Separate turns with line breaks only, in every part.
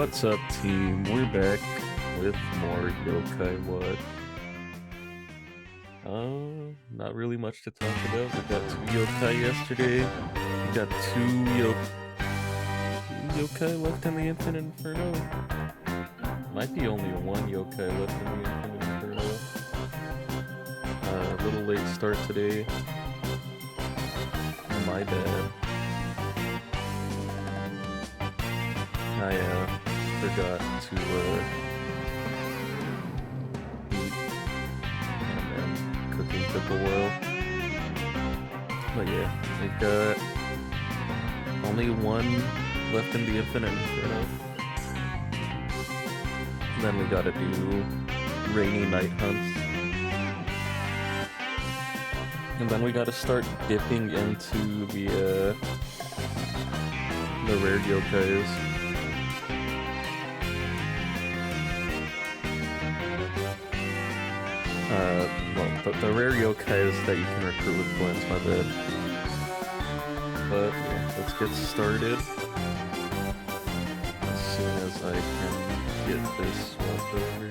What's up, team? We're back with more yokai. What? Not really much to talk about. We got 2 yokai yesterday. We got 2 yokai left in the Infinite Inferno. Might be only 1 yokai left in the Infinite Inferno. A little late start today. My bad. I forgot to eat, and then cooking took a while. But yeah, we got only 1 left in the Infinite Inferno. And then we gotta do rainy night hunts. And then we gotta start dipping into the rare yokais. Well, the rare yokais that you can recruit with coins, my bad. But yeah, let's get started. As soon as I can get this swapped over.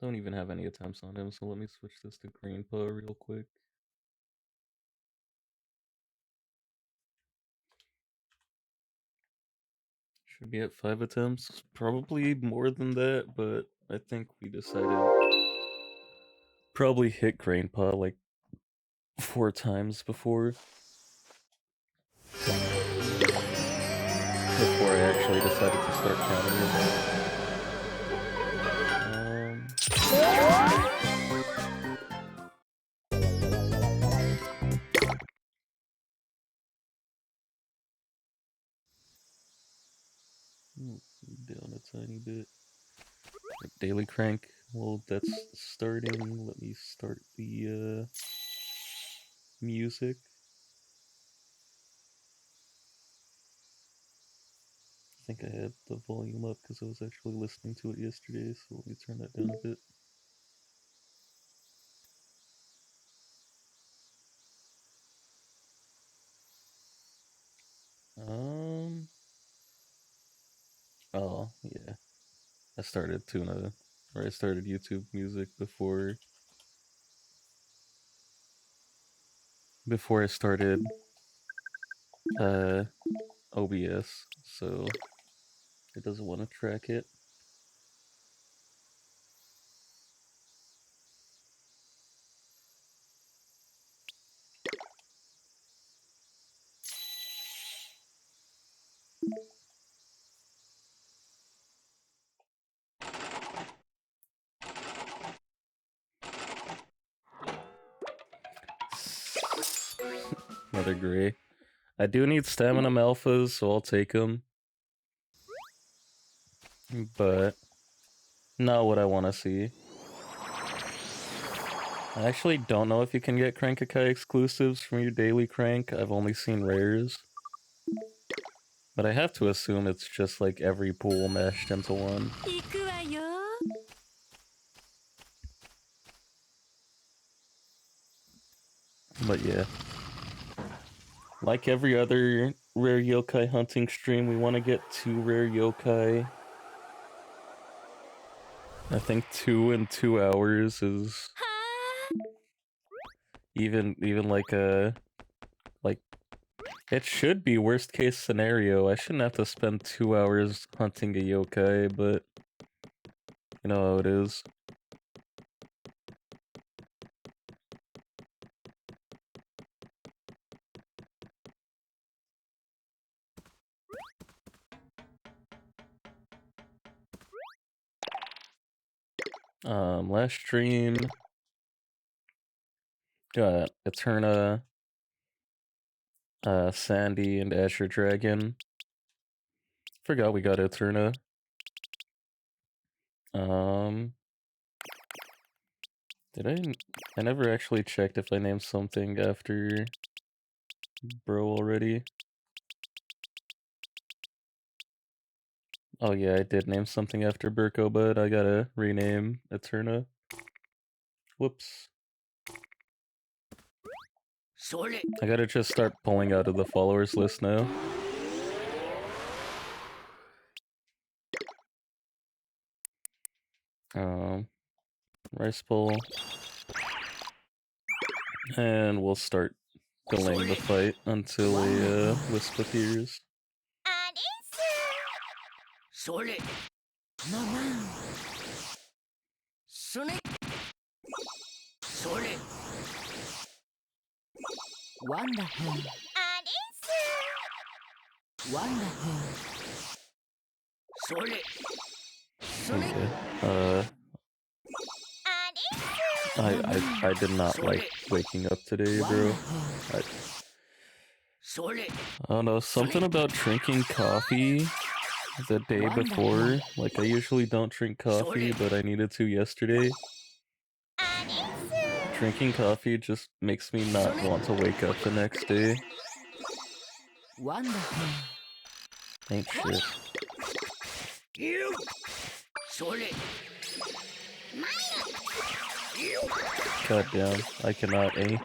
Don't even have any attempts on him, so let me switch this to Grandpa real quick. Should be at 5 attempts. Probably more than that, but I think we decided probably hit Grandpa like 4 times before I actually decided to start counting it. Down a tiny bit. Daily crank. Well, that's starting. Let me start the music. I think I had the volume up because I was actually listening to it yesterday, so let me turn that down a bit. Oh, yeah. I started YouTube music before I started OBS, so it doesn't want to track it. Another gray. I do need stamina alphas, so I'll take them. But not what I want to see. I actually don't know if you can get Crankakai exclusives from your daily crank. I've only seen rares. But I have to assume it's just like every pool meshed into one. But yeah. Like every other rare yokai hunting stream, we want to get 2 rare yokai. I think 2 in 2 hours is even like a it should be worst case scenario. I shouldn't have to spend 2 hours hunting a yokai, but you know how it is. Last stream got Eterna, Sandy, and Azure Dragon. Forgot we got Eterna. Did I never actually checked if I named something after Bro already. Oh yeah, I did name something after Burko, but I gotta rename Eterna. Whoops. I gotta just start pulling out of the followers list now. Rice bowl. And we'll start delaying the fight until a wisp appears.
Wonderful. Wonderful.
I did not like waking up today, bro. I don't know, something about drinking coffee the day before. Like, I usually don't drink coffee, but I needed to yesterday. Drinking coffee just makes me not want to wake up the next day.
Wonderful.
Ain't shit. God damn, I cannot A.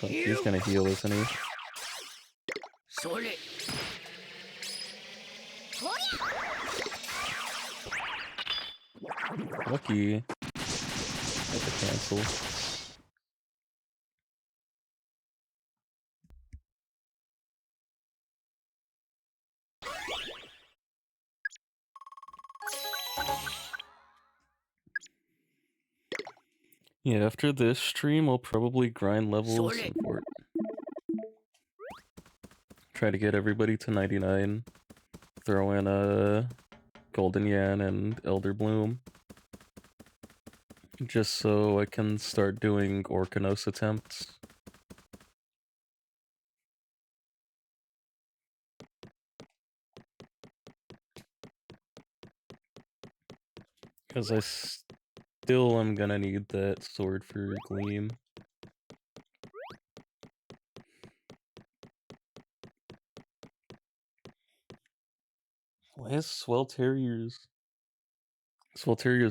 But he's gonna heal, isn't he? Lucky. Had to cancel. Yeah, after this stream, I'll probably grind levels and try to get everybody to 99. Throw in a Golden Yan and Elder Bloom. Just so I can start doing Orkanos attempts. Because I still am gonna need that sword for Gleam. Why is Swelterrier's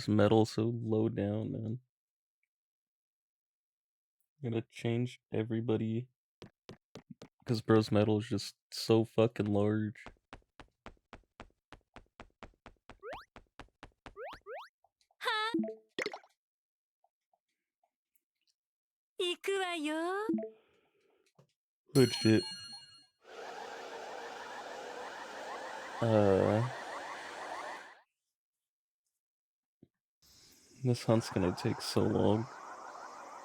metal so low down, man? I'm gonna change everybody. Because bro's metal is just so fucking large. Legit. This hunt's gonna take so long.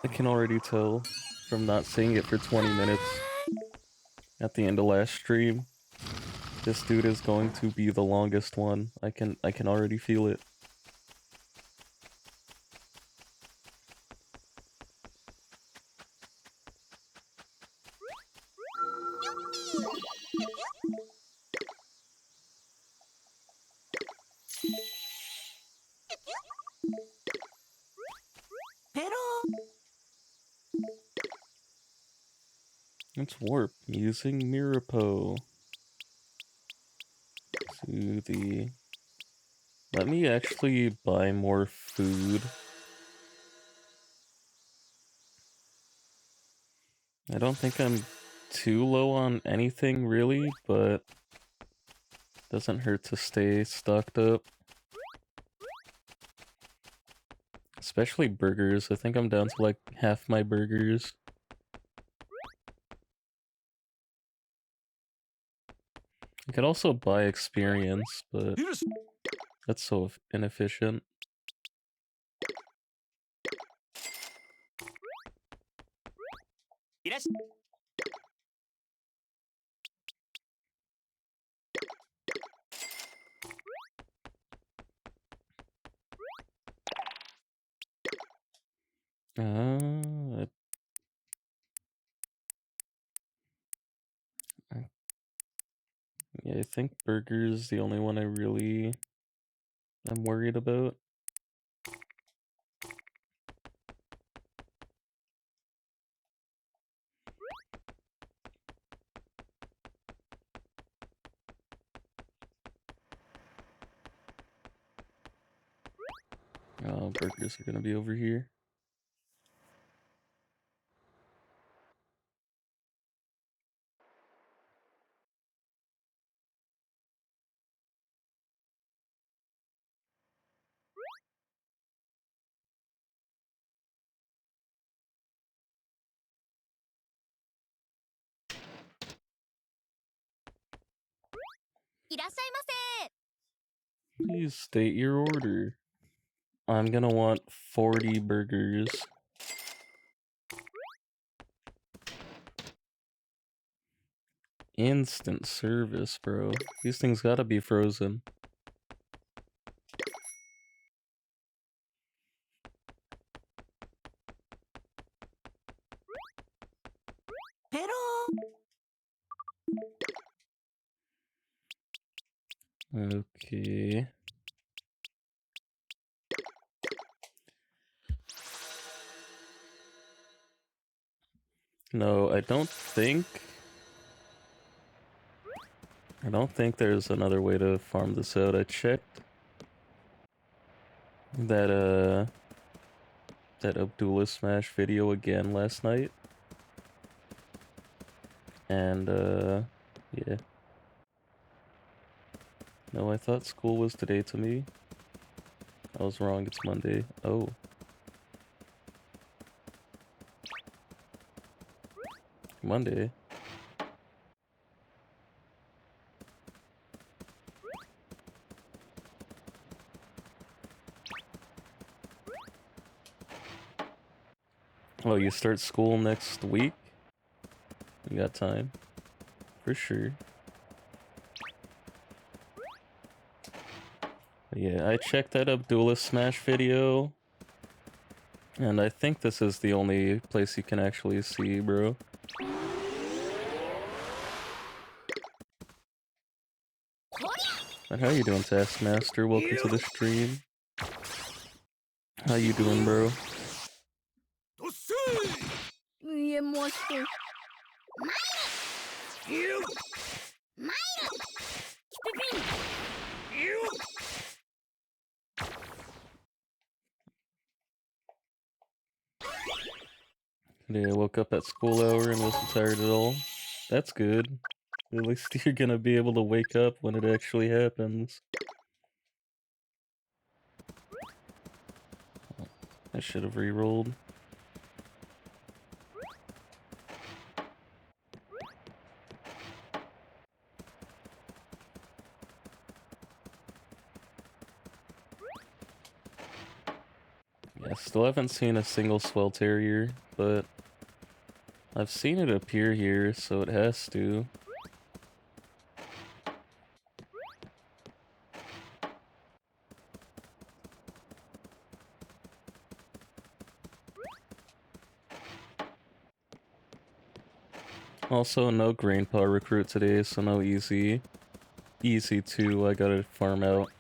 I can already tell from not seeing it for 20 minutes at the end of last stream. This dude is going to be the longest one. I can already feel it. Let's warp using Mirapo to the... Let me actually buy more food. I don't think I'm too low on anything really, but doesn't hurt to stay stocked up. Especially burgers. I think I'm down to like half my burgers. I could also buy experience, but that's so inefficient. think burger's the only one I really am worried about. Oh, burgers are gonna be over here. Please state your order. I'm gonna want 40 burgers. Instant service, bro. These things gotta be frozen. Okay. No, I don't think there's another way to farm this out. I checked that Abdullah Smash video again last night. And yeah. No, I thought school was today to me. I was wrong, it's Monday. Oh. Monday. Oh, you start school next week? You got time. For sure. Yeah, I checked that Abdullah Smash video. And I think this is the only place you can actually see, bro. And how you doing, Taskmaster? Welcome to the stream. How you doing, bro? Yeah, I woke up at school hour and wasn't tired at all. That's good. At least you're gonna be able to wake up when it actually happens. I should have re-rolled. Yeah, still haven't seen a single Swelterrier, but I've seen it appear here, so it has to. Also, no Grandpa recruit today, so no easy. Easy 2, I gotta farm out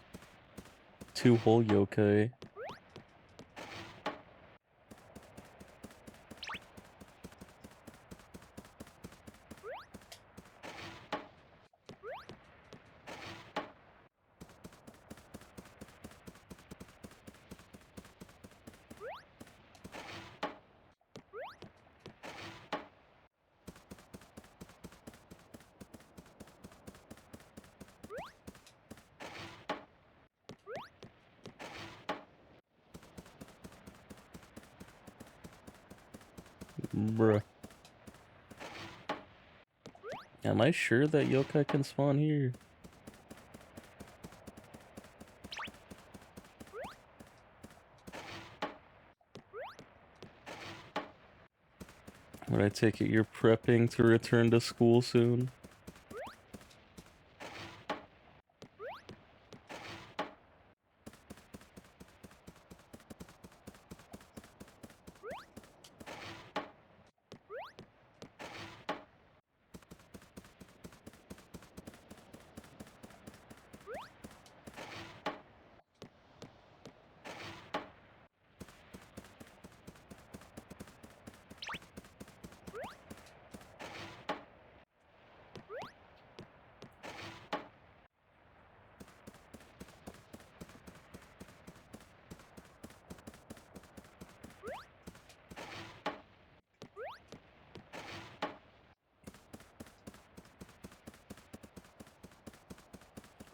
2 whole yokai. Bruh. Am I sure that yokai can spawn here? But I take it you're prepping to return to school soon?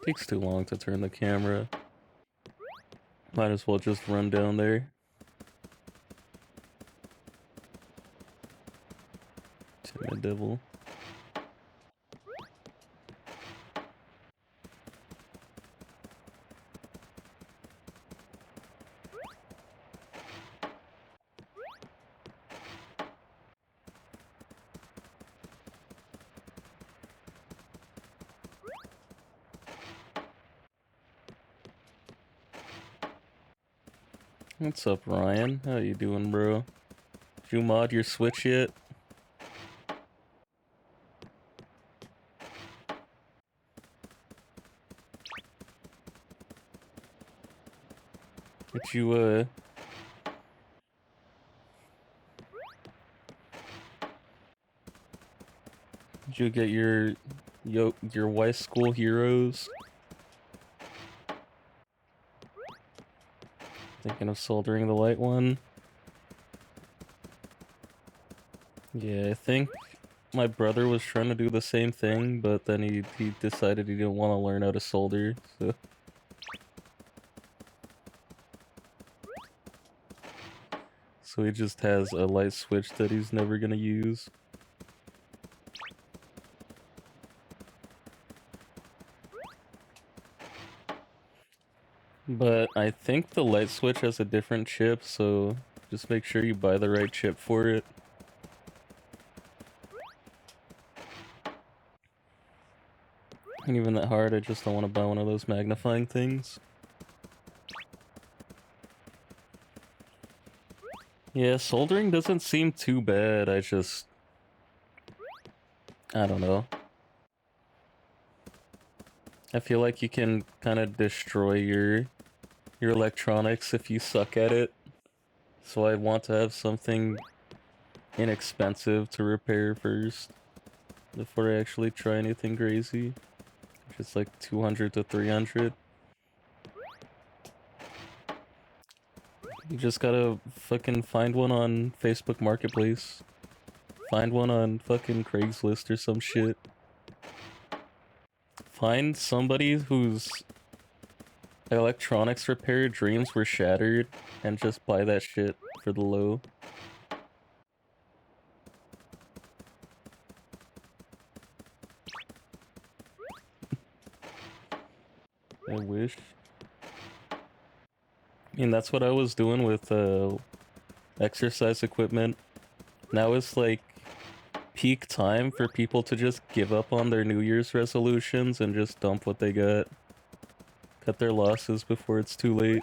Takes too long to turn the camera. Might as well just run down there. Timid devil. What's up, Ryan? How you doing, bro? Did you mod your Switch yet? Did you, did you get your wife's school heroes? Thinking of soldering the light one? Yeah, I think my brother was trying to do the same thing, but then he decided he didn't want to learn how to solder, so... So he just has a light switch that he's never gonna use. But I think the light switch has a different chip, so just make sure you buy the right chip for it. Ain't even that hard, I just don't want to buy one of those magnifying things. Yeah, soldering doesn't seem too bad, I don't know. I feel like you can kind of destroy your electronics if you suck at it. So I want to have something inexpensive to repair first before I actually try anything crazy. Which is like 200 to 300. You just gotta fucking find one on Facebook Marketplace. Find one on fucking Craigslist or some shit. Find somebody whose electronics repair dreams were shattered and just buy that shit for the low. I wish. I mean, that's what I was doing with exercise equipment. Now it's like peak time for people to just give up on their New Year's resolutions and just dump what they got. Cut their losses before it's too late.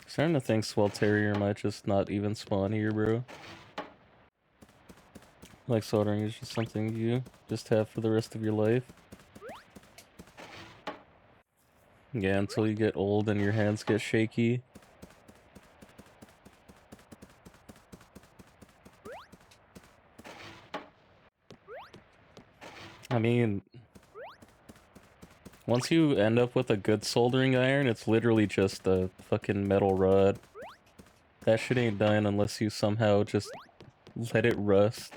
Starting to think Swelterrier might just not even spawn here, bro. Like soldering is just something you just have for the rest of your life. Yeah, until you get old and your hands get shaky. I mean, once you end up with a good soldering iron, it's literally just a fucking metal rod. That shit ain't dying unless you somehow just let it rust.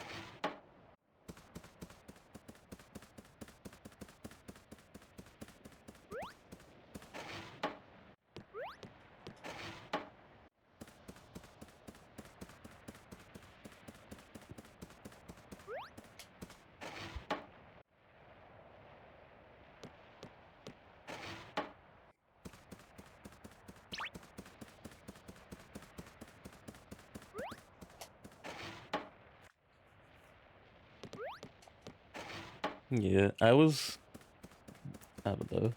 Yeah, I don't know.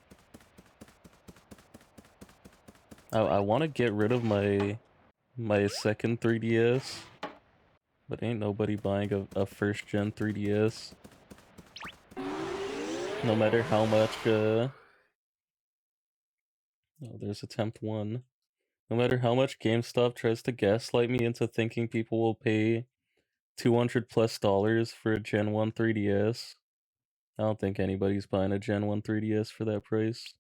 I want to get rid of my second 3DS, but ain't nobody buying a first gen 3DS. No matter how much, oh, there's attempt one. No matter how much GameStop tries to gaslight me into thinking people will pay $200+ for a Gen 1 3DS, I don't think anybody's buying a Gen 1 3DS for that price.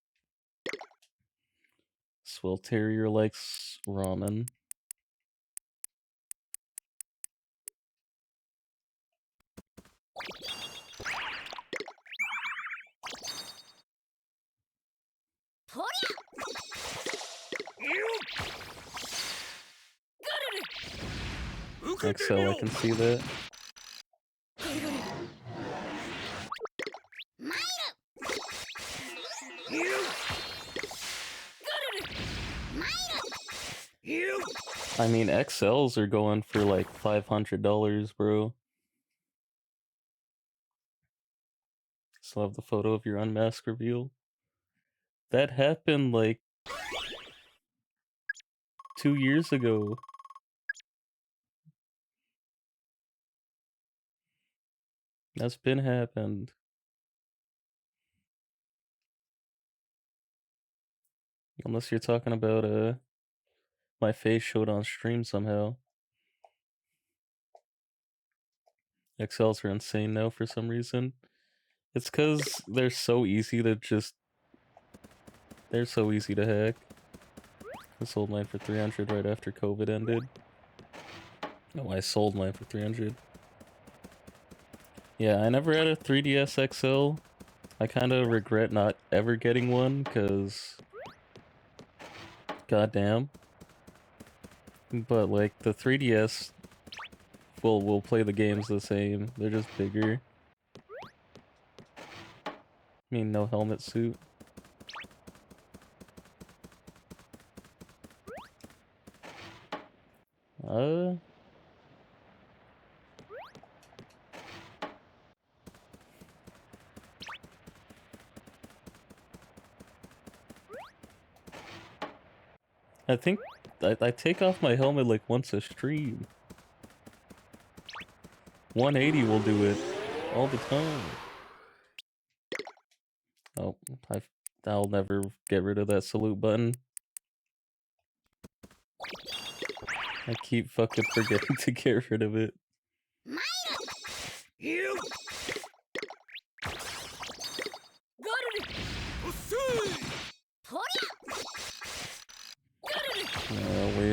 Swelterrier likes ramen. XL, I can see that. I mean, XLs are going for like $500, bro. Still have the photo of your unmasked reveal. That happened like 2 years ago. That's been happened. Unless you're talking about my face showed on stream somehow. XLs are insane now for some reason. It's cause they're so easy to just they're so easy to hack. I sold mine for 300 right after COVID ended. Oh, I sold mine for 300. Yeah, I never had a 3DS XL. I kind of regret not ever getting one, cause goddamn. But like the 3DS will play the games the same. They're just bigger. I mean, no helmet suit. Uh, I think I take off my helmet like once a stream. 180 will do it all the time. Oh, I'll never get rid of that salute button. I keep fucking forgetting to get rid of it.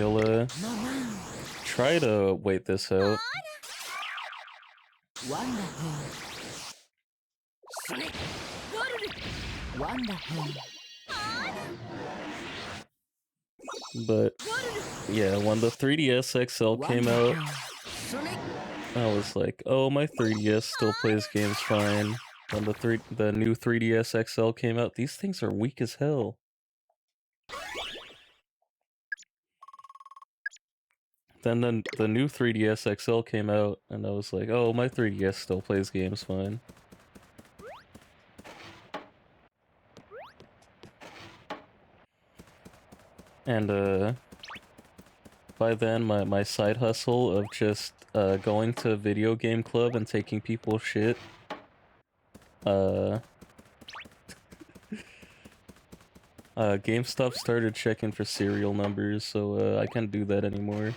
We'll try to wait this out. But yeah, when the 3DS XL came out, I was like, oh, my 3DS still plays games fine. When the new 3DS XL came out, these things are weak as hell. Then the new 3DS XL came out, and I was like, oh, my 3DS still plays games fine. And by then, my side hustle of just going to video game club and taking people's shit, GameStop started checking for serial numbers, so I can't do that anymore.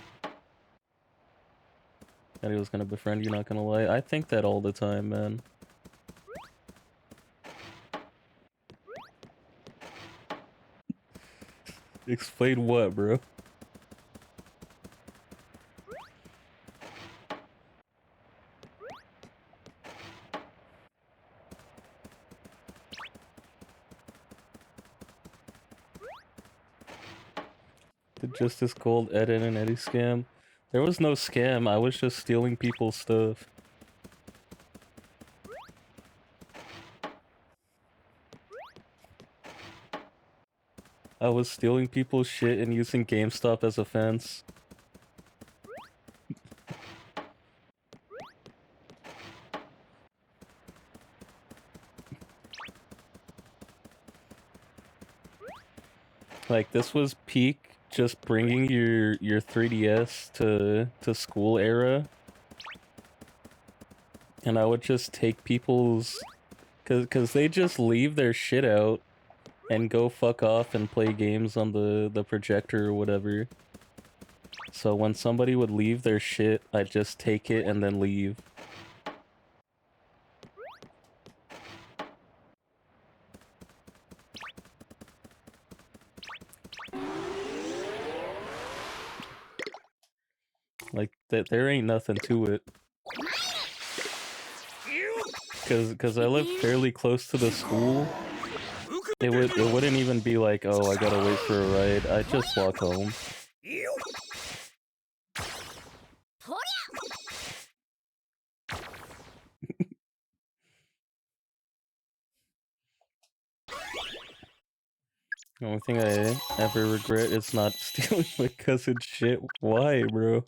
That he was gonna befriend you, not gonna lie. I think that all the time, man. Explain what, bro? The Justice Gold Ed and Eddie scam. There was no scam, I was just stealing people's stuff. I was stealing people's shit and using GameStop as a fence. Like, this was peak just bringing your 3DS to school era. And I would just take people's... Cause they just leave their shit out and go fuck off and play games on the projector or whatever. So when somebody would leave their shit, I'd just take it and then leave. Like, there ain't nothing to it. Cause I live fairly close to the school. It wouldn't even be like, oh, I gotta wait for a ride. I just walk home. The only thing I ever regret is not stealing my cousin's shit. Why, bro?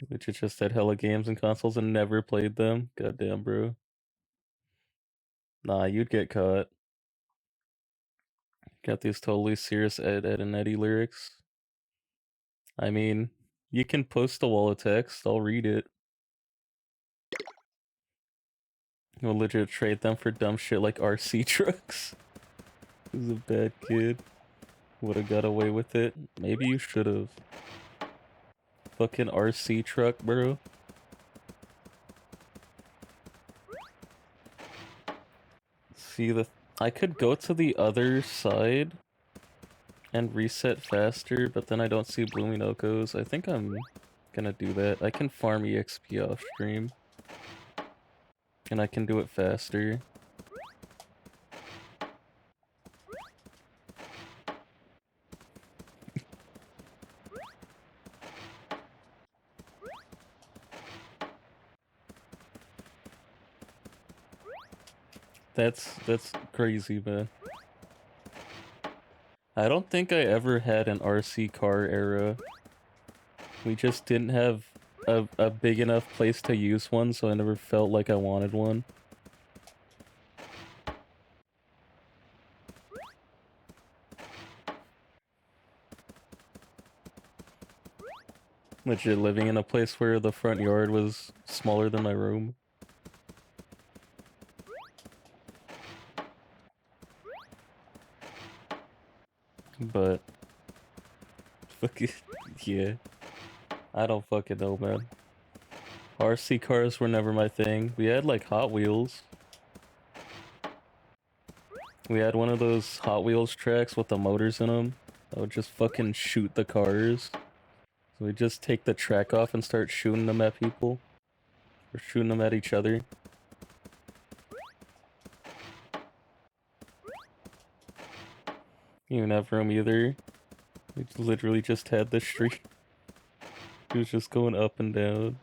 Which just had hella games and consoles and never played them. Goddamn, bro. Nah, you'd get caught. Got these totally serious Ed, and Eddie lyrics. I mean, you can post a wall of text. I'll read it. We'll legit trade them for dumb shit like RC trucks. He's a bad kid. Would've got away with it. Maybe you should've. Fucking RC truck, bro. See, I could go to the other side and reset faster, but then I don't see blooming Okos. I think I'm gonna do that. I can farm EXP off stream. And I can do it faster. That's crazy, man. I don't think I ever had an RC car era. We just didn't have a big enough place to use one, so I never felt like I wanted one. Legit living in a place where the front yard was smaller than my room. But fucking yeah. I don't fucking know, man. RC cars were never my thing. We had like Hot Wheels. We had one of those Hot Wheels tracks with the motors in them. I would just fucking shoot the cars. So we just take the track off and start shooting them at people. Or shooting them at each other. You didn't have room either. We literally just had the street. It was just going up and down.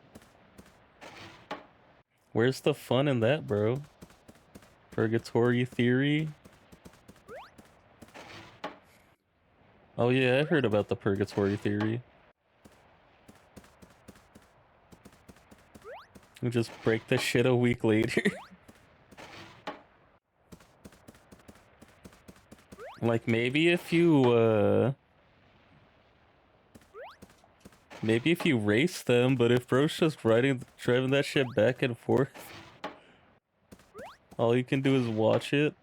Where's the fun in that, bro? Purgatory theory? Oh yeah, I heard about the purgatory theory. We just break the shit a week later. Like, maybe if you, maybe if you race them, but if bro's just driving that shit back and forth, all you can do is watch it.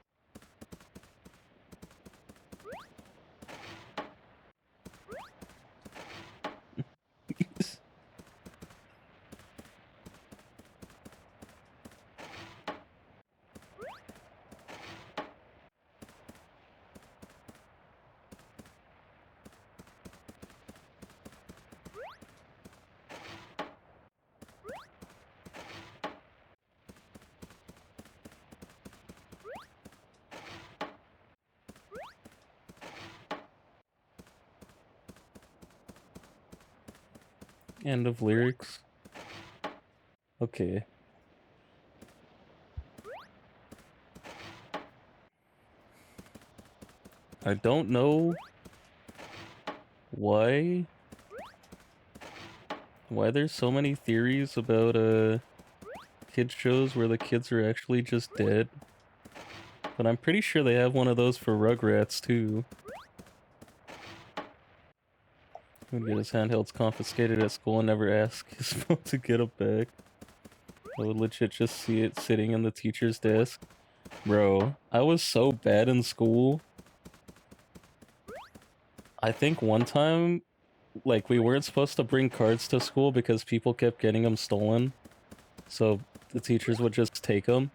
End of lyrics. Okay. I don't know why there's so many theories about kids shows where the kids are actually just dead. But I'm pretty sure they have one of those for Rugrats too. Would get his handhelds confiscated at school and never ask his mom to get them back. I would legit just see it sitting in the teacher's desk. Bro, I was so bad in school. I think one time, like, we weren't supposed to bring cards to school because people kept getting them stolen. So the teachers would just take them.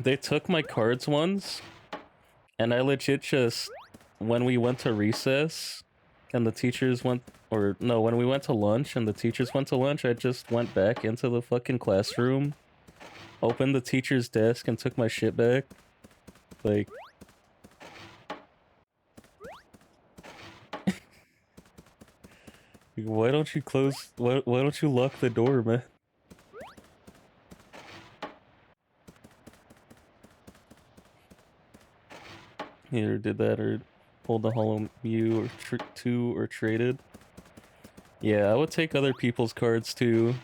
They took my cards once, and I legit just, when we went to recess, and the teachers went, or no, when we went to lunch and the teachers went to lunch, I just went back into the fucking classroom, opened the teacher's desk, and took my shit back. Like, why don't you close, why don't you lock the door, man? Either did that or pulled a hollow mew or two or traded. Yeah, I would take other people's cards too.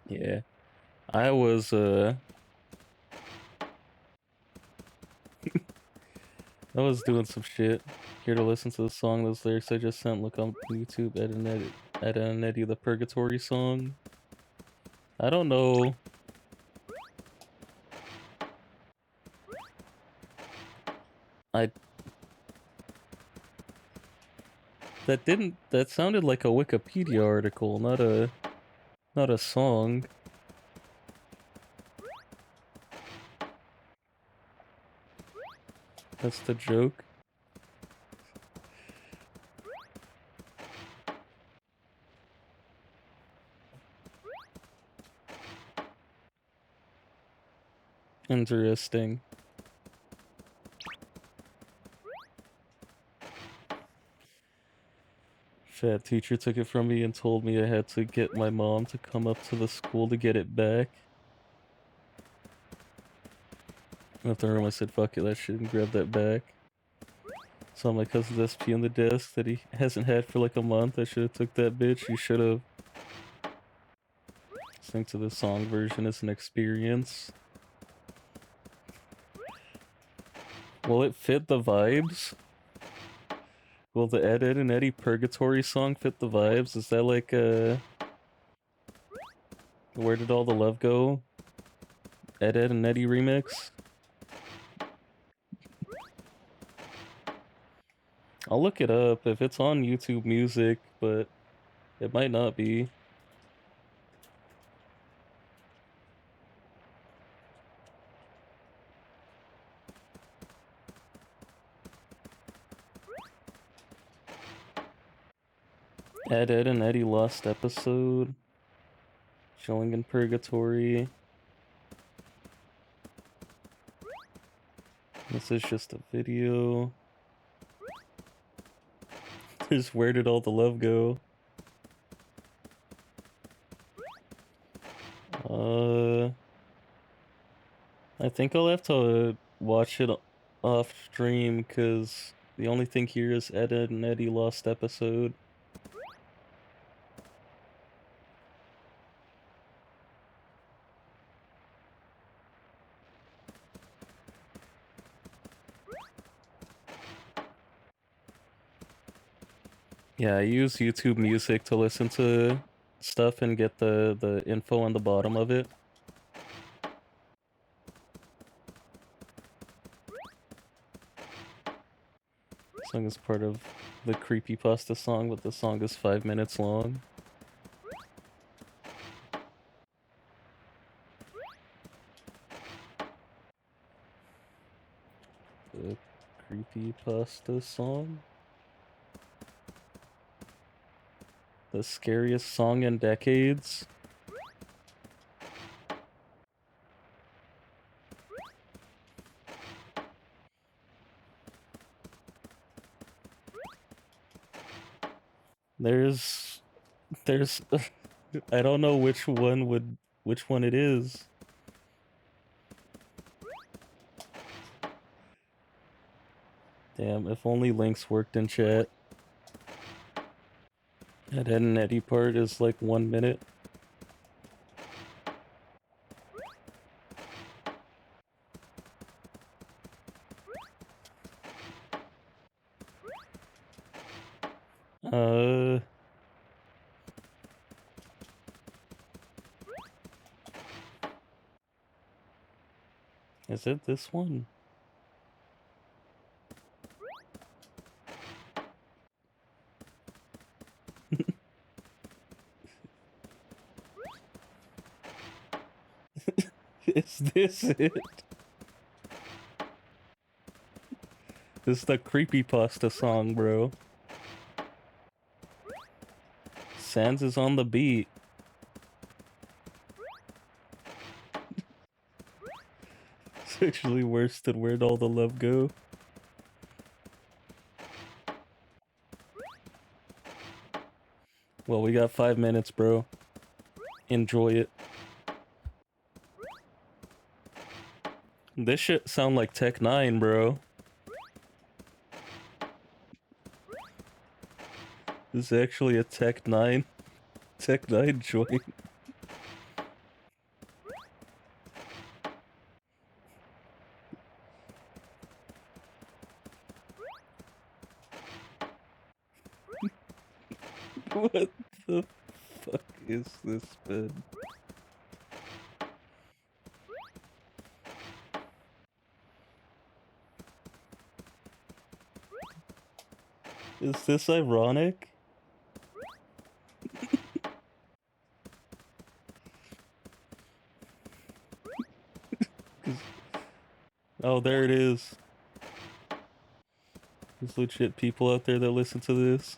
Yeah. I was I was doing some shit. Here to listen to the song, those lyrics I just sent. Look on YouTube at an Eddie the Purgatory song. I don't know. I that sounded like a Wikipedia article, not a song. That's the joke. Interesting. Fat teacher took it from me and told me I had to get my mom to come up to the school to get it back. Left the room, I said, fuck it, that shit, and grabbed that back. Saw my cousin's SP on the desk that he hasn't had for like a month. I should have took that bitch. You should have. Listening to the song version is an experience. Will it fit the vibes? Will the Ed, Ed and Eddie Purgatory song fit the vibes? Is that like Where Did All the Love Go? Ed, Ed and Eddie remix? I'll look it up if it's on YouTube Music, but it might not be. Ed, Ed and Eddie Lost Episode. Showing in Purgatory. This is just a video. There's Where Did All the Love Go? I think I'll have to watch it off stream because the only thing here is Ed, Ed and Eddie Lost Episode. Yeah, I use YouTube Music to listen to stuff and get the info on the bottom of it. This song is part of the creepypasta song, but the song is 5 minutes long. The creepypasta song? The scariest song in decades? There's I don't know which one it is. Damn, if only links worked in chat. That Ed and Eddie part is like 1 minute. Is it this one? Is this it? This is the creepypasta song, bro. Sans is on the beat. It's actually worse than Where'd All the Love Go? Well, we got 5 minutes, bro. Enjoy it. This shit sound like Tech 9, bro. This is actually a Tech 9 joint. What the fuck is this, man? Is this ironic? Oh, there it is. There's legit people out there that listen to this.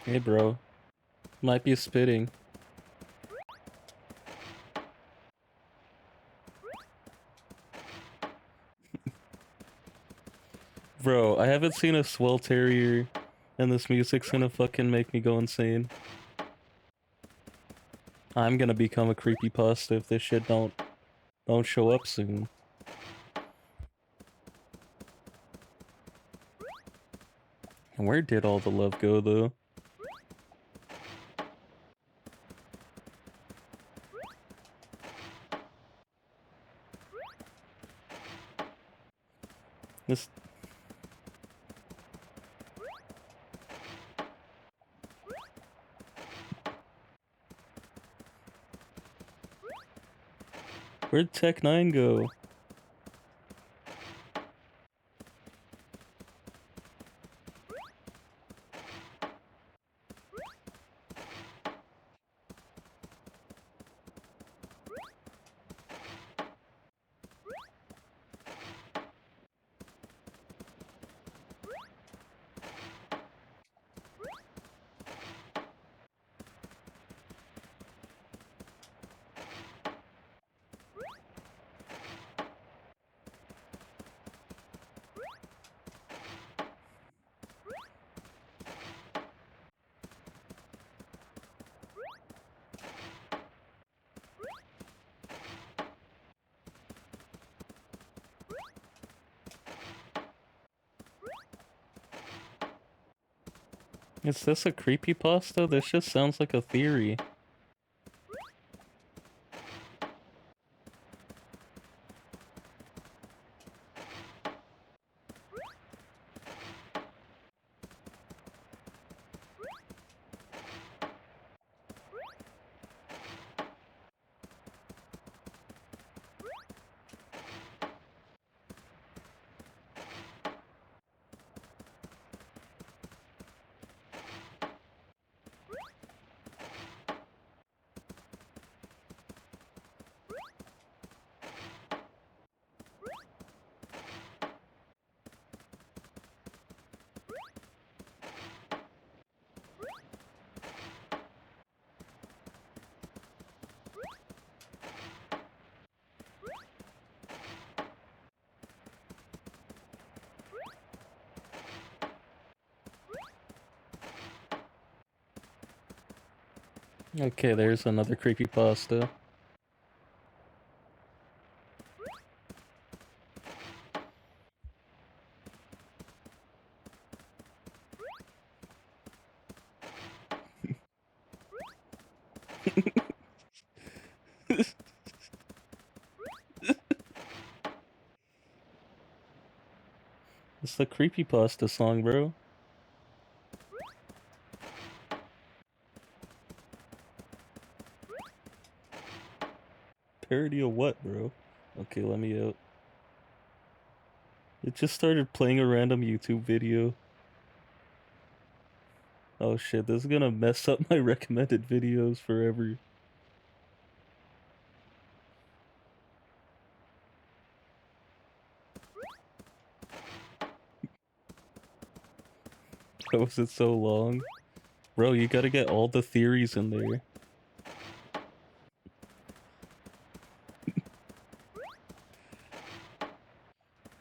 Hey, bro. Might be spitting. Bro, I haven't seen a Swelterrier, and this music's gonna fucking make me go insane. I'm gonna become a creepypasta if this shit don't show up soon. And where did all the love go, though? This... Where'd Tech 9 go? Is this a creepypasta? This just sounds like a theory. Okay, there's another creepypasta. It's the creepypasta song, bro. Parody of what, bro? Okay, let me out. It just started playing a random YouTube video. Oh shit, this is gonna mess up my recommended videos forever. How was it so long? Bro, you gotta get all the theories in there.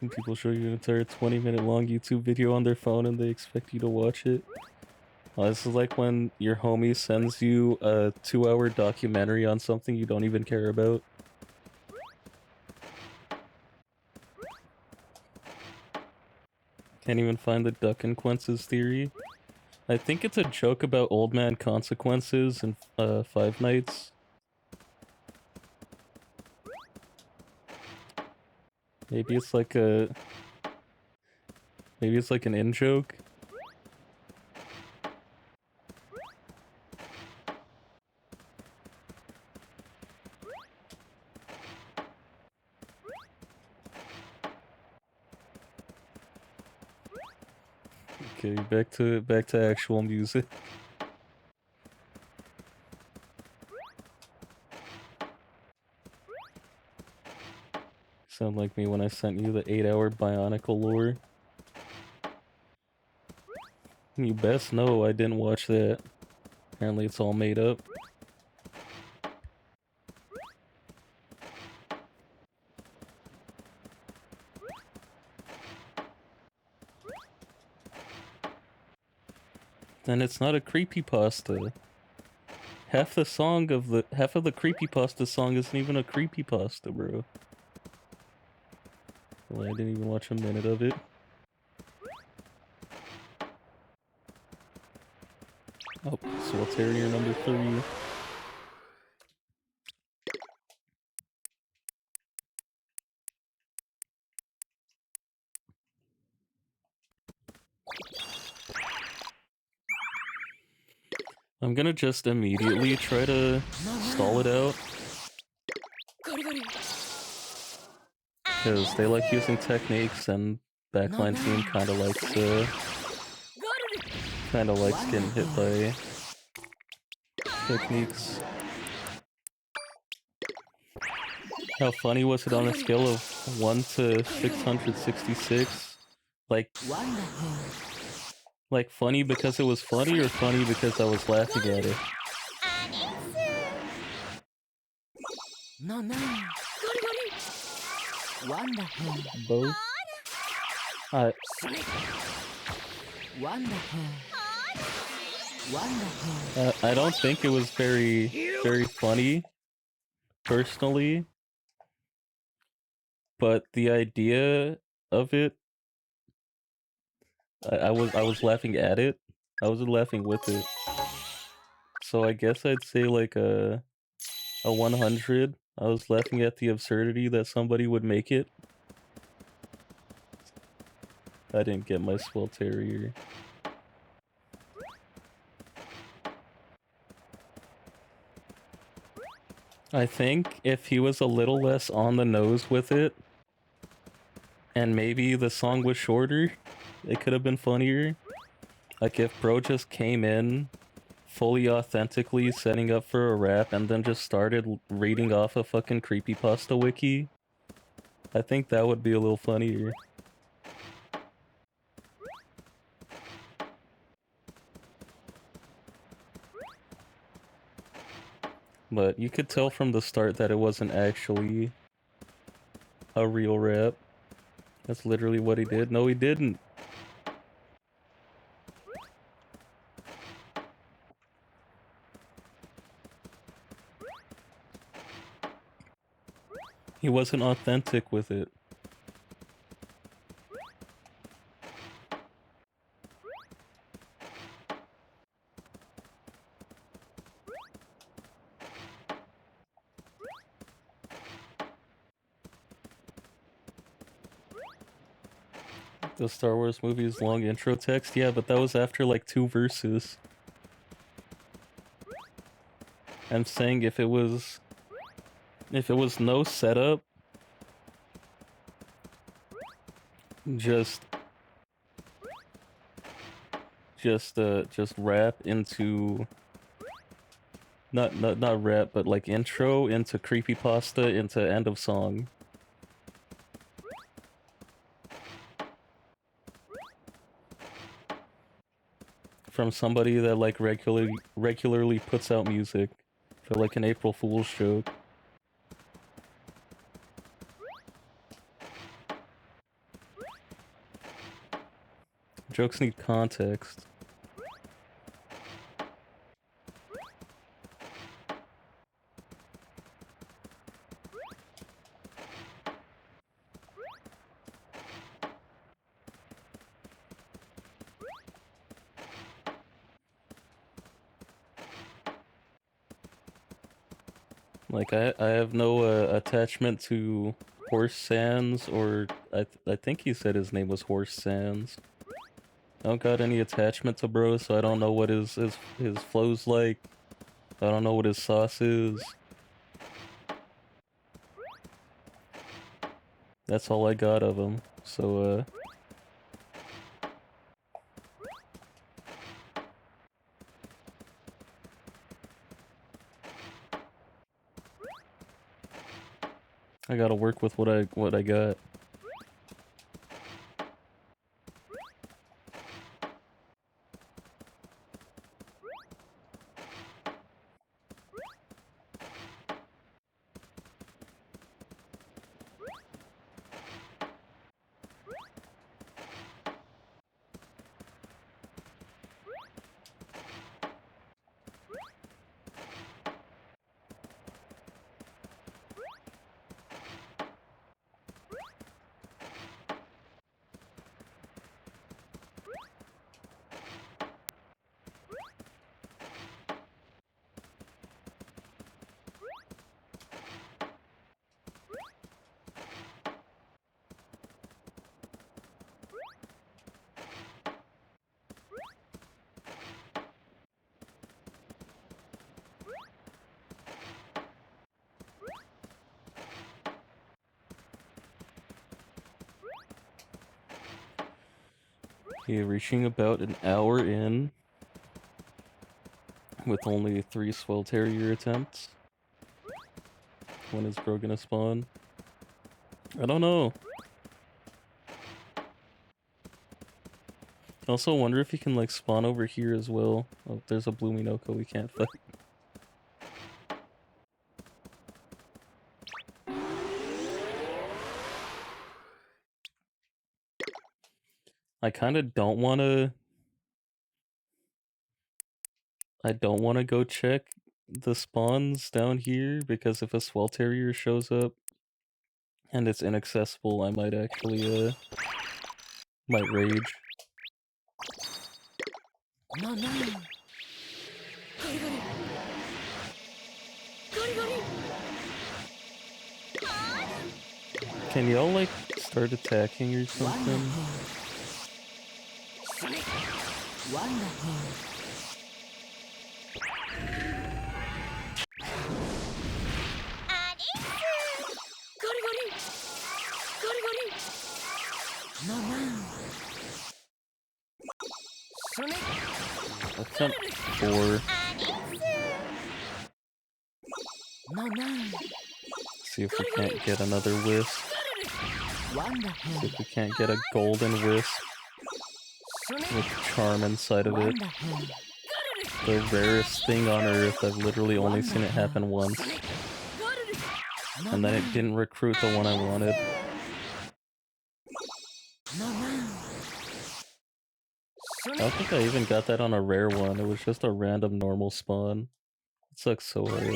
And people show you an entire 20-minute long YouTube video on their phone and they expect you to watch it. This is like when your homie sends you a 2-hour documentary on something you don't even care about. Can't even find the duck and Quences theory. I think it's a joke about old man consequences and Five Nights. Maybe it's like a... Maybe it's like an in-joke. Okay, back to actual music. Sound like me when I sent you the 8-hour Bionicle lore. You best know I didn't watch that. Apparently it's all made up. Then it's not a creepypasta. Half the creepypasta song isn't even a creepypasta, bro. Well, I didn't even watch a minute of it. Oh, Swelterrier number 3. I'm gonna just immediately try to stall it out. Because they like using techniques and backline team kinda likes getting hit by techniques. How funny was it on a scale of 1 to 666? Like funny because it was funny or funny because I was laughing at it? Both? I don't think it was very funny, personally. But the idea of it, I was laughing at it. I wasn't laughing with it. So I guess I'd say like a 100. I was laughing at the absurdity that somebody would make it. I didn't get my Swelterrier. I think if he was a little less on the nose with it, and maybe the song was shorter, it could have been funnier. Like if bro just came in fully authentically setting up for a rap and then just started reading off a fucking creepypasta wiki, I think that would be a little funnier. But you could tell from the start that it wasn't actually a real rap. That's literally what he did. No, he didn't. He wasn't authentic with it. The Star Wars movie's long intro text? Yeah, but that was after like 2 verses. I'm saying if it was no setup, just rap into not rap, but like intro into creepypasta into end of song. From somebody that like regularly puts out music for like an April Fool's joke. Jokes need context. Like I have no attachment to Horse Sands, or I think he said his name was Horse Sands. I don't got any attachment to bro, so I don't know what his flow's like. I don't know what his sauce is. That's all I got of him. So I gotta work with what I got. Okay, reaching about an hour in with only 3 Swelterrier attempts. When is bro gonna spawn? I don't know. I also wonder if he can like spawn over here as well. Oh, there's a blue Minoko we can't fight. I kinda don't wanna... I don't wanna go check the spawns down here, because if a Swelterrier shows up and it's inaccessible, I might actually, might rage.
No, no. Gori gori. Gori gori.
Can y'all, like, start attacking or something?
Wonderful. Gori gori. Gori gori. No, no.
Attempt 4.
No, no.
See if we can't get another wisp.
Wonderful.
See if we can't get a golden wisp with charm inside of it. The rarest thing on earth. I've literally only seen it happen once. And then it didn't recruit the one I wanted. I don't think I even got that on a rare one. It was just a random normal spawn. It sucks so hard.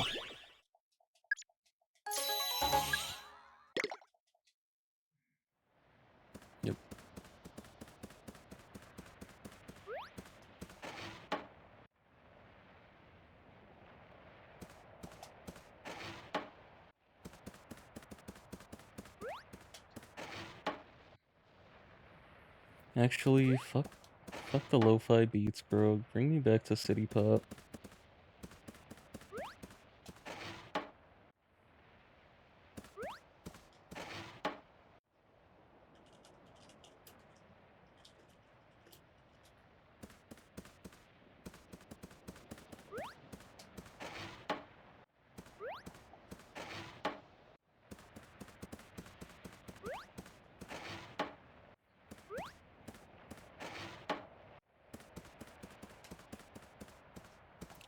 Yep. Actually, fuck the lo-fi beats, bro. Bring me back to City Pop.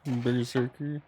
Berserker.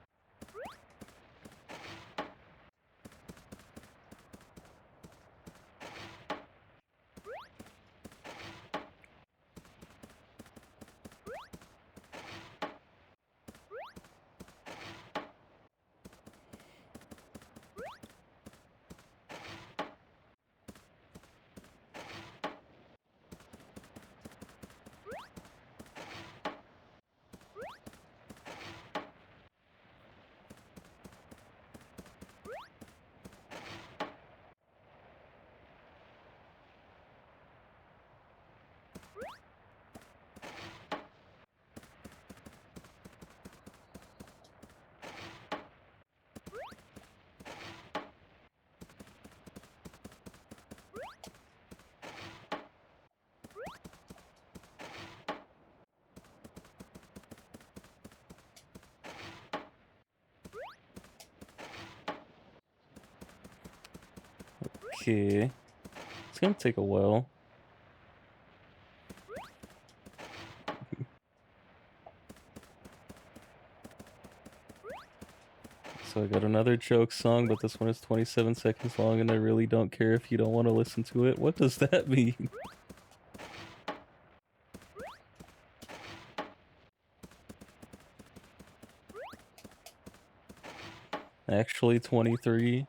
Okay. It's gonna take a while. So I got another joke song, but this one is 27 seconds long, and I really don't care if you don't want to listen to it. What does that mean? Actually, 23.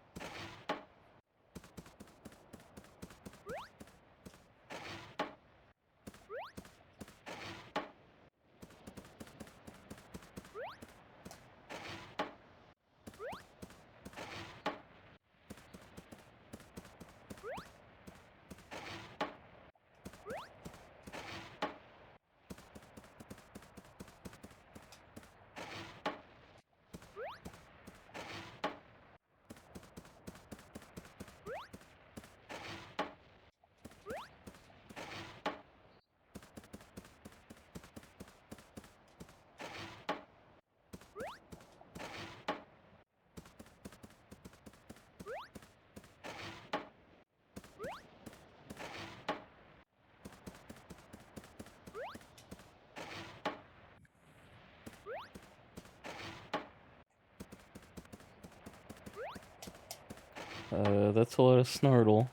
That's a lot of snartle.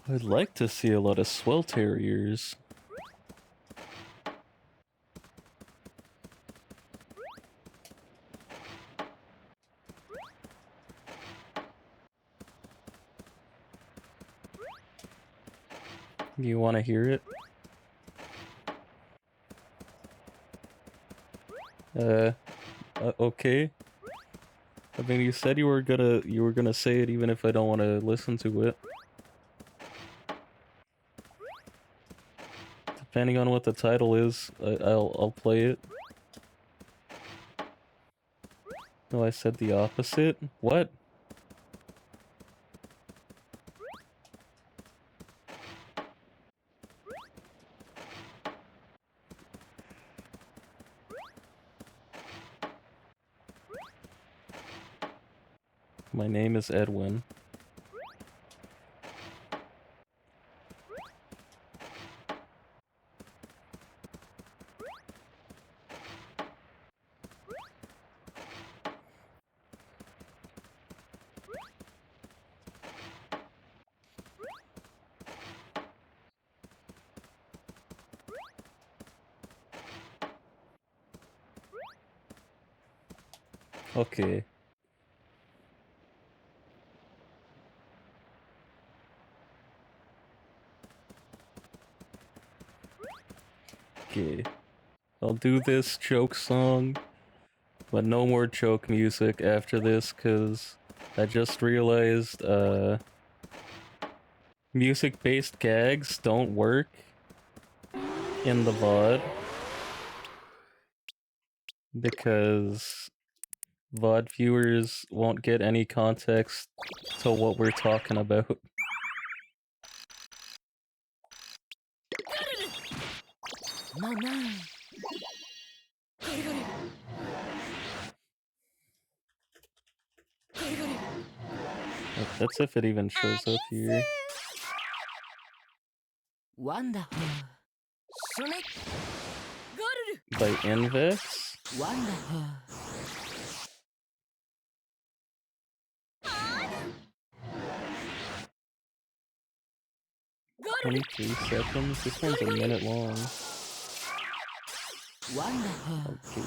I'd like to see a lot of Swelterriers. You want to hear it? Okay. I mean, you said you were gonna say it even if I don't want to listen to it. Depending on what the title is, I'll play it. No, I said the opposite? What? My name is Edwin. Okay. Okay. I'll do this joke song, but no more joke music after this, cause I just realized, music-based gags don't work in the VOD, because VOD viewers won't get any context to what we're talking about.
No, no.
That's if it even shows up here.
Wonderful. Sonic.
By Invex?
Wonderful.
23 seconds? This one's a minute long.
Wonderful.
Okay,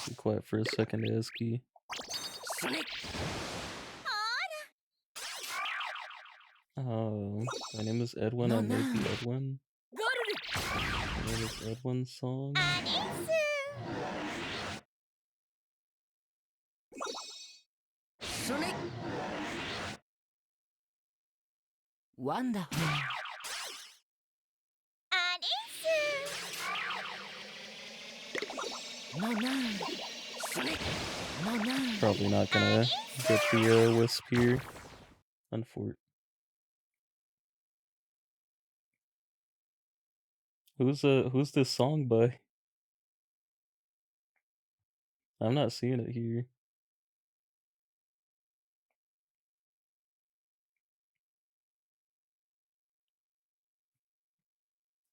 be quiet for a second, ASCII.
Sonic.
Oh, my name is Edwin, I made the Edwin. My name is Edwin song.
Sonic. Wonderful. No, no. Sonic. No, no.
Probably not gonna get the wisp here. Unfortunately. Who's this song by? I'm not seeing it here.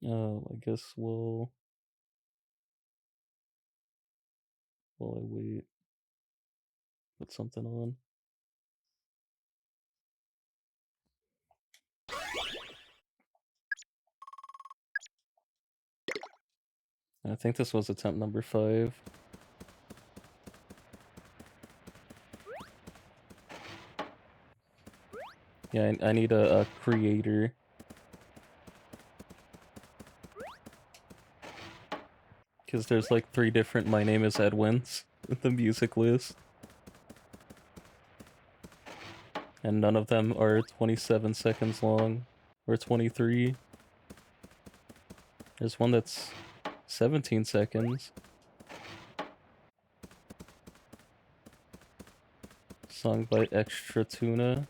Oh, I guess while I wait, put something on. I think this was attempt number 5. Yeah, I need a creator. Because there's like 3 different My Name is Edwins in the music list. And none of them are 27 seconds long. Or 23. There's one that's 17 seconds. Song by Extra Tuna.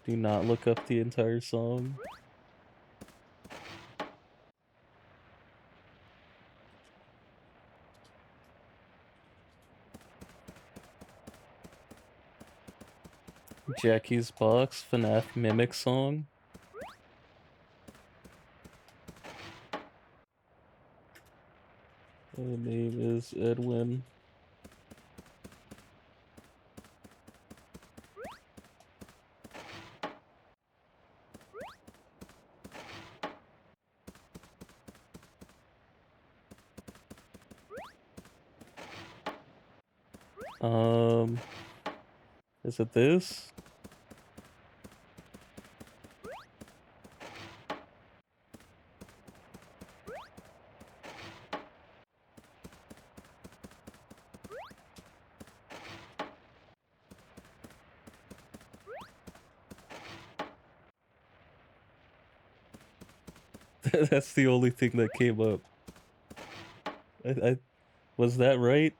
Do not look up the entire song. Jackie's Box, FNAF Mimic song. My name is Edwin. Is it this? That's the only thing that came up. I was that right?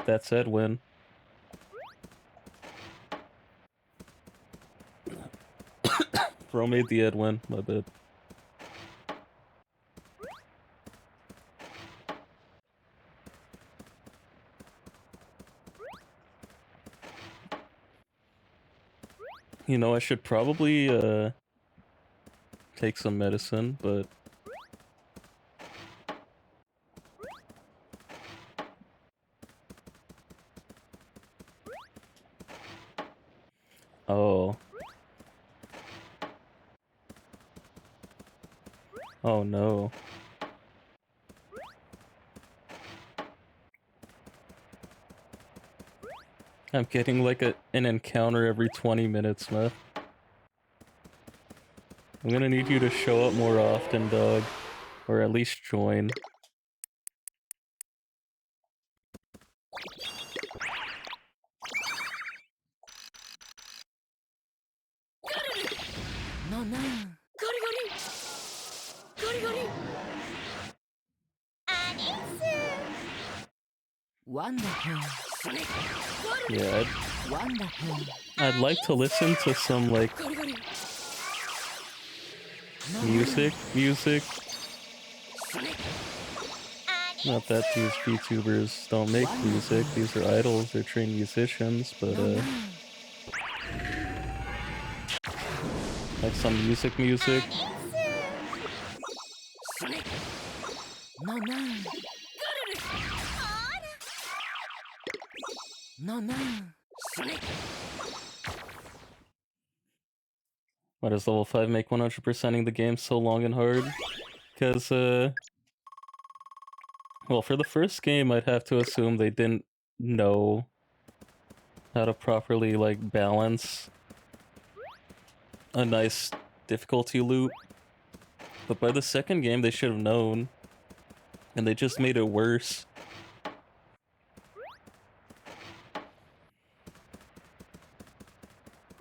That's Edwin. Bro made the Edwin, my bad. You know, I should probably take some medicine, but oh. Oh no. I'm getting like an encounter every 20 minutes, man. I'm gonna need you to show up more often, dog. Or at least join.
No, no. Gori gori. Gori gori. Wonderful.
Yeah,
Wonderful.
I'd like to listen to some, like,
Gori gori. No,
music. Not that these VTubers don't make music, these are idols, they're trained musicians, but, like some music.
no, no. No, no.
Why does level 5 make 100%ing the game so long and hard? Because, well, for the first game, I'd have to assume they didn't know how to properly, like, balance a nice difficulty loop. But by the second game, they should have known. And they just made it worse.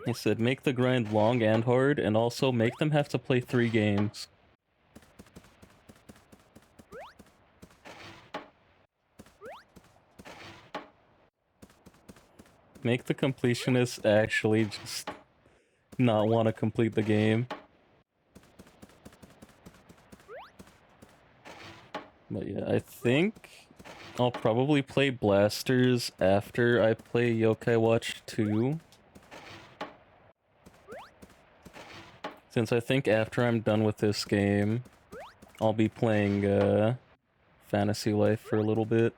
They said, make the grind long and hard, and also make them have to play 3 games. Make the completionists actually just not want to complete the game. But yeah, I think I'll probably play Blasters after I play Yokai Watch 2. Since I think after I'm done with this game, I'll be playing Fantasy Life for a little bit.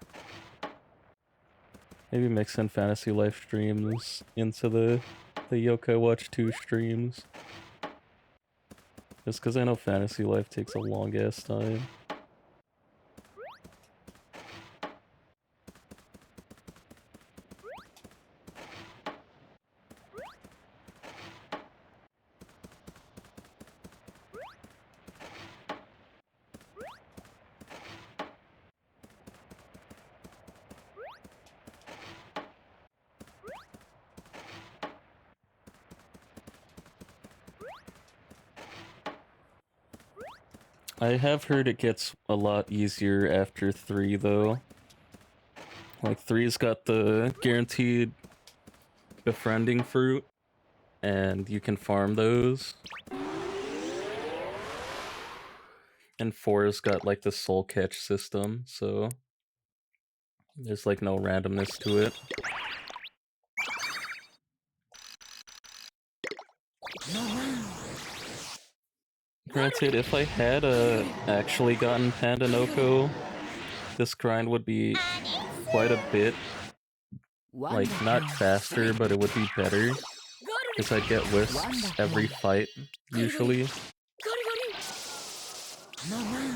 Maybe mix in Fantasy Life streams into the Yokai Watch 2 streams. Just because I know Fantasy Life takes a long ass time. I have heard it gets a lot easier after 3, though. Like, 3's got the guaranteed befriending fruit, and you can farm those. And 4's got, like, the soul catch system, so there's, like, no randomness to it.
No, no.
Granted, if I had actually gotten Panda Noko, this grind would be quite a bit, like, not faster, but it would be better. Because I'd get wisps every fight, usually.
No, no.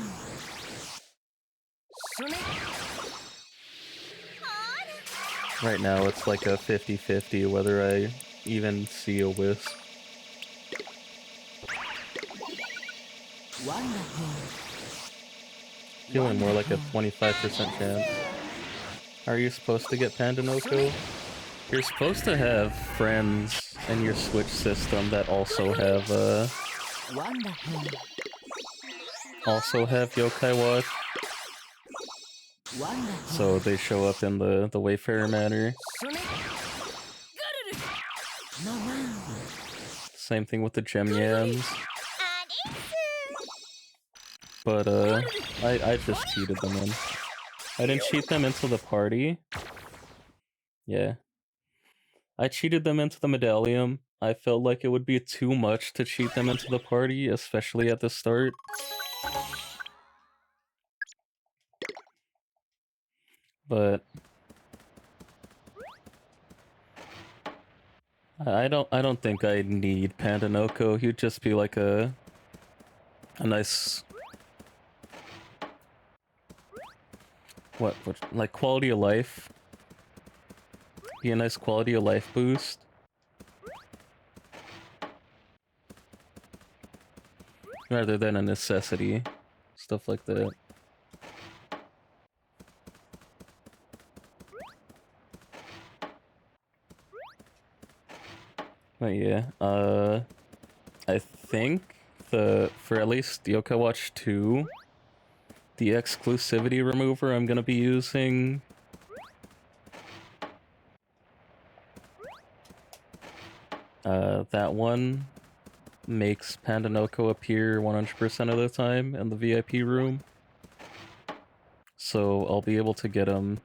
Right now, it's like a 50-50 whether I even see a wisp.
Wonderful.
Feeling more like a 25% chance. Are you supposed to get Panda Noko? You're supposed to have friends in your Switch system that also have,
Wonderful.
Yokai Watch.
Wonderful.
So they show up in the Wayfarer manner.
No, no.
Same thing with the Gem Yams. But, I just cheated them in. I didn't cheat them into the party. Yeah. I cheated them into the Medallium. I felt like it would be too much to cheat them into the party, especially at the start. But I don't think I need Panda Noko. He'd just be like a nice what like quality of life be a nice quality of life boost. Rather than a necessity. Stuff like that. But yeah, I think for at least Yokai Watch 2, the exclusivity remover I'm gonna be using that one makes Pandanoko appear 100% of the time in the VIP room. So I'll be able to get him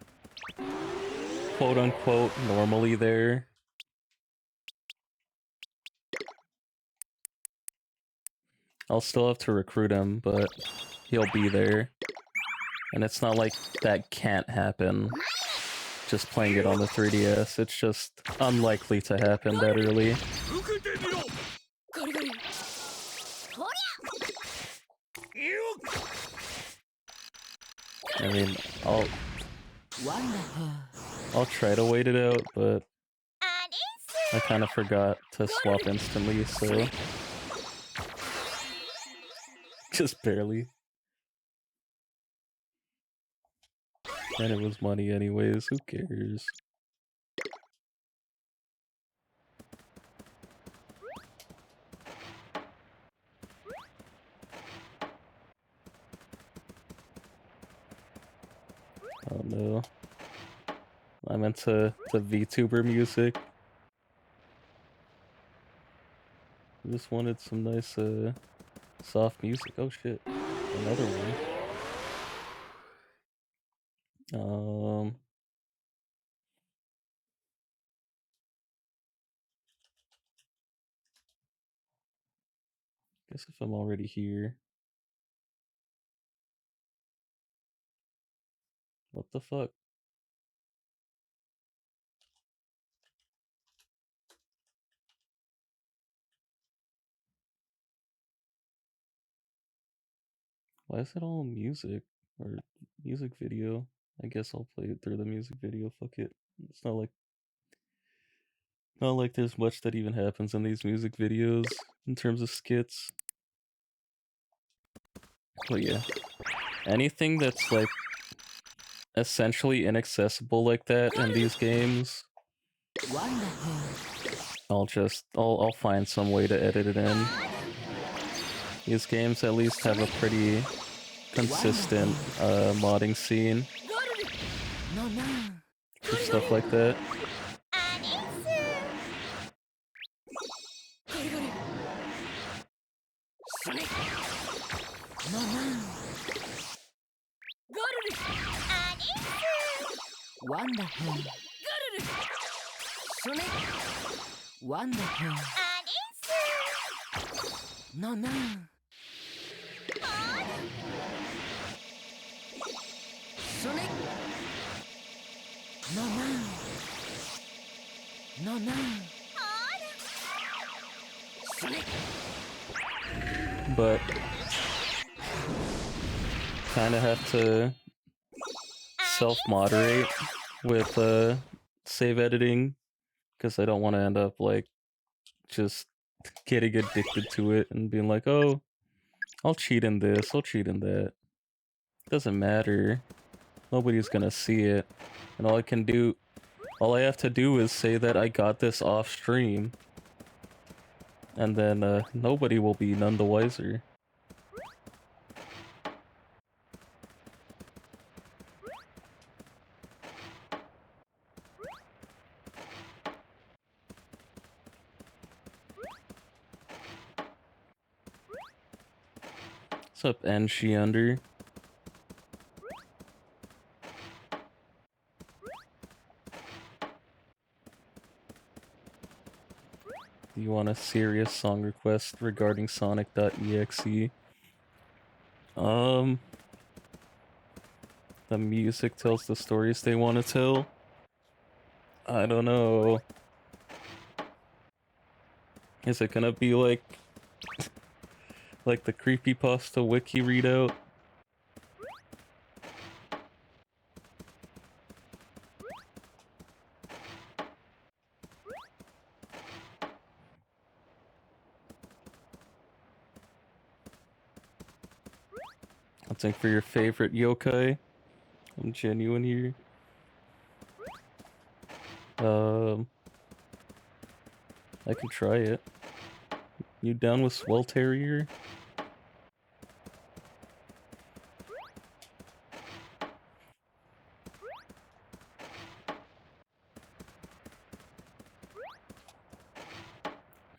quote-unquote normally there. I'll still have to recruit him, but he'll be there. And it's not like that can't happen just playing it on the 3DS. It's just unlikely to happen that early. I mean, I'll try to wait it out, but I kind of forgot to swap instantly, so just barely. And it was money anyways, who cares? Oh no. I'm into VTuber music. I just wanted some nice soft music. Oh shit. Another one. Guess if I'm already here. What the fuck? Why is it all music? Or music video? I guess I'll play it through the music video, fuck it. It's not like there's much that even happens in these music videos in terms of skits. But yeah. Anything that's like essentially inaccessible like that in these games, I'll find some way to edit it in. These games at least have a pretty consistent modding scene for stuff like that.
Wonderful. Wonderful. No, no. Sonic. No, no. No, no. Sonic.
But kind of have to self-moderate with save editing, because I don't want to end up like just getting addicted to it and being like, oh, I'll cheat in this, I'll cheat in that. Doesn't matter. Nobody's gonna see it. And all I have to do is say that I got this off stream. And then nobody will be none the wiser. What's up, Enshi Under? Do you want a serious song request regarding Sonic.exe? The music tells the stories they want to tell? I don't know. Is it gonna be like the creepypasta wiki readout? Attempting for your favorite yokai. I'm genuine here. I can try it. You down with Swelterrier?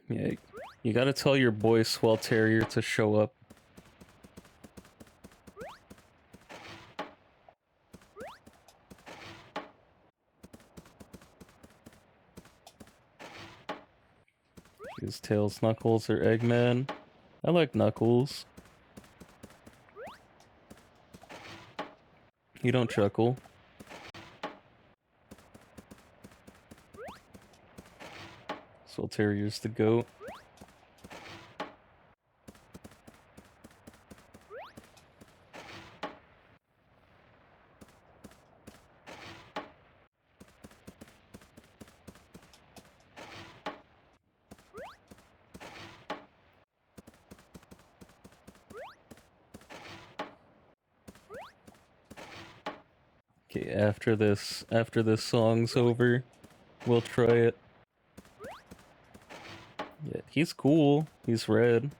Yeah, you gotta tell your boy Swelterrier to show up. Choose Tails, Knuckles, or Eggman. I like Knuckles. You don't chuckle. Swelterrier's the goat. Okay, after this song's over, we'll try it. Yeah, he's cool. He's red.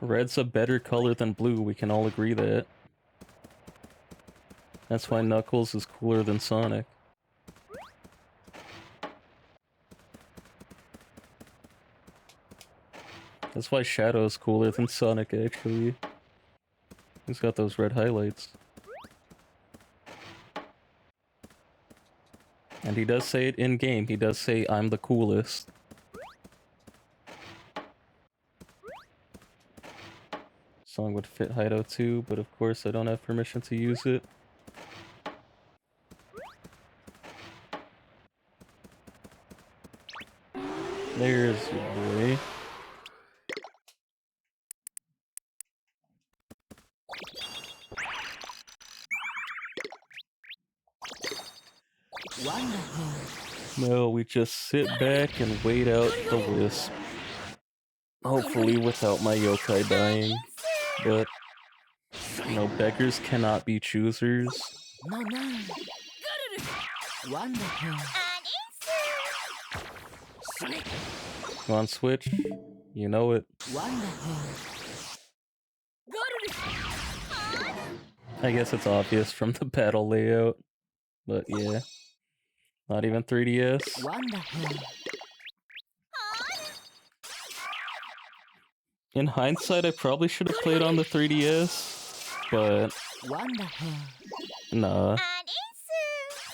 Red's a better color than blue, we can all agree that. That's why Knuckles is cooler than Sonic. That's why Shadow's cooler than Sonic, actually. He's got those red highlights. And he does say it in-game. He does say, "I'm the coolest." Song would fit Hideout too, but of course I don't have permission to use it. There's your boy.
Wonderful.
No, we just sit back and wait out the wisp. Hopefully without my yokai dying. But, you know, beggars cannot be choosers.
No, no. Wonderful.
You on Switch? You know it.
Wonderful.
I guess it's obvious from the battle layout. But yeah. Not even 3DS.
Wonderful.
In hindsight, I probably should have played on the 3DS, but
Wonderful.
nah.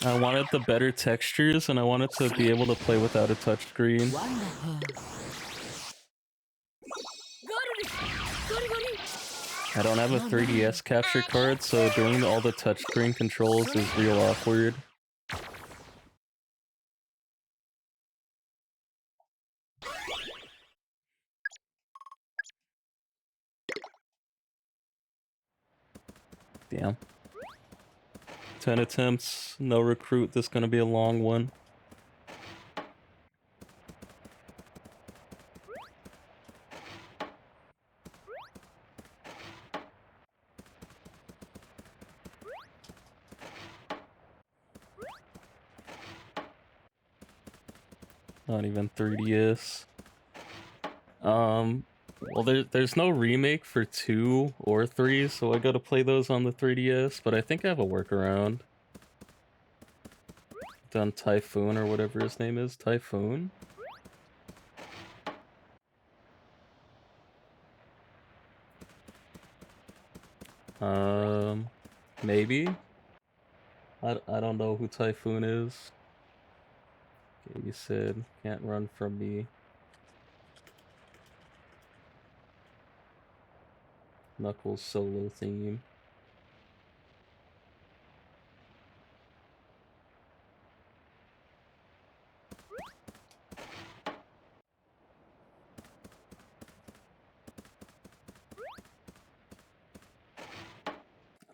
I wanted the better textures, and I wanted to be able to play without a touchscreen.
Wonderful.
I don't have a 3DS capture card, so doing all the touchscreen controls is real awkward. Damn. 10 attempts, no recruit, this is gonna be a long one. Not even 3DS. Well, there's no remake for 2 or 3, so I gotta play those on the 3DS, but I think I have a workaround. Done Typhoon or whatever his name is. Typhoon? Maybe? I don't know who Typhoon is. Okay, you said can't run from me. Knuckles solo theme.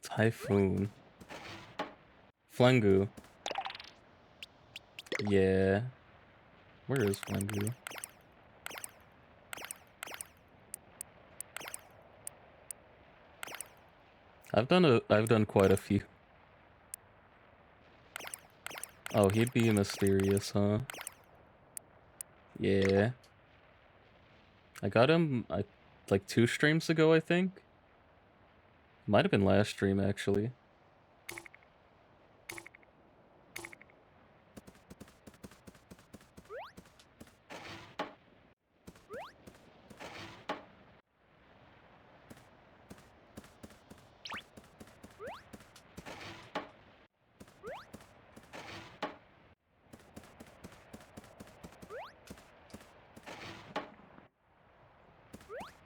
Typhoon. Flengu. Yeah. Where is Flengu? I've done quite a few. Oh, he'd be mysterious, huh? Yeah. I got him like 2 streams ago, I think. Might have been last stream actually.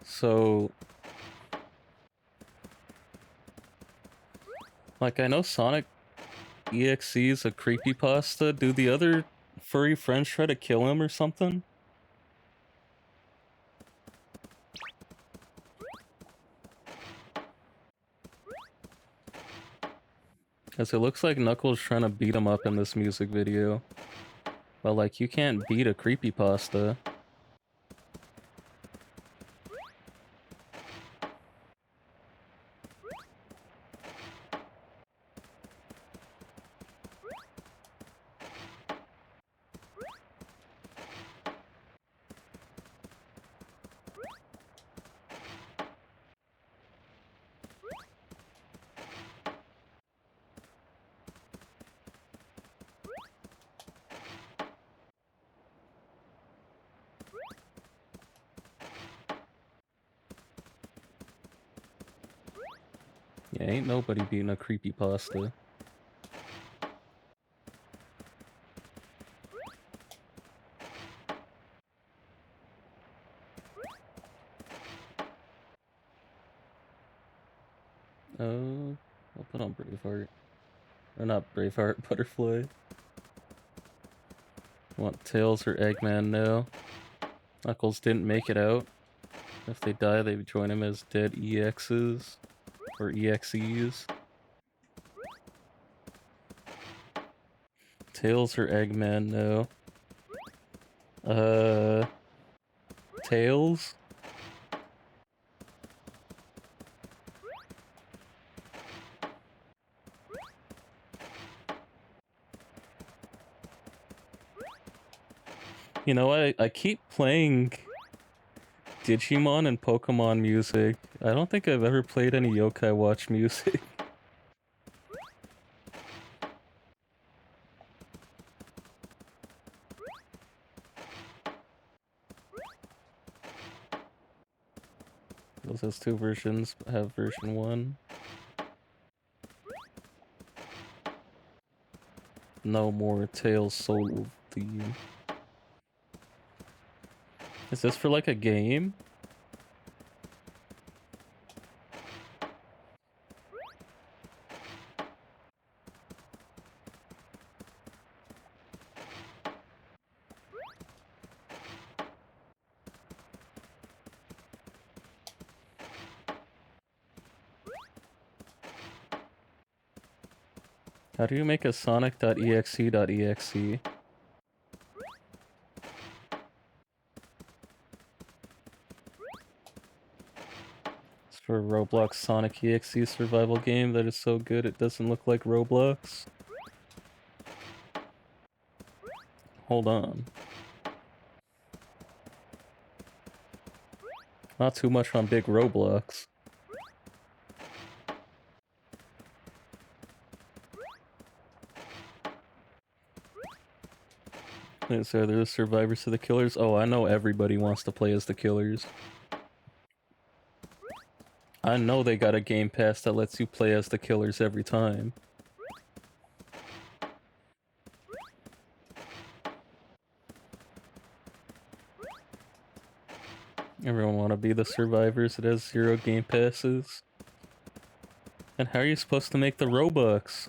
So, like, I know Sonic EXE's a creepypasta. Do the other furry friends try to kill him or something? Because it looks like Knuckles trying to beat him up in this music video. But, like, you can't beat a creepypasta. Yeah, ain't nobody beating a creepypasta. I'll put on Braveheart. Or not Braveheart, Butterfly. Want Tails or Eggman? No. Knuckles didn't make it out. If they die, they join him as dead EXs. Or EXEs. Tails or Eggman? No. Tails? You know, I keep playing Digimon and Pokemon music. I don't think I've ever played any Yokai Watch music. Those has 2 versions, have version 1. No more Tails solo theme. Is this for like a game? How do you make a Sonic.exe.exe? It's for a Roblox Sonic EXE survival game that is so good it doesn't look like Roblox. Hold on. Not too much on big Roblox. So they're the survivors to the killers? Oh, I know everybody wants to play as the killers. I know they got a game pass that lets you play as the killers every time. Everyone want to be the survivors. It has 0 game passes. And how are you supposed to make the Robux?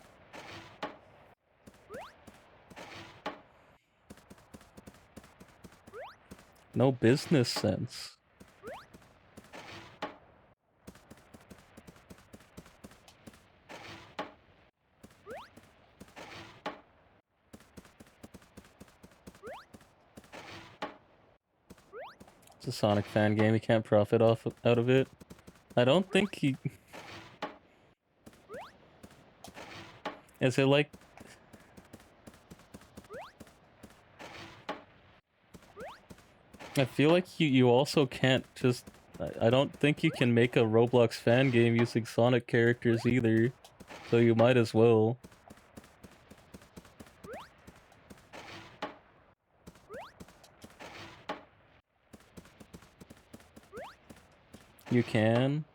No business sense. It's a Sonic fan game. He can't profit out of it. I don't think he... Is it like... I feel like you also can't just... I don't think you can make a Roblox fan game using Sonic characters either. So you might as well. You can?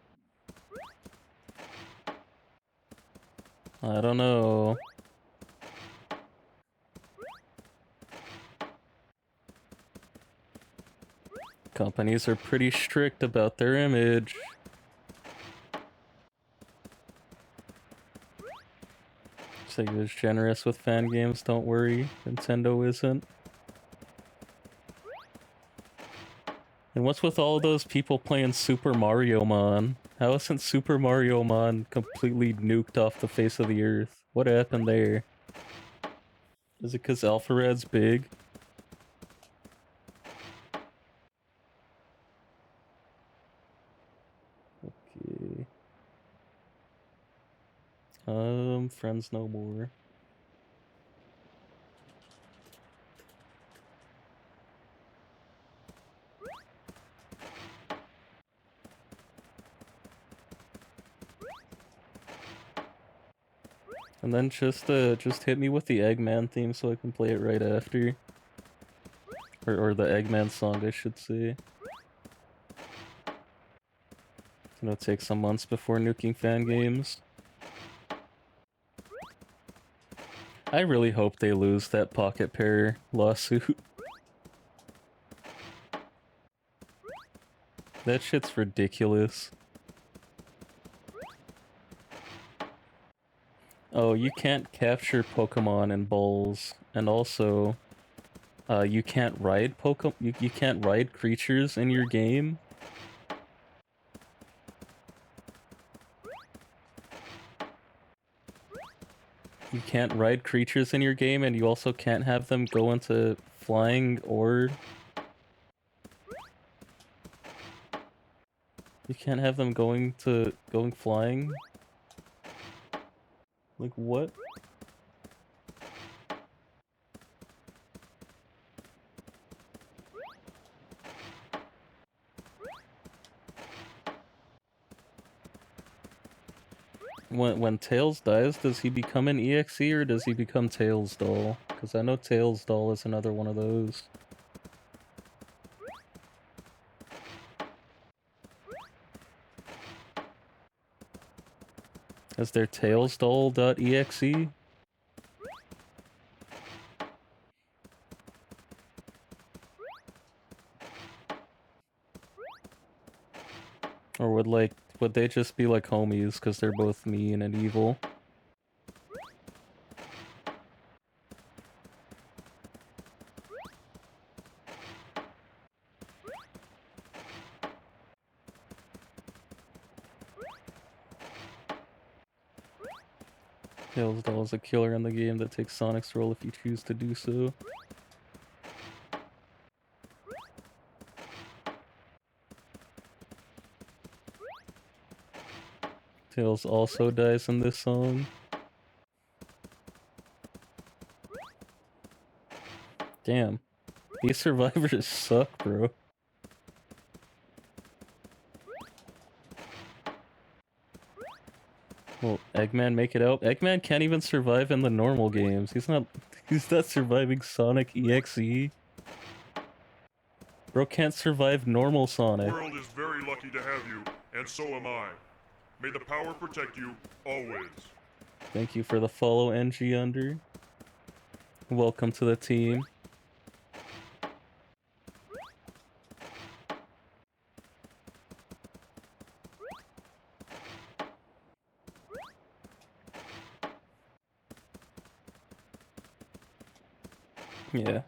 I don't know. Companies are pretty strict about their image. Sega's generous with fan games, don't worry. Nintendo isn't. And what's with all those people playing Super Mario Mon? How isn't Super Mario Mon completely nuked off the face of the earth? What happened there? Is it because Alpharad's big? Okay. Friends no more. And then just hit me with the Eggman theme so I can play it right after. Or the Eggman song, I should say. It'll take some months before nuking fan games. I really hope they lose that Pocket Pair lawsuit. That shit's ridiculous. Oh, you can't capture Pokemon in balls, and also, you can't ride you can't ride creatures in your game. You can't ride creatures in your game, and you also can't have them go into flying or... You can't have them going flying? Like, what? When Tails dies, does he become an EXE or does he become Tails Doll? Because I know Tails Doll is another one of those. Is there Tails Doll.exe? Or would they just be like homies because they're both mean and evil? Tails Doll is a killer in the game that takes Sonic's role if you choose to do so. Tails also dies in this song. Damn. These survivors suck, bro. Will Eggman make it out? Eggman can't even survive in the normal games. He's not surviving Sonic EXE. Bro can't survive normal Sonic.
The world is very lucky to have you, and so am I. May the power protect you, always.
Thank you for the follow, NG Under. Welcome to the team. Yeah.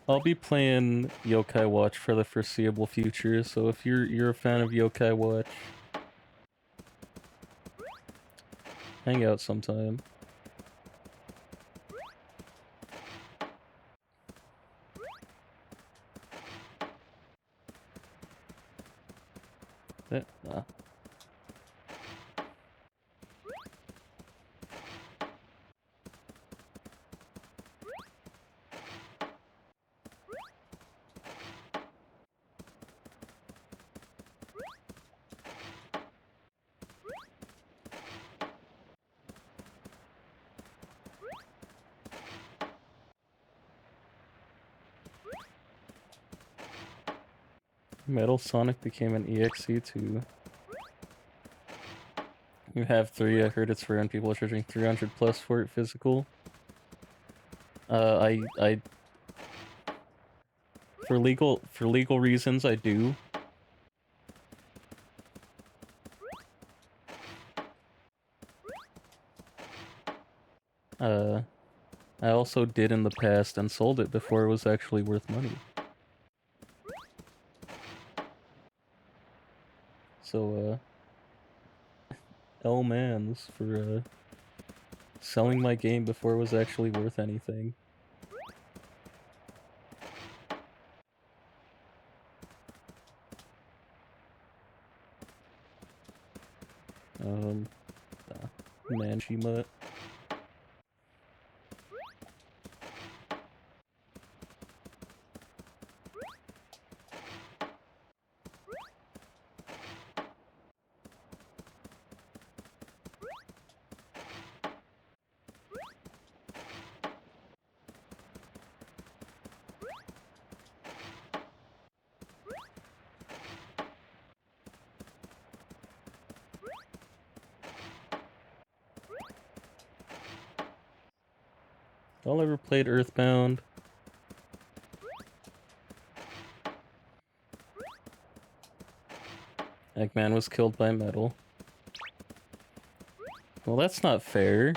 I'll be playing Yokai Watch for the foreseeable future, so if you're a fan of Yokai Watch, hang out sometime. Nah. Metal Sonic became an EXE too. You have 3, I heard it's rare and people are charging 300 plus for it physical. For legal reasons, I do. I also did in the past and sold it before it was actually worth money. So, L-mans for, selling my game before it was actually worth anything. Manshima. Y'all ever played Earthbound? Eggman was killed by metal. Well, that's not fair.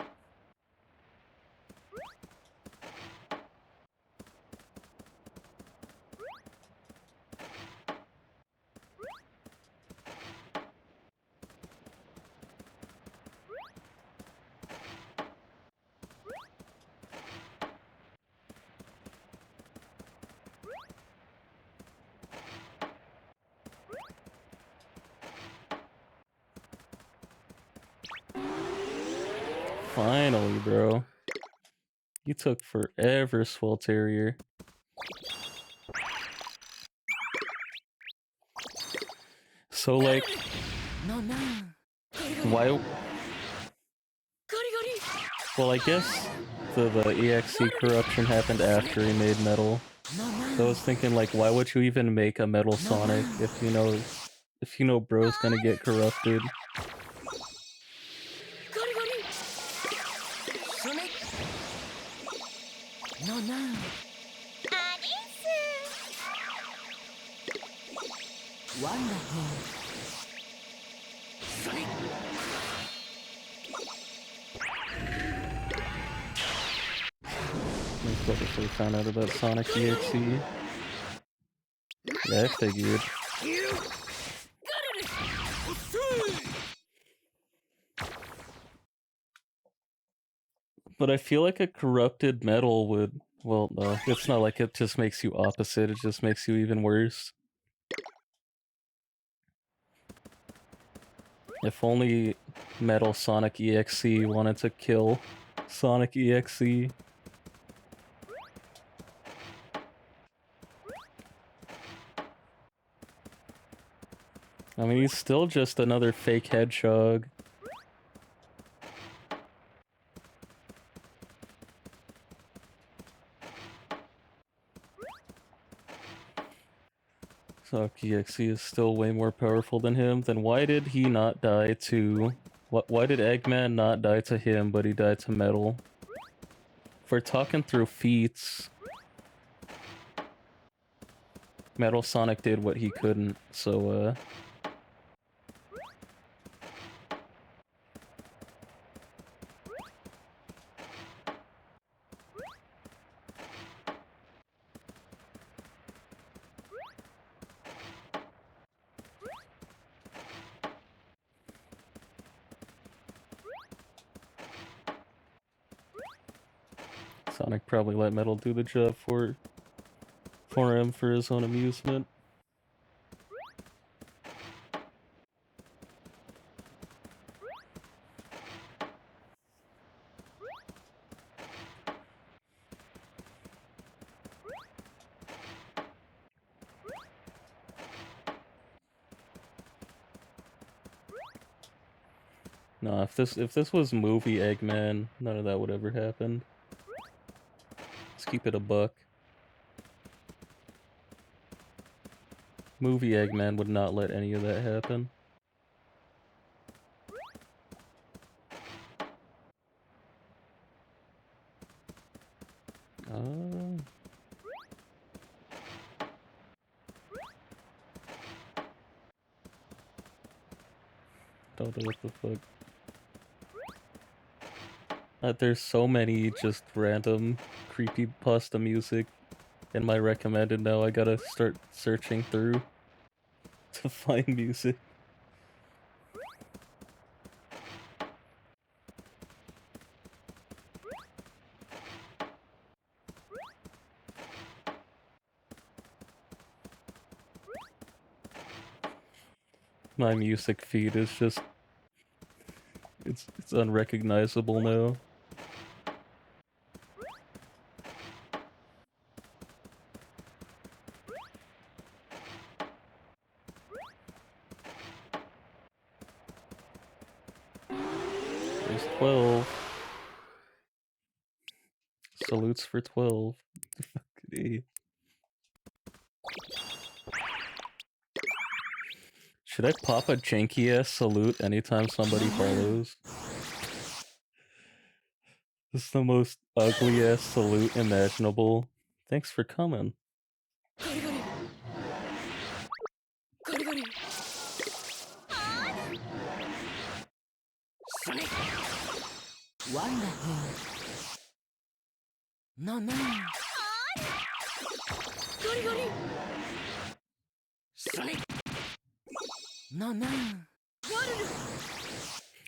Finally, bro. You took forever, Swelterrier. So, like, why? Well, I guess the EXE corruption happened after he made Metal. So I was thinking, like, why would you even make a Metal Sonic if you know bro's gonna get corrupted? Before we found out about Sonic EXE. Yeah, I figured. But I feel like a corrupted metal would... Well, no, it's not like it just makes you opposite, it just makes you even worse. If only Metal Sonic EXE wanted to kill Sonic EXE. I mean, he's still just another fake hedgehog. Sonic EXE is still way more powerful than him. Then why did he not die to... Why did Eggman not die to him, but he died to Metal? If we're talking through feats... Metal Sonic did what he couldn't, so, Sonic probably let Metal do the job for him for his own amusement. Nah, if this was movie Eggman, none of that would ever happen. Let's keep it a buck. Movie Eggman would not let any of that happen. Don't know what the fuck. There's so many just random creepypasta music in my recommended now. I gotta start searching through to find music. My music feed is just it's unrecognizable now. There's 12. Salutes for 12. Fucking Should I pop a janky ass salute anytime somebody follows? This is the most ugly ass salute imaginable. Thanks for coming.
Wonderful. No, no. Sonic. No, no.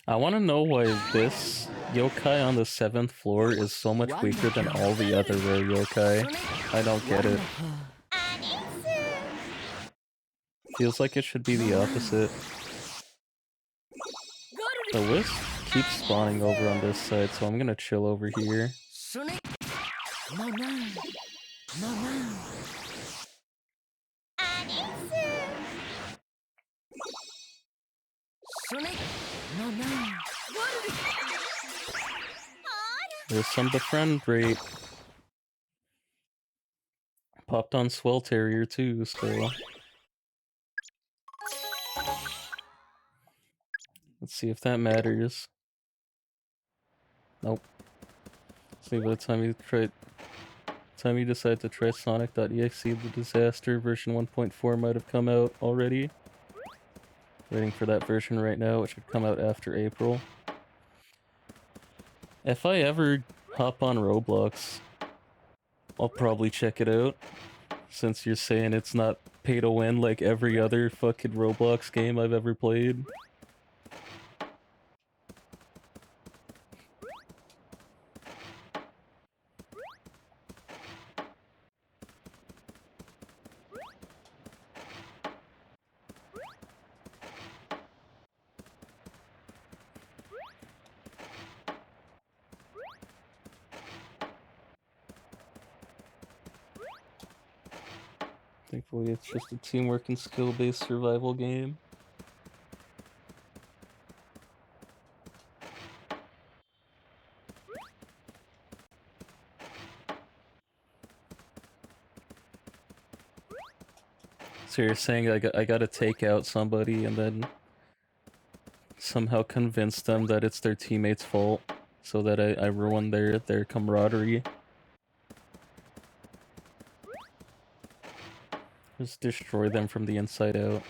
I want to know why this yokai on the 7th floor is so much weaker than all the other rare yokai. I don't get it. Feels like it should be the opposite. The wisp keeps spawning over on this side, so I'm gonna chill over here.
Sonic. No, no. No, no. Sonic. No, no.
There's some befriend rate. Popped on Swelterrier too, so... Let's see if that matters. Nope. See, by the time you decide to try Sonic.exe, the disaster version 1.4 might have come out already. Waiting for that version right now, which should come out after April. If I ever hop on Roblox, I'll probably check it out. Since you're saying it's not pay to win like every other fucking Roblox game I've ever played. Thankfully, it's just a teamwork and skill-based survival game. So you're saying I gotta take out somebody and then somehow convince them that it's their teammates' fault, so that I ruin their camaraderie. Just destroy them from the inside out.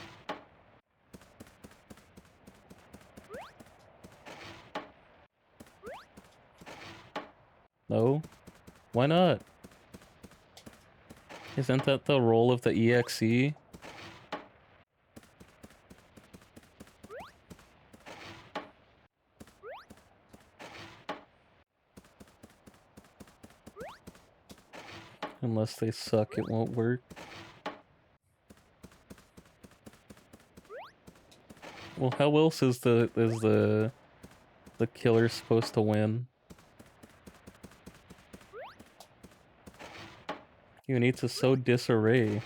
No? Why not? Isn't that the role of the EXE? Unless they suck, it won't work. Well, how else is the killer supposed to win? You need to sow disarray.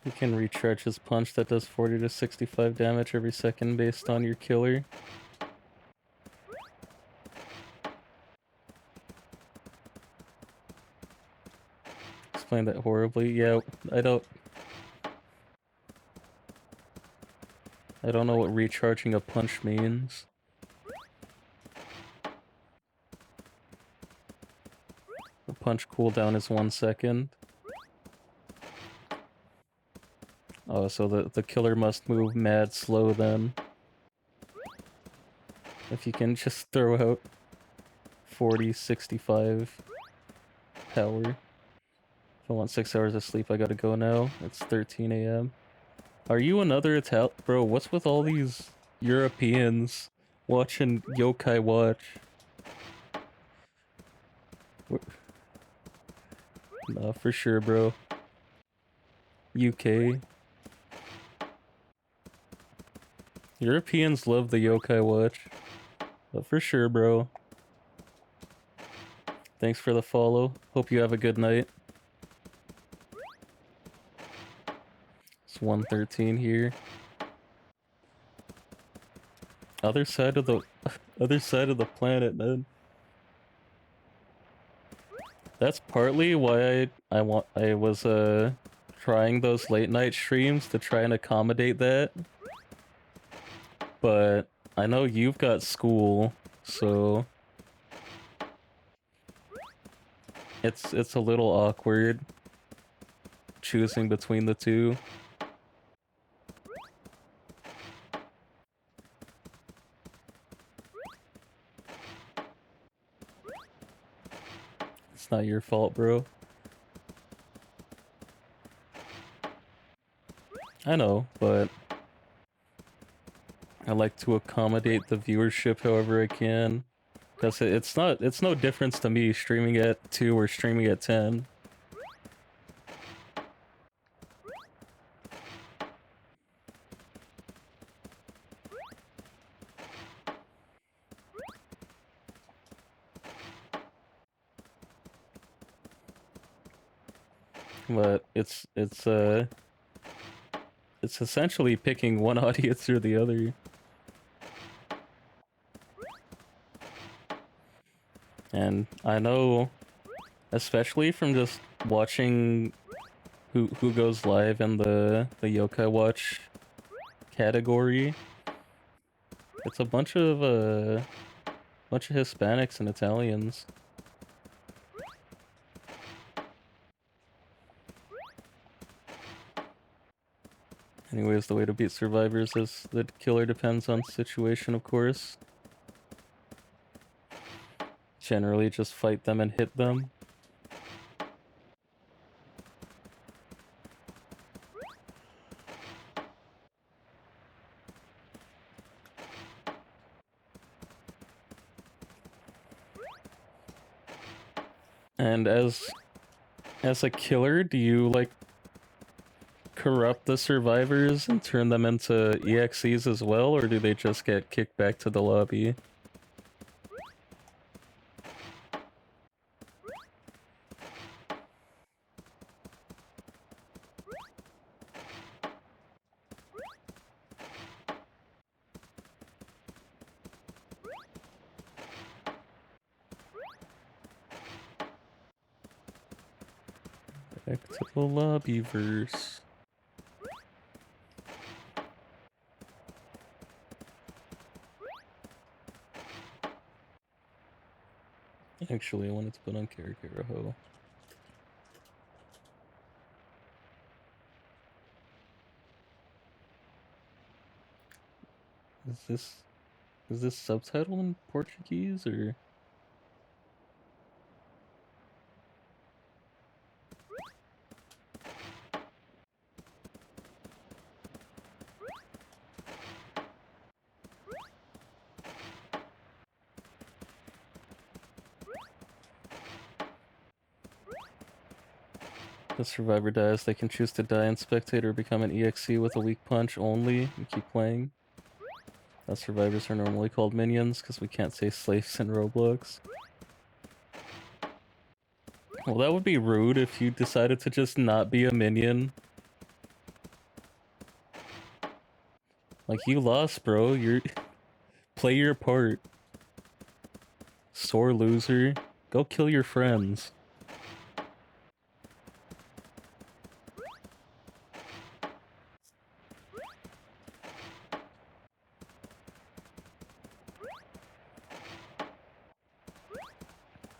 You can recharge his punch that does 40 to 65 damage every second based on your killer. Explained that horribly. Yeah, I don't know what recharging a punch means. The punch cooldown is 1 second. Oh, so the killer must move mad slow then. If you can just throw out 40, 65 power. If I want 6 hours of sleep, I gotta go now. It's 13 a.m. Are you another Ital- Bro, what's with all these Europeans watching Yokai Watch? Nah, for sure, bro. UK. Europeans love the Yokai Watch. But for sure, bro. Thanks for the follow. Hope you have a good night. It's 1:13 here. Other side of the other side of the planet, man. That's partly why I was trying those late night streams to try and accommodate that. But I know you've got school, so it's a little awkward choosing between the two. It's not your fault, bro. I know, but I like to accommodate the viewership however I can. Because it's no difference to me streaming at 2 or streaming at 10. But it's essentially picking one audience or the other. And I know, especially from just watching who goes live in the Yokai Watch category, it's a bunch of Hispanics and Italians. Anyways, the way to beat survivors is the killer depends on situation, of course. Generally, just fight them and hit them. And as a killer, do you like corrupt the survivors and turn them into EXEs as well, or do they just get kicked back to the lobby? Back to the lobbyverse. Actually, I wanted to put on Karakaraho. Is this subtitle in Portuguese or? The survivor dies, they can choose to die in spectator or become an EXE with a weak punch only and keep playing. Survivors are normally called minions because we can't say slaves in Roblox. Well, that would be rude if you decided to just not be a minion Like, you lost, bro. You're... Play your part. Sore loser. Go kill your friends.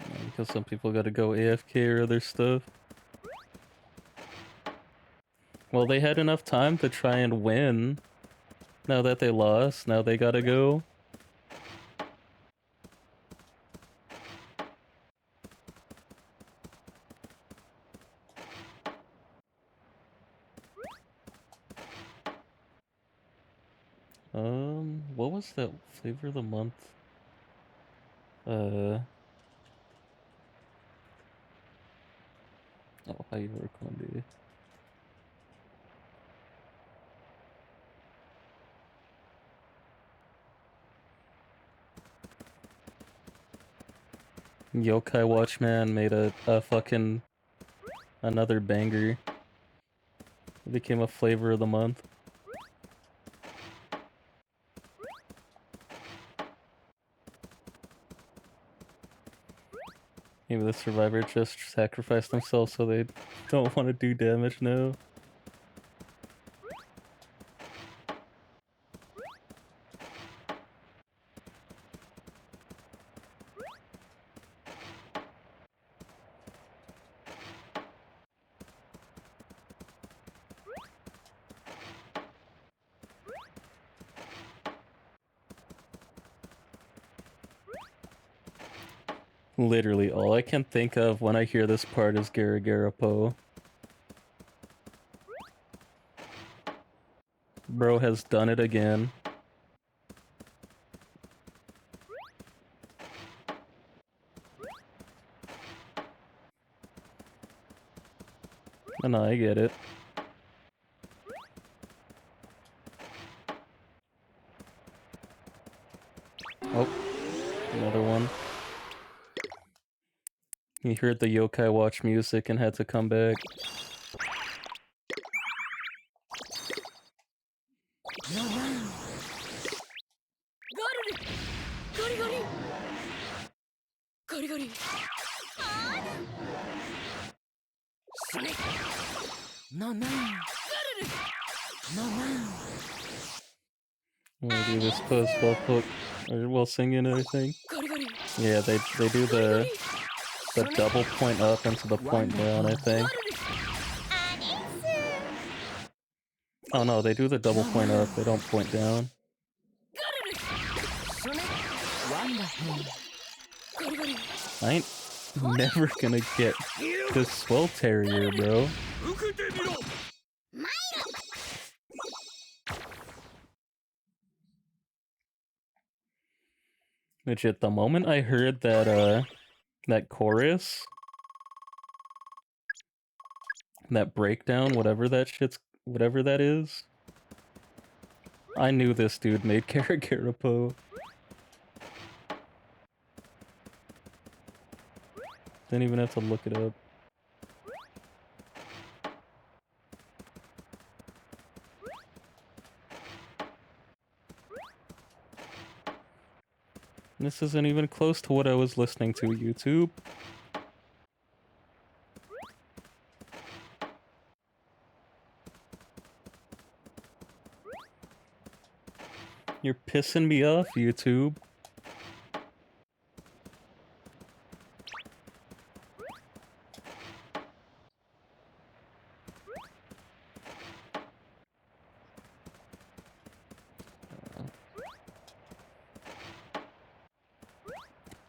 Yeah, because some people gotta go AFK or other stuff. Well, they had enough time to try and win. Now that they lost, now they gotta go. What was that flavor of the month? Oh, how you work on the... Yokai Watchman made a fucking another banger. It became a flavor of the month. Maybe the survivor just sacrificed themselves so they don't want to do damage now. Literally, all I can think of when I hear this part is Garagarapo. Bro has done it again. And I get it. Oh, another one. He heard the Yokai Watch music and had to come back.
No, no. Gori, gori. Gori, gori. Sonic. No, no. No, no.
We'll do this pose while singing, I think.
Gori, gori.
Yeah, they do the double point up into the point down, I think. Oh no, they do the double point up, they don't point down. I ain't never gonna get this Swelterrier, bro. Legit, the moment I heard that, that chorus, that breakdown, whatever that is, I knew this dude made Karagarapo. Didn't even have to look it up. This isn't even close to what I was listening to, YouTube. You're pissing me off, YouTube.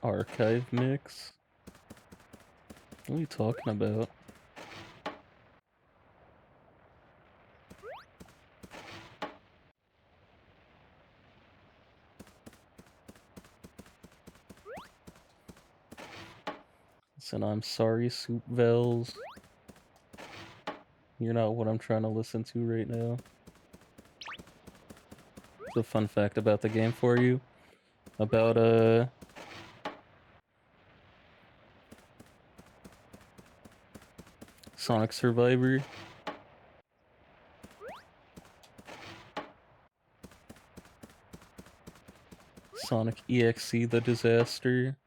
Archive mix? What are you talking about? Listen, I'm sorry, Soup Vels. You're not what I'm trying to listen to right now. It's a fun fact about the game for you. About, Sonic Survivor. Sonic EXE the disaster.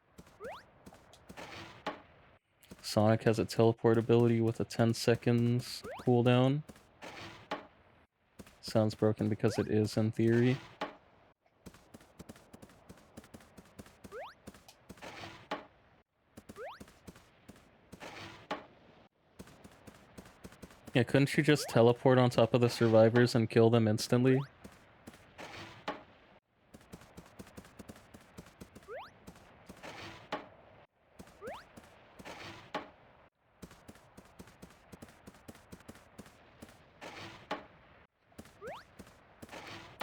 Sonic has a teleport ability with a 10 seconds cooldown. Sounds broken because it is in theory. Yeah, couldn't you just teleport on top of the survivors and kill them instantly?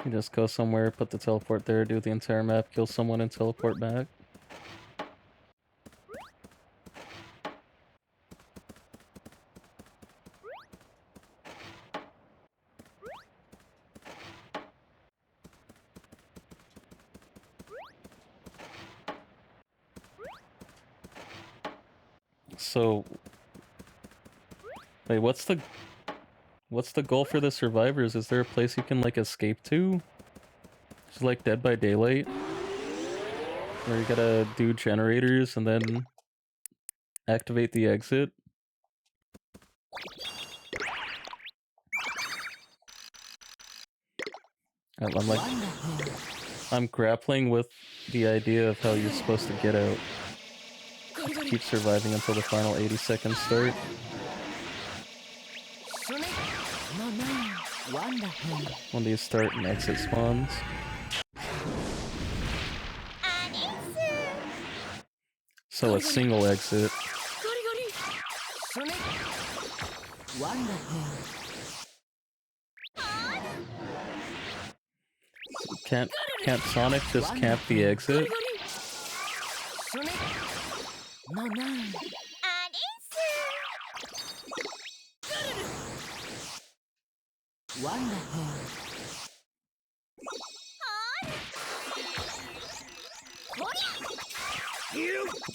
You just go somewhere, put the teleport there, do the entire map, kill someone, and teleport back. So, wait, what's the goal for the survivors? Is there a place you can like escape to? Just like Dead by Daylight? Where you gotta do generators and then activate the exit? I'm grappling with the idea of how you're supposed to get out. Keep surviving until the final 80 seconds start. When these start and exit spawns. So a single exit. Can't Sonic just camp the exit?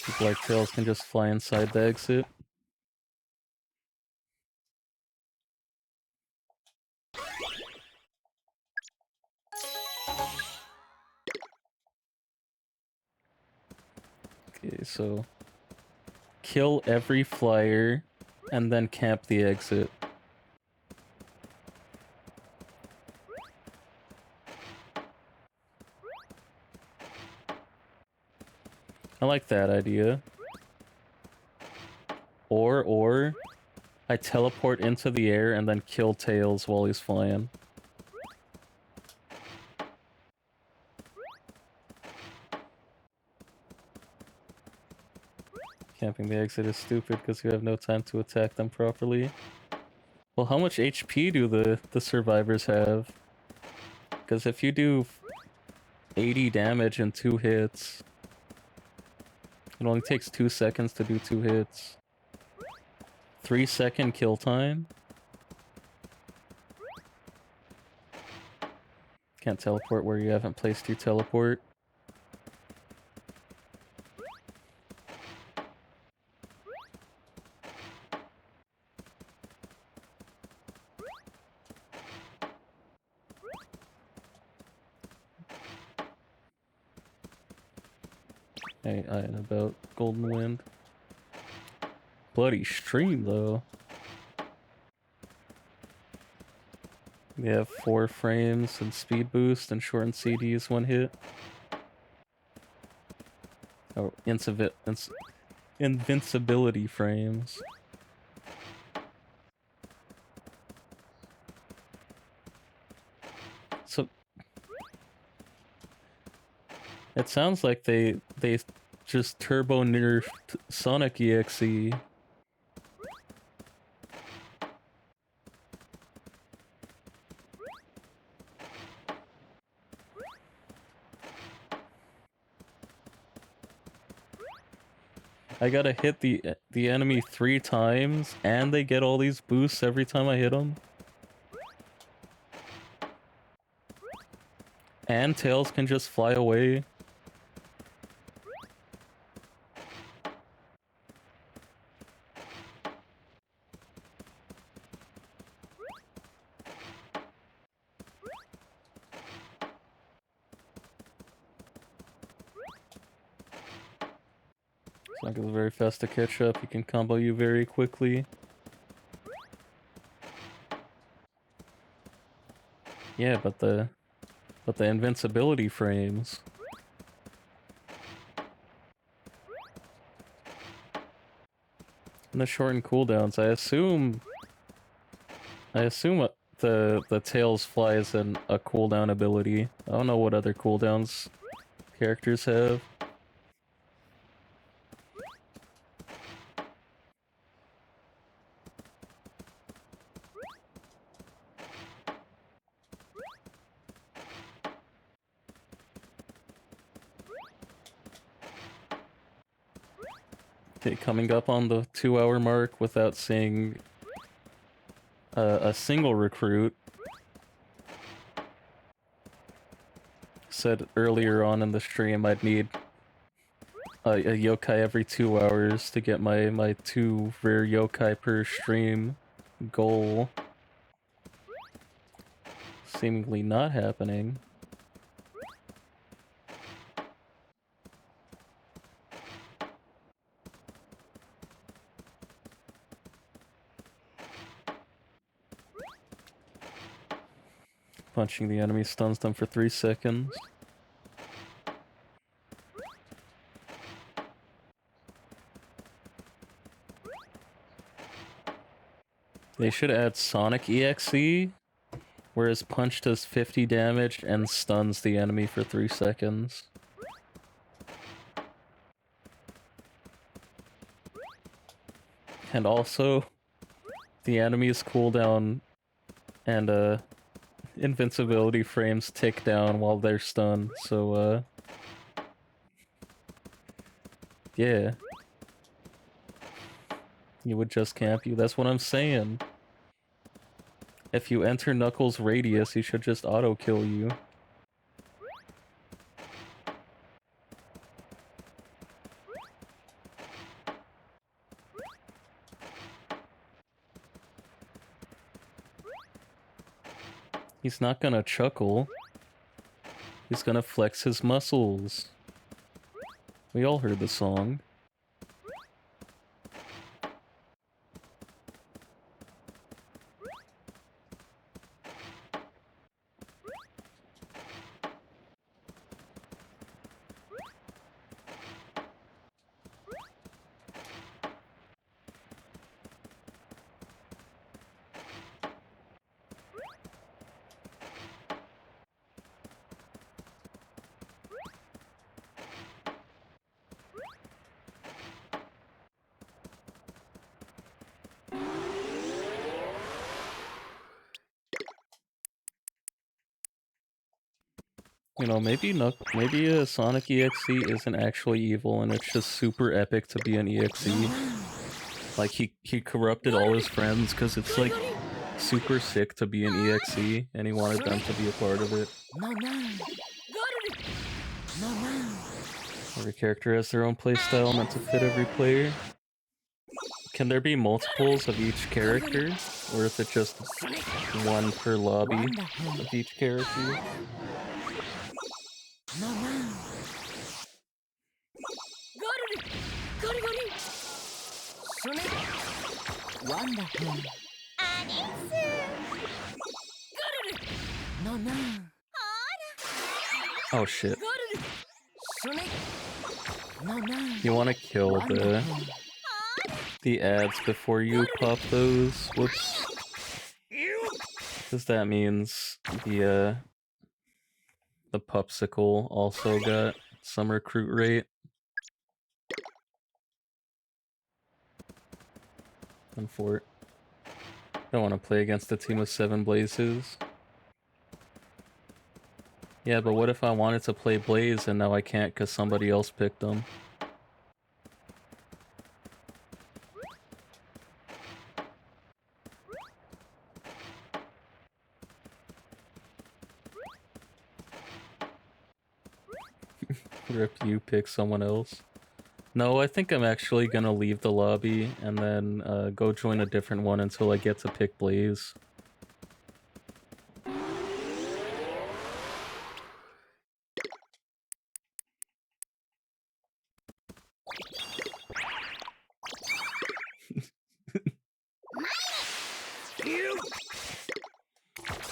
People like Tails can just fly inside the exit. Okay, so kill every flyer and then camp the exit. I like that idea. Or I teleport into the air and then kill Tails while he's flying. Camping the exit is stupid because you have no time to attack them properly. Well, how much HP do the survivors have? Because if you do 80 damage in 2 hits, it only takes 2 seconds to do 2 hits. 3-second kill time? Can't teleport where you haven't placed your teleport. Hey, about Golden Wind. Bloody stream, though. We have 4 frames and speed boost and shortened CDs 1 hit. Oh, invincibility frames. So it sounds like they just turbo nerfed Sonic EXE. I gotta hit the enemy 3 times, and they get all these boosts every time I hit them. And Tails can just fly away. Sonic is very fast to catch up. He can combo you very quickly. Yeah, but the invincibility frames. And the shortened cooldowns, I assume the Tails Fly is a cooldown ability. I don't know what other cooldowns characters have. Okay, coming up on the 2-hour mark without seeing a single recruit. Said earlier on in the stream I'd need a yokai every 2 hours to get my 2 rare yokai per stream goal. Seemingly not happening. Punching the enemy stuns them for 3 seconds. They should add Sonic EXE, whereas punch does 50 damage and stuns the enemy for 3 seconds. And also, the enemy's cooldown and invincibility frames tick down while they're stunned, so yeah. You would just camp you, that's what I'm saying. If you enter Knuckles' radius, he should just auto-kill you. He's not gonna chuckle. He's gonna flex his muscles. We all heard the song. You know, maybe a Sonic EXE isn't actually evil and it's just super epic to be an EXE. Like, he corrupted all his friends because it's, like, super sick to be an EXE, and he wanted them to be a part of it. Every character has their own playstyle meant to fit every player. Can there be multiples of each character? Or is it just one per lobby of each character? Oh shit. You want to kill the ads before you pop those? Whoops. Because that means the Popsicle also got some recruit rate. And for it. Don't want to play against a team of 7 Blazes. Yeah, but what if I wanted to play Blaze and now I can't because somebody else picked them? Rip, you pick someone else. No, I think I'm actually gonna leave the lobby and then go join a different one until I get to pick Blaze.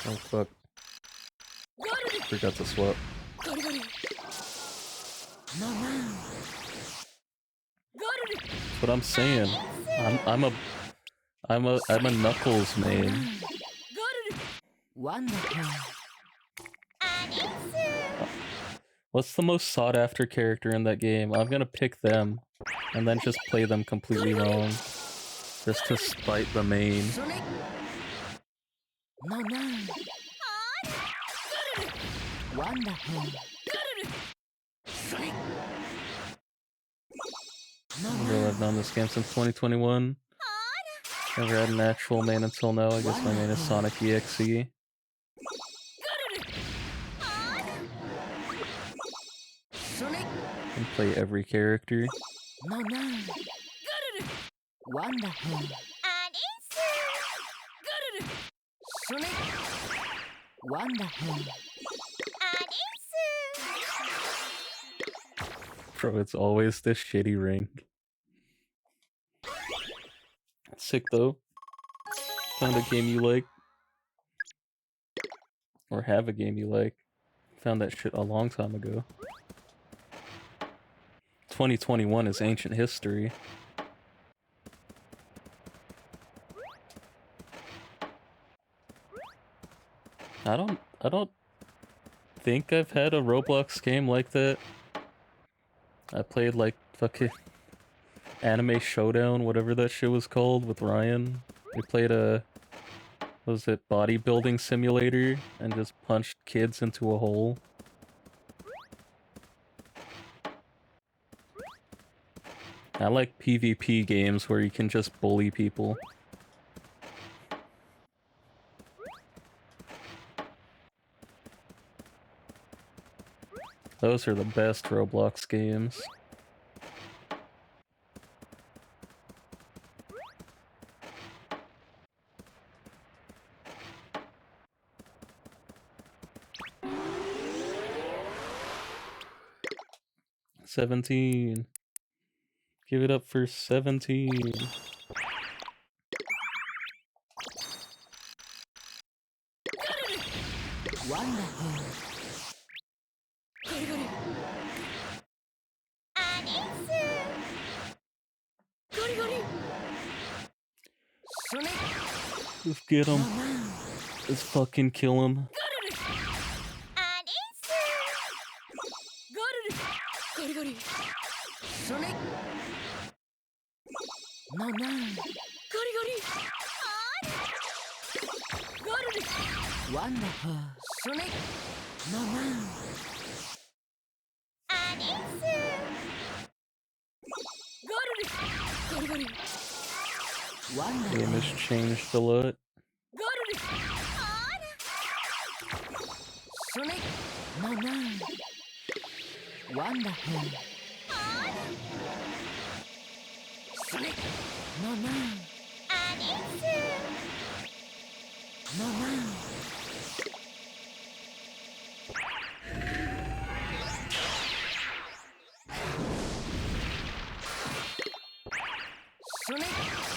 Oh fuck. Forgot to swap. That's what I'm saying. I'm a Knuckles main. What's the most sought after character in that game? I'm gonna pick them and then just play them completely wrong. Just to spite the main. Although I've known this game since 2021. Never had an actual main until now. I guess my main is Sonic EXE. And play every character. Bro, it's always this shitty ring. Sick though. Found a game you like. Or have a game you like. Found that shit a long time ago. 2021 is ancient history. I don't think I've had a Roblox game like that. I played like fucking Anime Showdown, whatever that shit was called, with Ryan. We played a, what was it, bodybuilding simulator, and just punched kids into a hole. I like PvP games where you can just bully people. Those are the best Roblox games. $17. Give it up for 17. Let's get him. Let's fucking kill him. The game has changed a lot.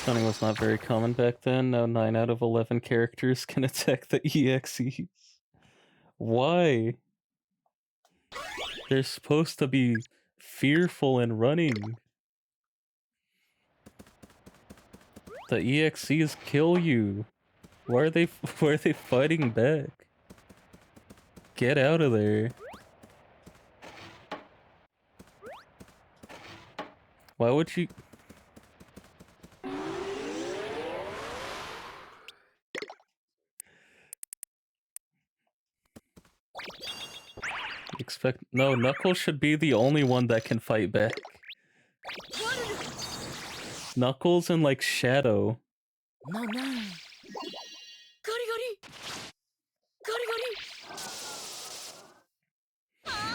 Stunning was not very common back then. Now 9 out of 11 characters can attack the EXEs. Why? They're supposed to be fearful and running. The EXEs kill you. Why are they fighting back? Get out of there. Why would you... Expect... No, Knuckles should be the only one that can fight back. Knuckles and like Shadow.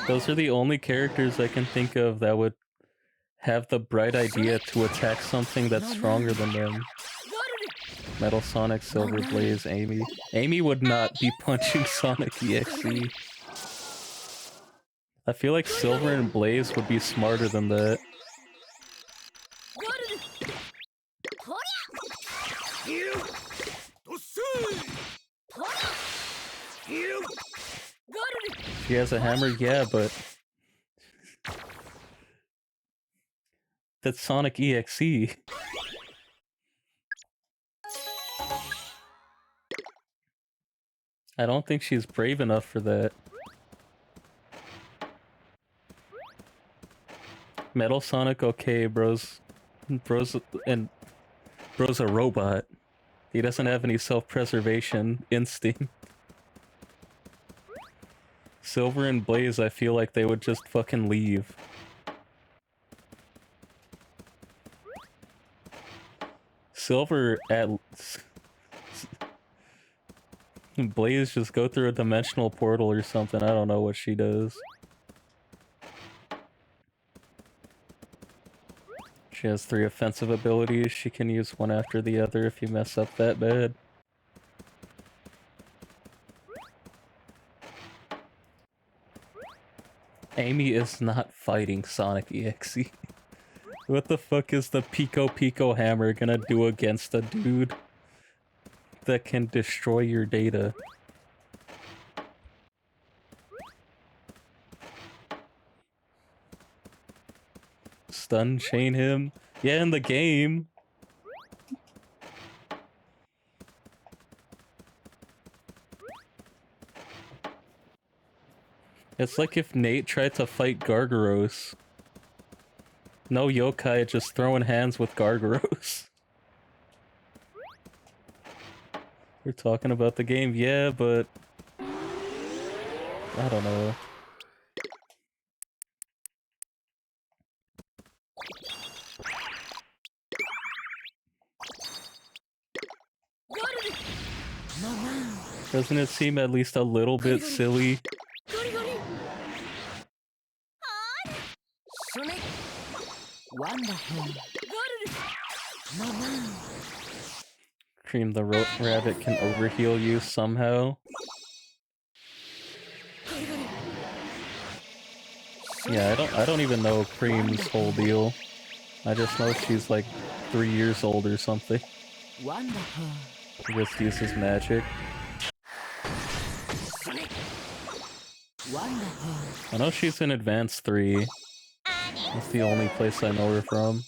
Those are the only characters I can think of that would have the bright idea to attack something that's stronger than them. Metal Sonic, Silver Blaze, Amy. Amy would not be punching Sonic EXE. I feel like Silver and Blaze would be smarter than that. She has a hammer, yeah, but that's Sonic EXE. I don't think she's brave enough for that. Metal Sonic, okay, bro's a robot. He doesn't have any self-preservation instinct. Silver and Blaze, I feel like they would just fucking leave. Silver at... Blaze just go through a dimensional portal or something. I don't know what she does. She has 3 offensive abilities. She can use one after the other if you mess up that bad. Amy is not fighting Sonic EXE. What the fuck is the Pico Pico hammer gonna do against a dude that can destroy your data? Stun chain him? Yeah, in the game. It's like if Nate tried to fight Gargaros. No yokai, just throwing hands with Gargaros. We're talking about the game, yeah, but... I don't know. Doesn't it seem at least a little bit silly? Cream the rabbit can overheal you somehow. Yeah, I don't even know Cream's whole deal. I just know she's like 3 years old or something. She just uses magic. I know she's in Advanced 3. That's the only place I know her from.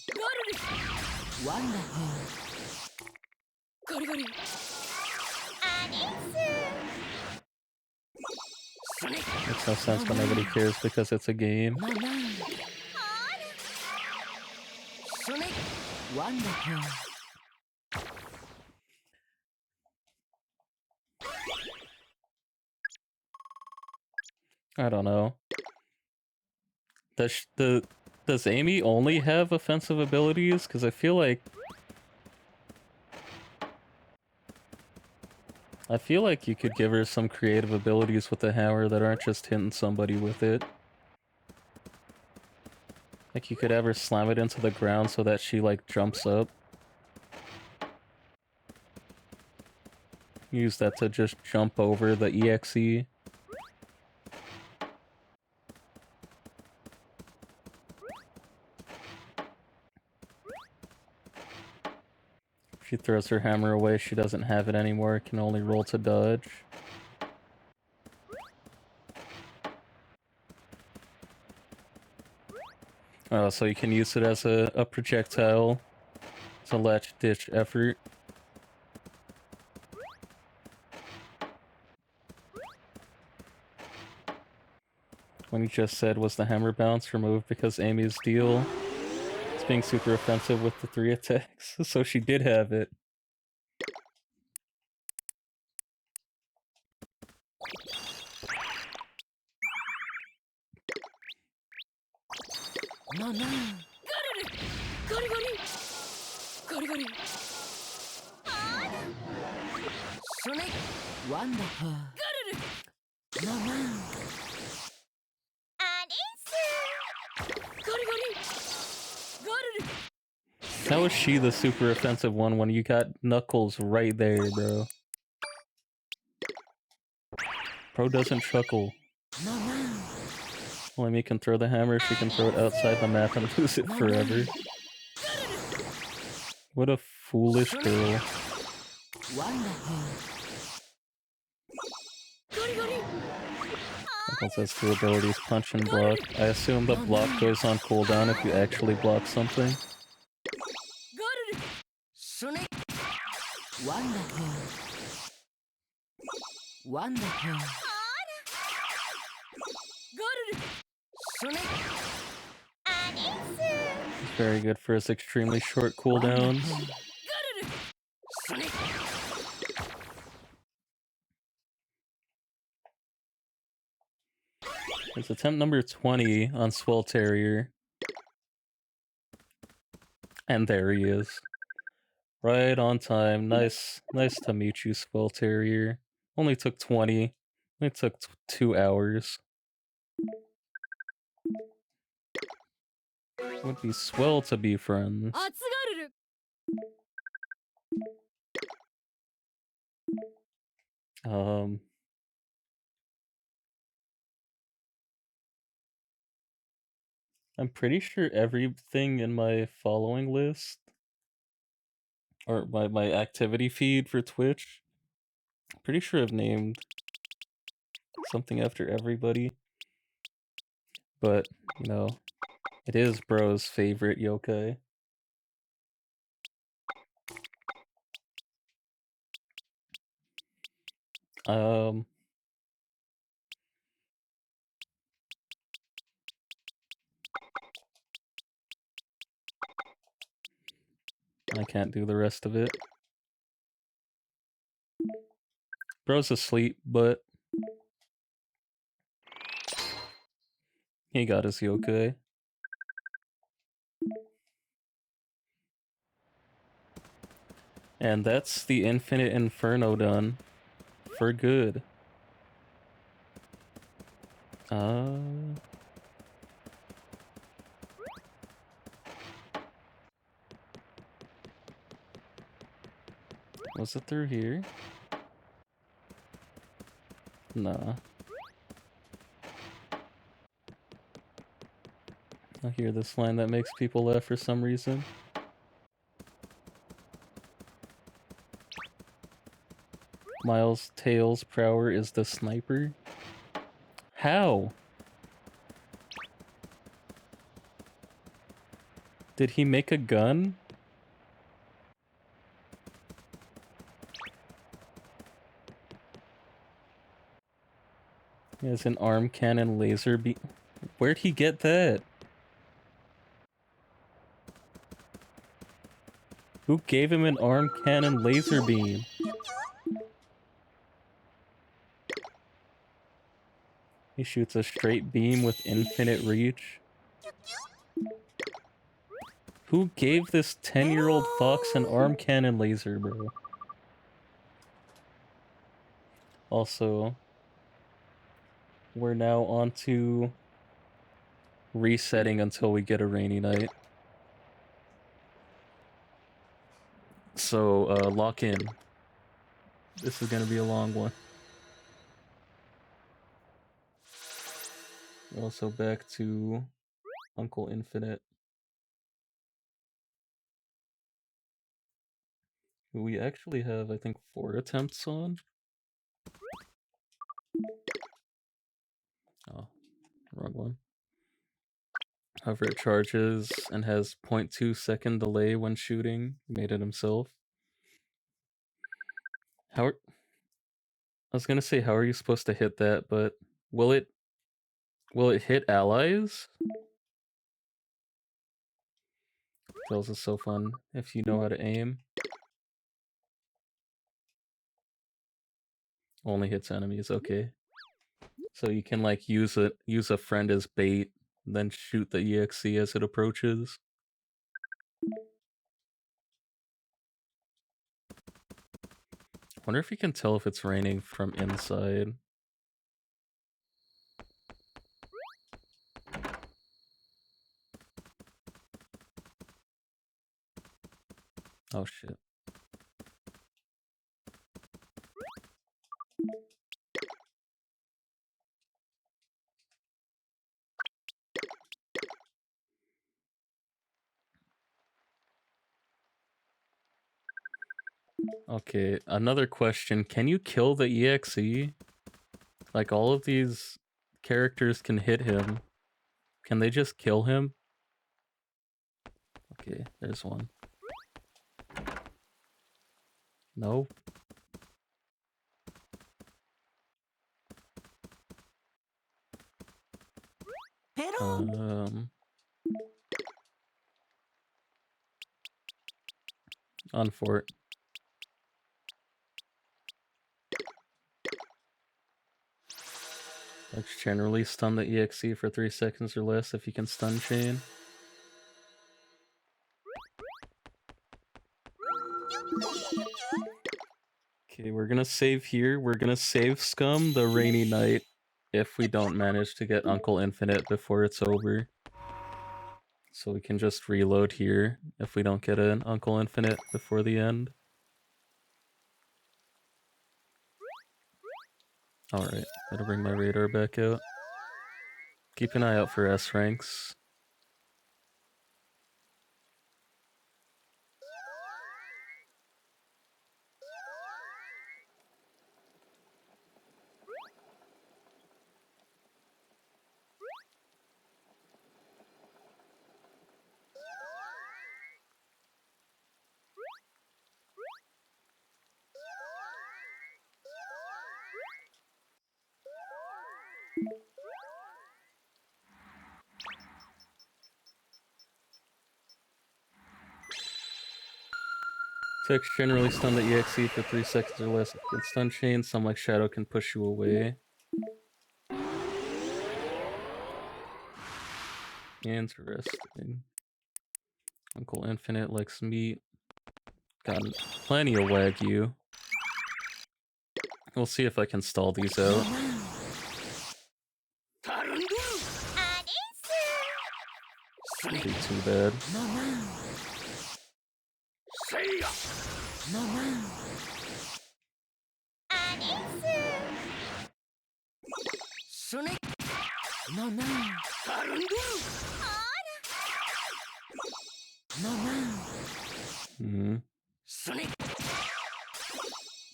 Makes no sense, but nobody cares because it's a game. I don't know. Does Amy only have offensive abilities? Because I feel like you could give her some creative abilities with the hammer that aren't just hitting somebody with it. Like you could have her slam it into the ground so that she like jumps up. Use that to just jump over the EXE. If she throws her hammer away, she doesn't have it anymore. It can only roll to dodge. Oh, so you can use it as a projectile. It's a latch-ditch effort. When you just said, was the hammer bounce removed because Amy's deal is being super offensive with the 3 attacks? So she did have it.
No, no. Sonic, wonderful. No, no.
How is she the super offensive one when you got Knuckles right there, bro? Bro doesn't chuckle.
No, no.
Well, Amy can throw the hammer, she can throw it outside the map and lose it forever. What a foolish girl. Equals has two abilities, punch and block. I assume the block goes on cooldown if you actually block something.
Wonderful. Wonderful.
Very good for his extremely short cooldowns. It's attempt number 20 on Swelterrier. And there he is. Right on time. Nice to meet you, Swelterrier. Only took 20. It took 2 hours. Would be swell to be friends. I'm pretty sure everything in my following list, or my activity feed for Twitch, pretty sure I've named something after everybody. But, you know, it is bro's favorite yokai. I can't do the rest of it. Bro's asleep, but he got his yokai. And that's the Infinite Inferno done. For good. Was it through here? Nah. I hear this line that makes people laugh for some reason. Miles Tails Prower is the sniper? How? Did he make a gun? He has an arm cannon laser beam. Where'd he get that? Who gave him an arm cannon laser beam? He shoots a straight beam with infinite reach. Who gave this 10-year-old fox an arm cannon laser, bro? Also, we're now on to resetting until we get a rainy night. So, lock in. This is gonna be a long one. Also back to Uncle Infinite, who we actually have, I think, 4 attempts on. Oh, wrong one. However, it charges and has 0.2 second delay when shooting. He made it himself. I was gonna say, how are you supposed to hit that, but will it hit allies? Tails is so fun if you know how to aim. Only hits enemies, okay. So you can like use a friend as bait, then shoot the EXE as it approaches. Wonder if you can tell if it's raining from inside. Oh shit. Okay, another question. Can you kill the EXE? Like all of these characters can hit him, can they just kill him? Okay, there's one. No. On fort. Like generally stun the EXE for 3 seconds or less if you can stun chain. Okay, we're gonna save here. We're gonna save Scum the rainy night if we don't manage to get Uncle Infinite before it's over. So we can just reload here if we don't get an Uncle Infinite before the end. Alright, gotta bring my radar back out. Keep an eye out for S ranks. Attacks generally stun the EXE for 3 seconds or less. If you get stun chain, some like Shadow can push you away. Interesting. Uncle Infinite likes meat. Got plenty of Wagyu. We'll see if I can stall these out. Wouldn't be too bad. Mm-hmm.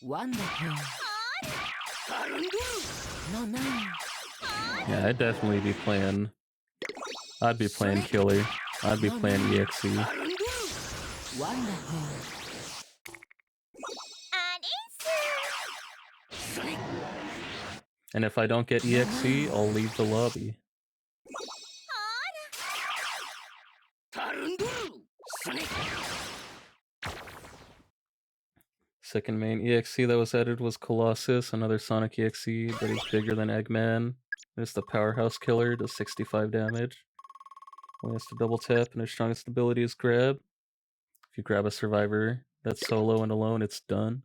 Wonderful.
Yeah, I'd definitely be playing. I'd be playing Killer. I'd be playing EXE.
Wonderful.
And if I don't get EXE, I'll leave the lobby. Second main EXE that was added was Colossus, another Sonic EXE, but he's bigger than Eggman. There's the Powerhouse Killer, does 65 damage. Only has to double tap, and his strongest ability is grab. If you grab a survivor that's solo and alone, it's done.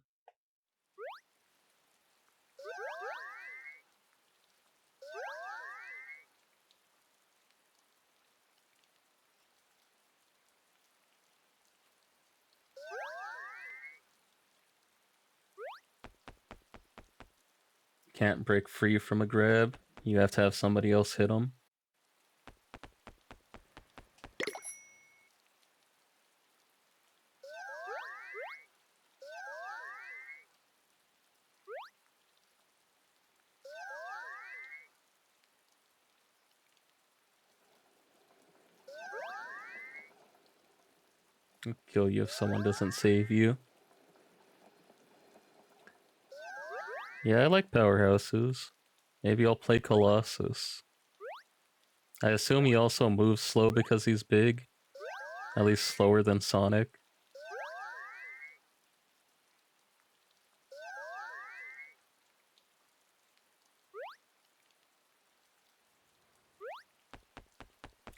Can't break free from a grab. You have to have somebody else hit him. I'll kill you if someone doesn't save you. Yeah, I like powerhouses. Maybe I'll play Colossus. I assume he also moves slow because he's big. At least slower than Sonic.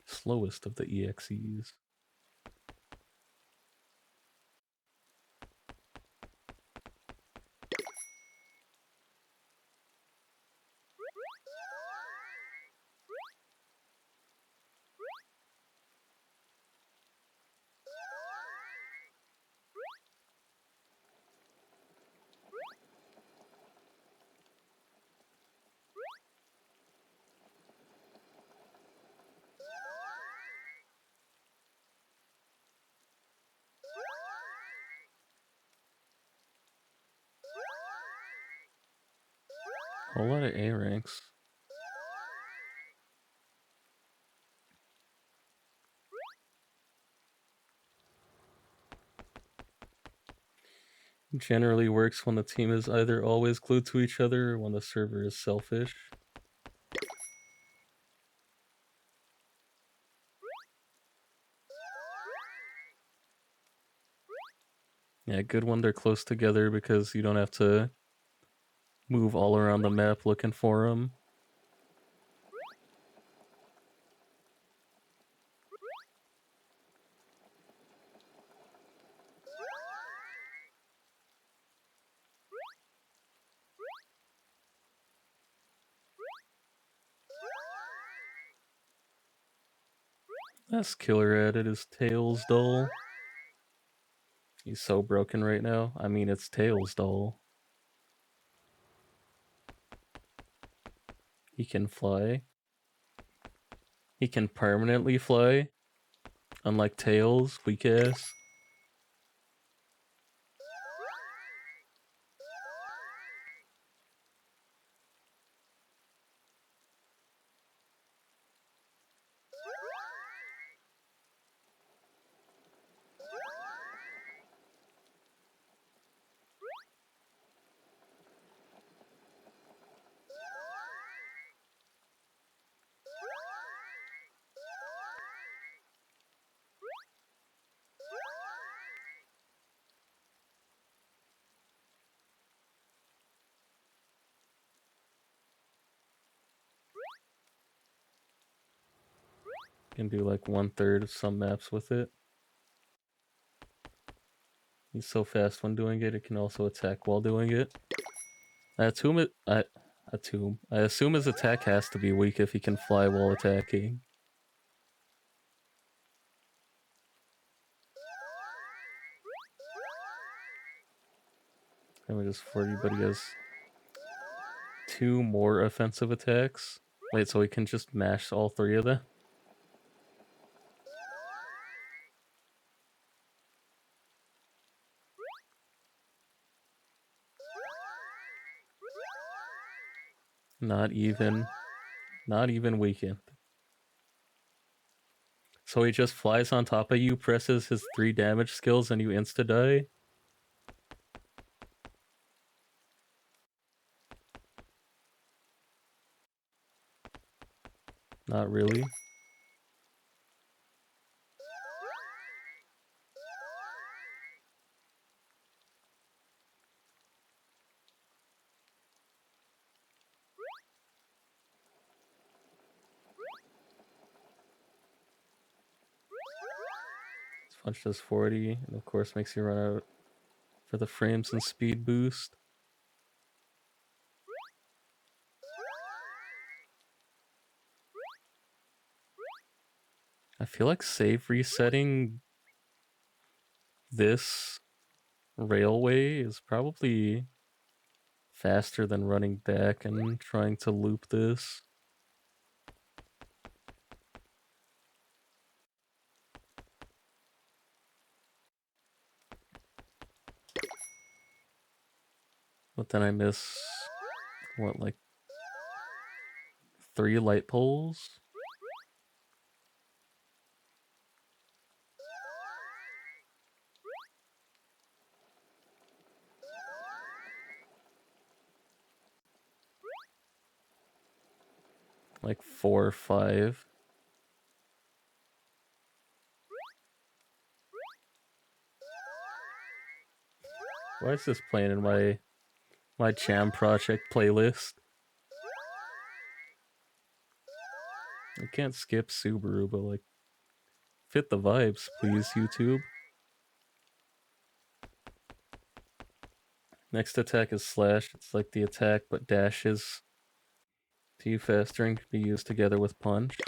Slowest of the EXEs. Whole lot of A ranks. Generally works when the team is either always glued to each other or when the server is selfish. Yeah, good when they're close together because you don't have to move all around the map looking for them. Last killer added is Tails Doll. He's so broken right now. I mean, it's Tails Doll. He can fly. He can permanently fly. Unlike Tails, weak ass. Can do like 1/3 of some maps with it. He's so fast when doing it, it can also attack while doing it. I assume his attack has to be weak if he can fly while attacking. And we just 40, but he has 2 more offensive attacks. Wait, so he can just mash all 3 of them? Not even weakened. So he just flies on top of you, presses his 3 damage skills, and you insta-die? Not really. This punch does 40, and of course makes you run out for the frames and speed boost. I feel like save resetting this railway is probably faster than running back and trying to loop this. But then I miss, what, like 3 light poles? Like 4 or 5. Why is this playing in my Jam Project playlist? I can't skip Subaru, but like, fit the vibes, please, YouTube. Next attack is Slash. It's like the attack, but dashes to you faster and can be used together with Punch.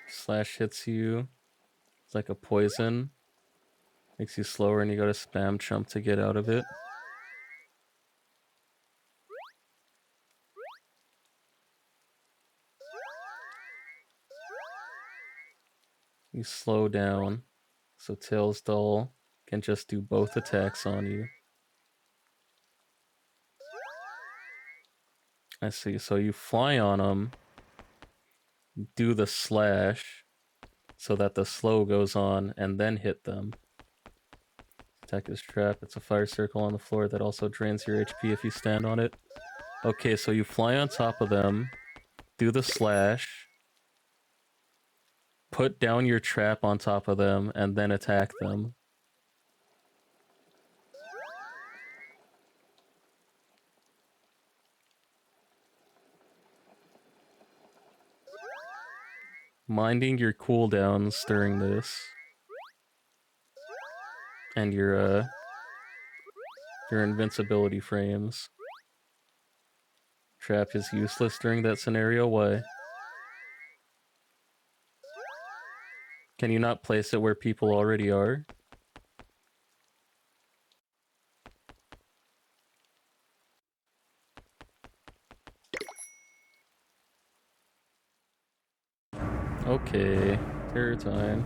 Slash hits you. It's like a poison. Makes you slower and you gotta spam jump to get out of it. You slow down. So Tails Doll can just do both attacks on you. I see. So you fly on them, do the slash so that the slow goes on, and then hit them. Attack is trap. It's a fire circle on the floor that also drains your HP if you stand on it. Okay, so you fly on top of them, do the slash, put down your trap on top of them, and then attack them. Minding your cooldowns during this. And your invincibility frames. Trap is useless during that scenario. Why? Can you not place it where people already are? Okay, terror time.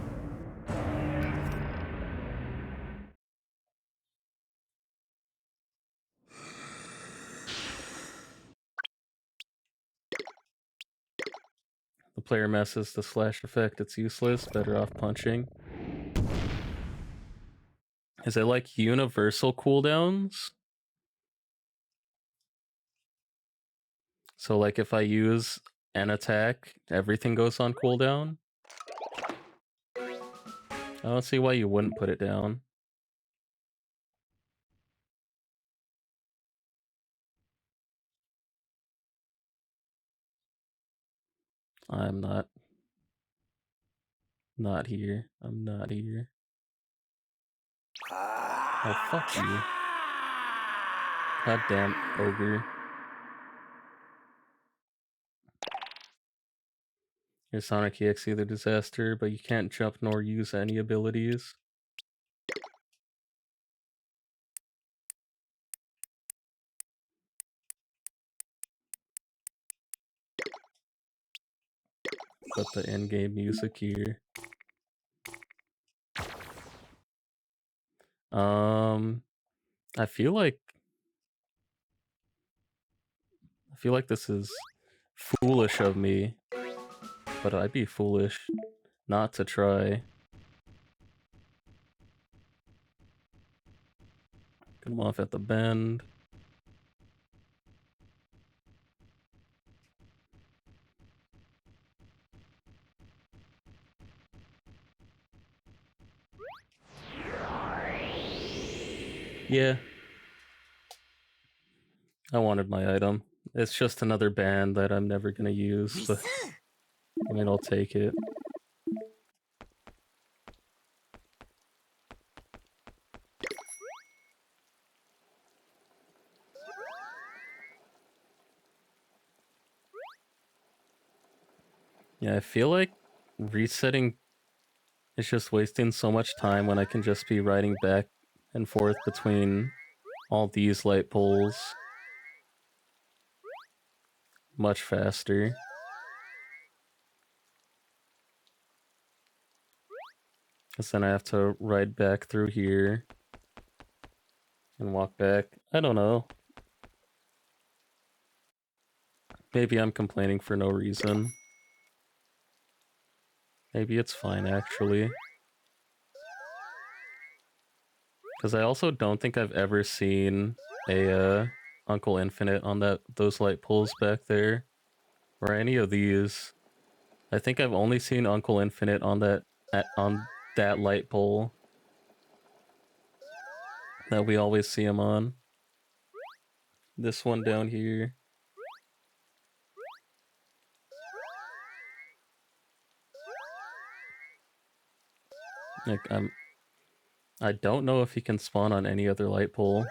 The player messes the slash effect, it's useless, better off punching. Is it like universal cooldowns? So like if I use an attack, everything goes on cooldown? I don't see why you wouldn't put it down. I'm not here. I'm not here. Oh, fuck you. Goddamn ogre. Your Sonic EX either disaster, but you can't jump nor use any abilities. But the in-game music here. I feel like this is foolish of me, but I'd be foolish not to try. Come off at the bend. Yeah. I wanted my item. It's just another band that I'm never gonna use, but I mean, I'll take it. Yeah, I feel like resetting is just wasting so much time when I can just be riding back and forth between all these light poles much faster. Because then I have to ride back through here and walk back. I don't know. Maybe I'm complaining for no reason. Maybe it's fine, actually. Because I also don't think I've ever seen a Uncle Infinite on those light poles back there. Or any of these. I think I've only seen Uncle Infinite on that light pole that we always see him on. This one down here. Like, I don't know if he can spawn on any other light pole.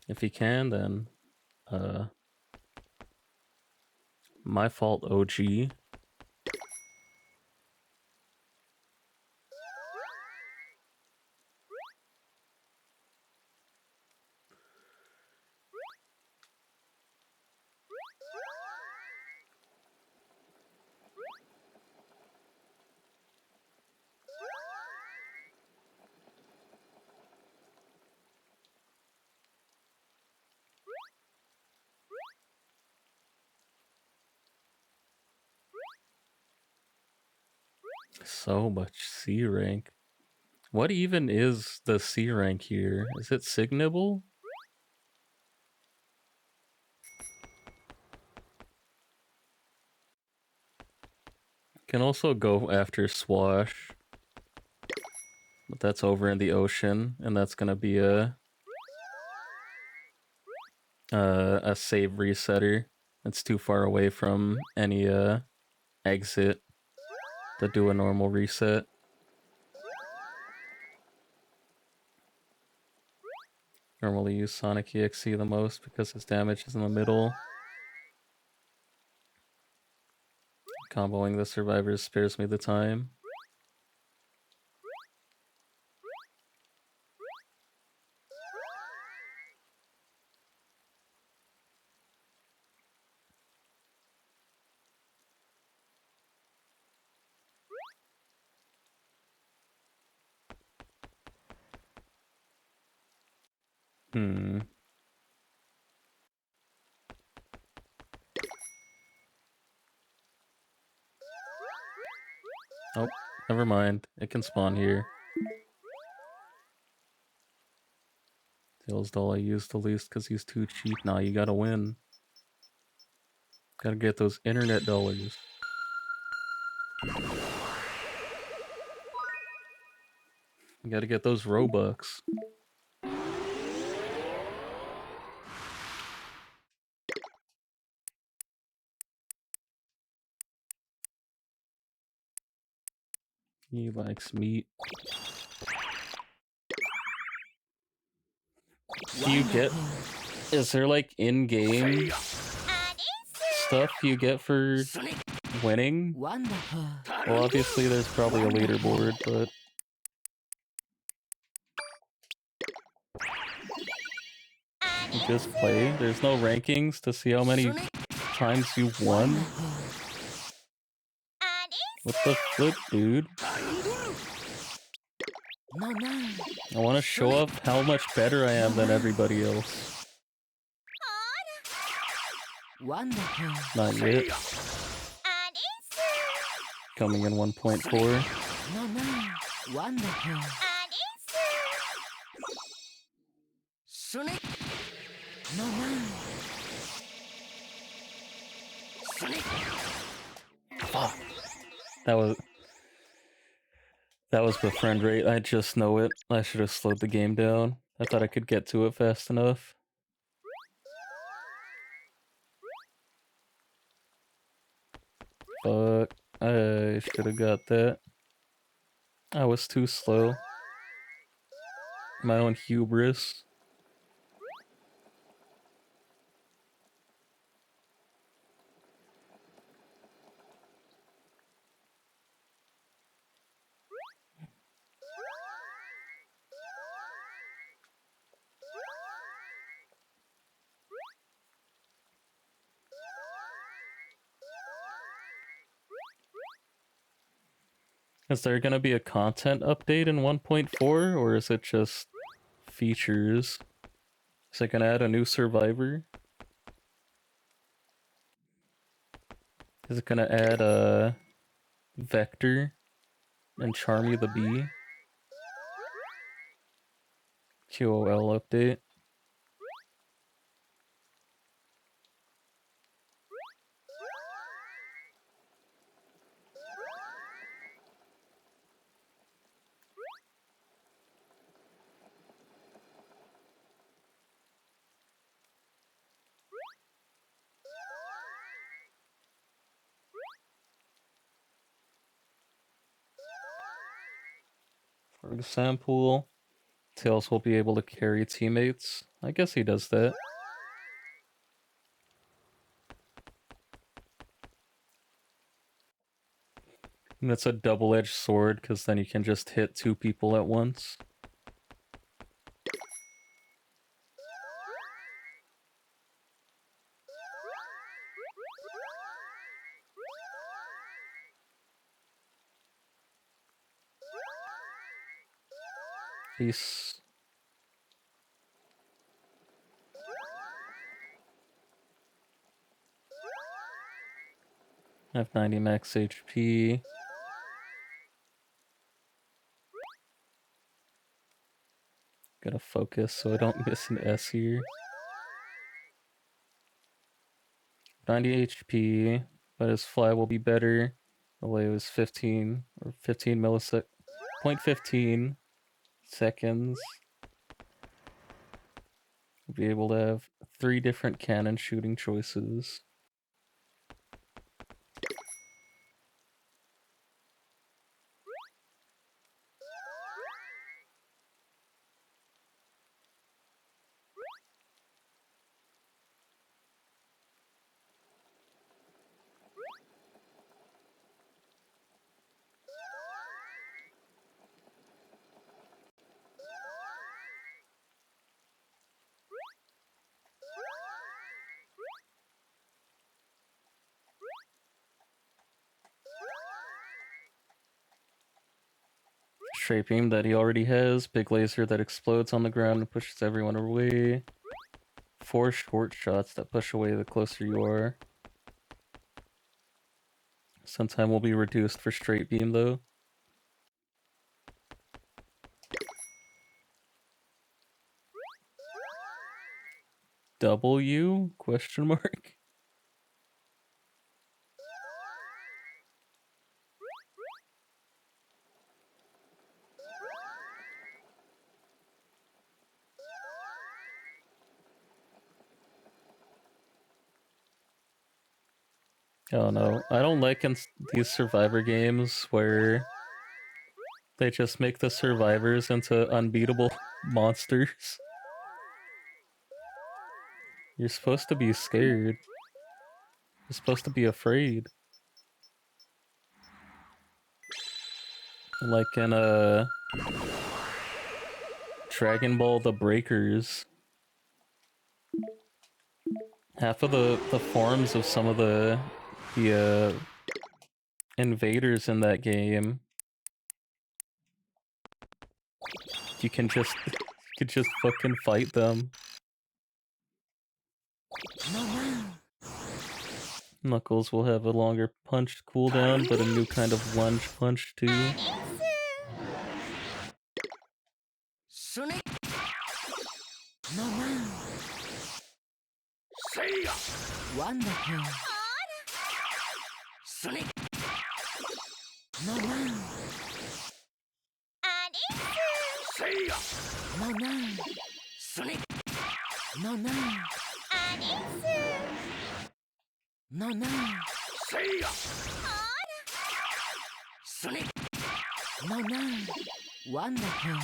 If he can, then my fault, OG. So much C rank. What even is the C rank here? Is it Signable? Can also go after Swash. But that's over in the ocean, and that's gonna be a save resetter. It's too far away from any exit to do a normal reset. Normally use Sonic EXE the most because his damage is in the middle. Comboing the survivors spares me the time. Oh, never mind. It can spawn here. Tails doll I used the least because he's too cheap. Nah, you gotta win. Gotta get those internet dollars. You gotta get those Robux. He likes meat. Do you get... Is there like in-game stuff you get for winning?
Wonderful.
Well, obviously there's probably a leaderboard, but... You just play? There's no rankings to see how many times you won? What the flip, dude?
No, no.
I want to show off how much better I am than everybody else.
Wonderful.
Not yet. Coming in 1.4.
No, no. Wonderful. Sonic. No, no. Sonic.
Fuck. That was befriend rate. I just know it. I should have slowed the game down. I thought I could get to it fast enough. Fuck. I should have got that. I was too slow. My own hubris. Is there gonna be a content update in 1.4, or is it just features? Is it gonna add a new survivor? Is it gonna add a Vector and Charmy the Bee? QOL update. For example, Tails will be able to carry teammates. I guess he does that. And it's a double-edged sword, because then you can just hit two people at once. Peace. I have 90 max HP. Gotta focus so I don't miss an S here. 90 HP, but his fly will be better. The way it was 15 or 15 millisecond, 0.15 seconds. We'll be able to have 3 different cannon shooting choices. Straight beam that he already has. Big laser that explodes on the ground and pushes everyone away. 4 short shots that push away the closer you are. Stun time will be reduced for straight beam though. W? Question mark? Oh no, I don't like in these survivor games where they just make the survivors into unbeatable monsters. You're supposed to be scared. You're supposed to be afraid. Like in Dragon Ball The Breakers. Half of the forms of some of the invaders in that game, you can just fucking fight them. Knuckles will have a longer punch cooldown, but a new kind of lunge punch too.
Sonic. No, no. See ya. Wonderful. Sonic. No, no. See ya. No, no. Sonic. No, no. No, no. See ya. Sonic. No, no. Wonderful.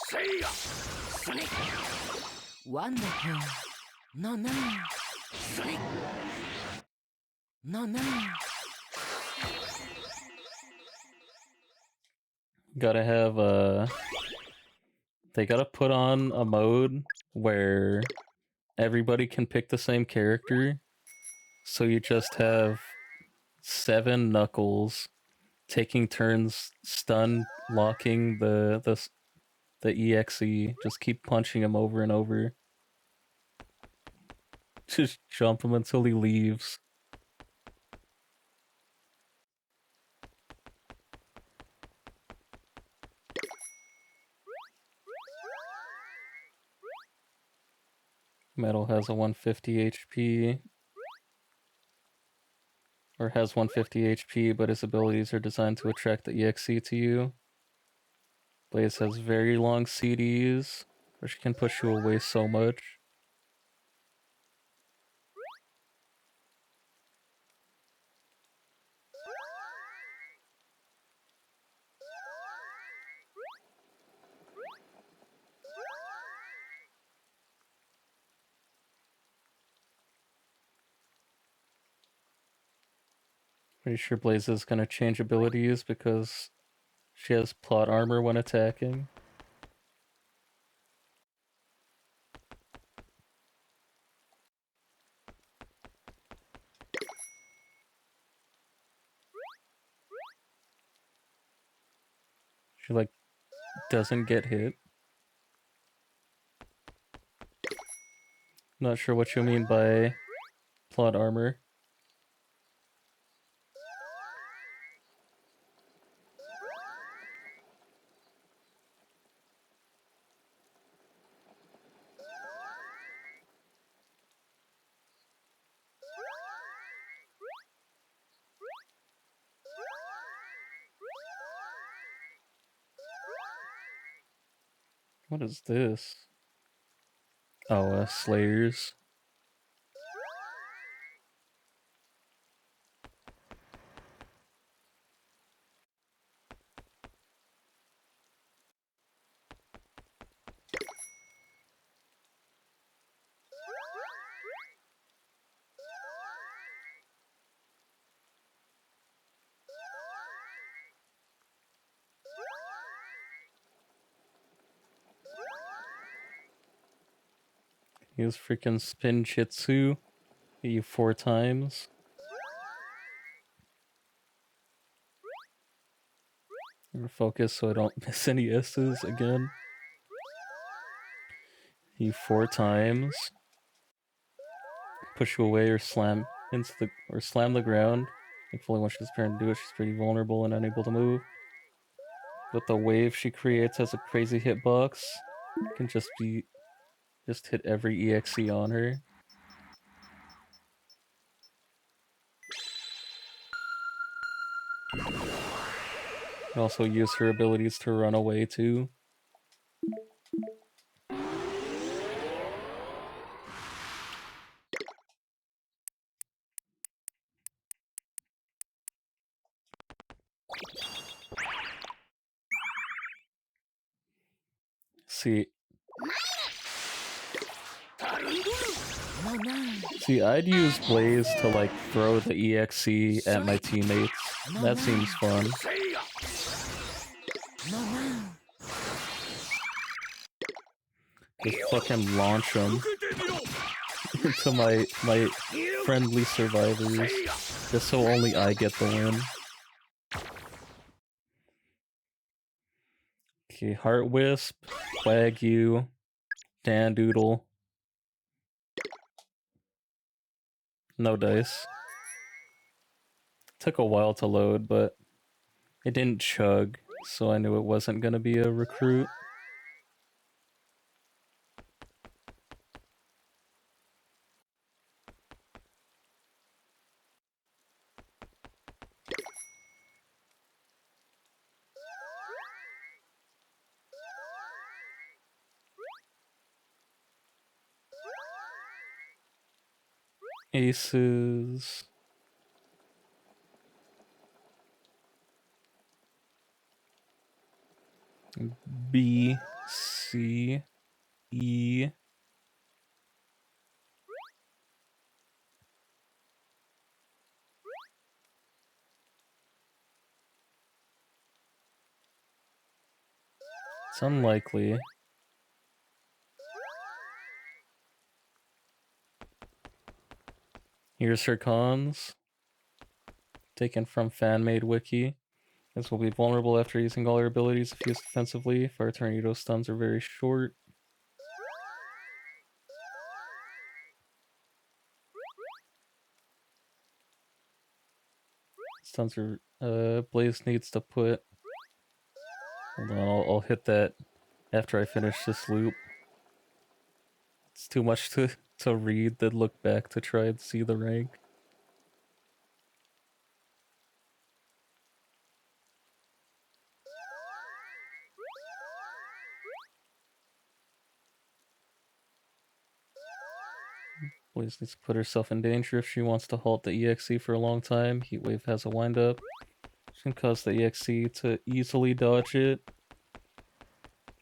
See ya. Sonic. Wonderful. No, no. Sonic. No, no.
Gotta have they gotta put on a mode where everybody can pick the same character. So you just have 7 Knuckles taking turns stun locking the EXE. Just keep punching him over and over. Just jump him until he leaves. Metal has a 150 HP. Or has 150 HP, but his abilities are designed to attract the EXE to you. Blaze has very long CDs, which can push you away so much. Pretty sure Blaze is gonna change abilities because she has plot armor when attacking. She like doesn't get hit. Not sure what you mean by plot armor. What is this? Oh, Slayers. Use freaking spin chitsu. Hit you 4 times. I'm gonna focus so I don't miss any S's again. Hit you 4 times. Push you away or slam the ground. Thankfully, when she's prepared to do it, she's pretty vulnerable and unable to move. But the wave she creates has a crazy hitbox. It can just hit every EXE on her. And also use her abilities to run away too. See, I'd use Blaze to like throw the EXE at my teammates. That seems fun. Just fucking launch them into my friendly survivors, just so only I get the win. Okay, Heart Wisp, Wagyu, Dandoodle. No dice. Took a while to load, but it didn't chug, so I knew it wasn't gonna be a recruit. Aces. B, C, E. It's unlikely. Here's her cons. Taken from fan-made wiki. This will be vulnerable after using all her abilities if used defensively. Fire Tornado stuns are very short. Stuns are... Blaze needs to put... Hold on, I'll hit that after I finish this loop. It's too much to read, then look back to try and see the rank. Blaze needs to put herself in danger if she wants to halt the EXE for a long time. Heatwave has a windup. She can cause the EXE to easily dodge it.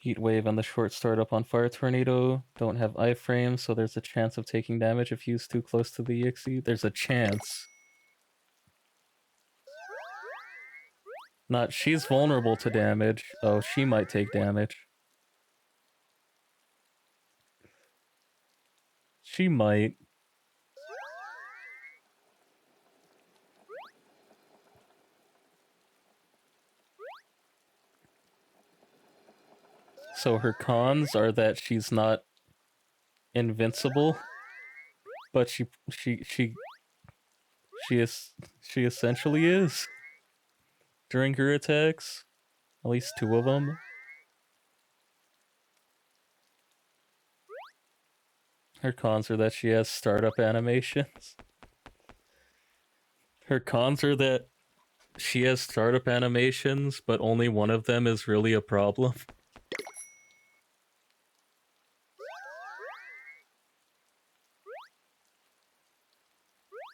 Heatwave and the short startup on Fire Tornado don't have iframes, so there's a chance of taking damage if used too close to the EXE. There's a chance. Not, she's vulnerable to damage. Oh, she might take damage. She might. So her cons are that she's not invincible, but she essentially is during her attacks. At least 2 of them. Her cons are that she has startup animations. Her cons are that she has startup animations, but only one of them is really a problem.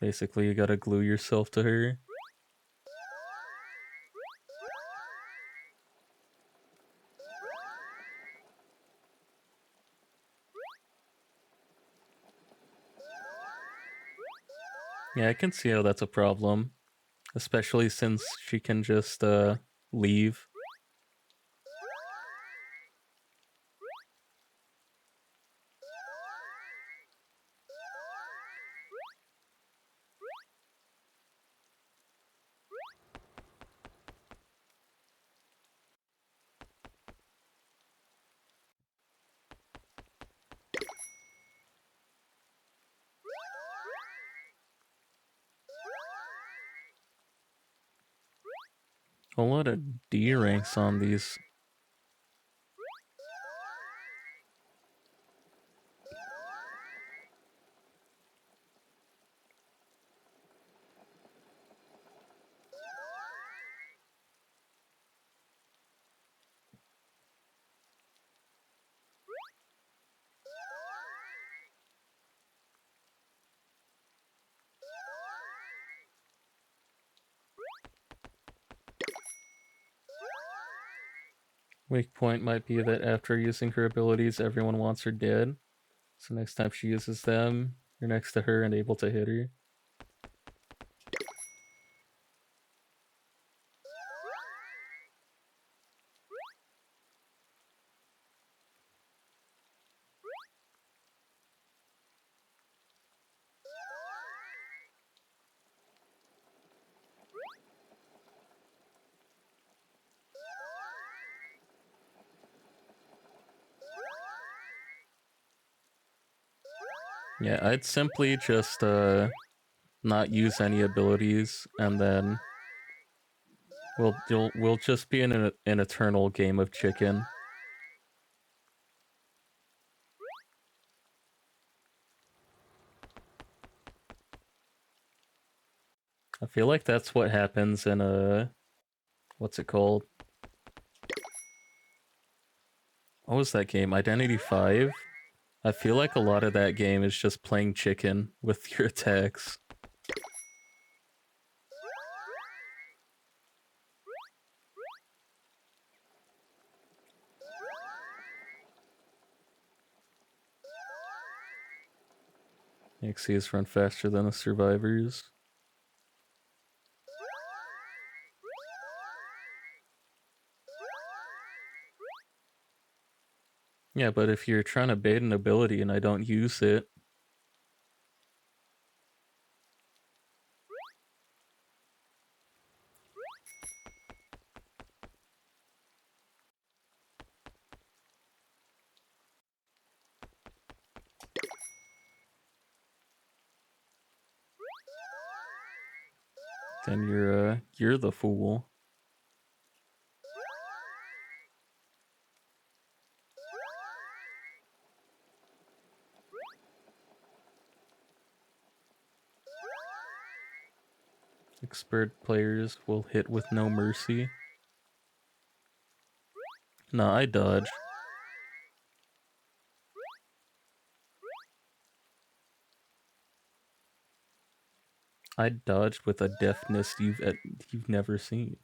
Basically, you gotta glue yourself to her. Yeah, I can see how that's a problem. Especially since she can just, leave. A lot of D ranks on these. Weak point might be that after using her abilities, everyone wants her dead. So next time she uses them, you're next to her and able to hit her. Yeah, I'd simply just not use any abilities, and then we'll just be in an eternal game of chicken. I feel like that's what happens in what's it called? What was that game? Identity 5? I feel like a lot of that game is just playing chicken with your attacks. Xyz run faster than the survivors. Yeah, but if you're trying to bait an ability and I don't use it, then you're the fool. Expert players will hit with no mercy. No, I dodge. I dodged with a deftness you've never seen.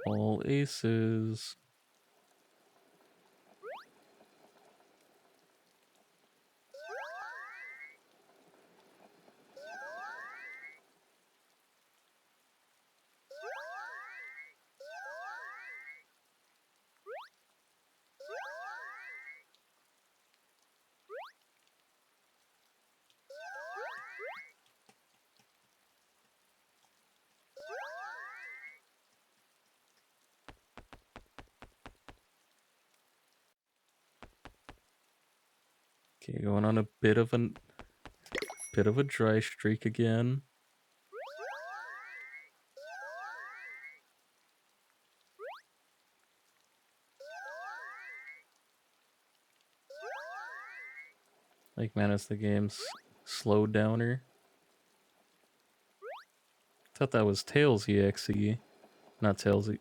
All aces. Okay, going on a bit of a dry streak again. Like, man, is the game's slowed downer? Thought that was Tails EXE. Not Tails,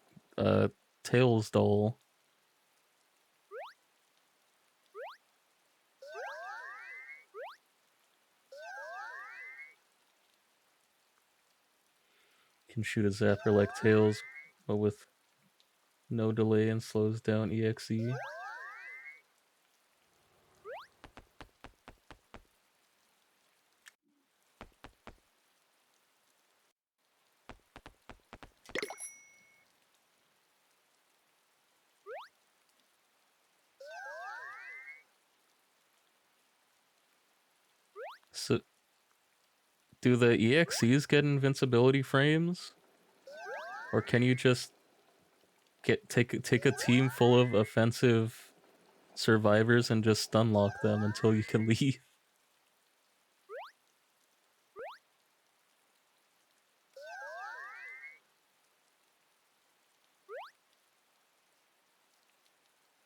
Tails doll. Can shoot a zapper like Tails, but with no delay and slows down EXE. So, do the EXEs get invincibility frames? Or can you just take a team full of offensive survivors and just stun lock them until you can leave?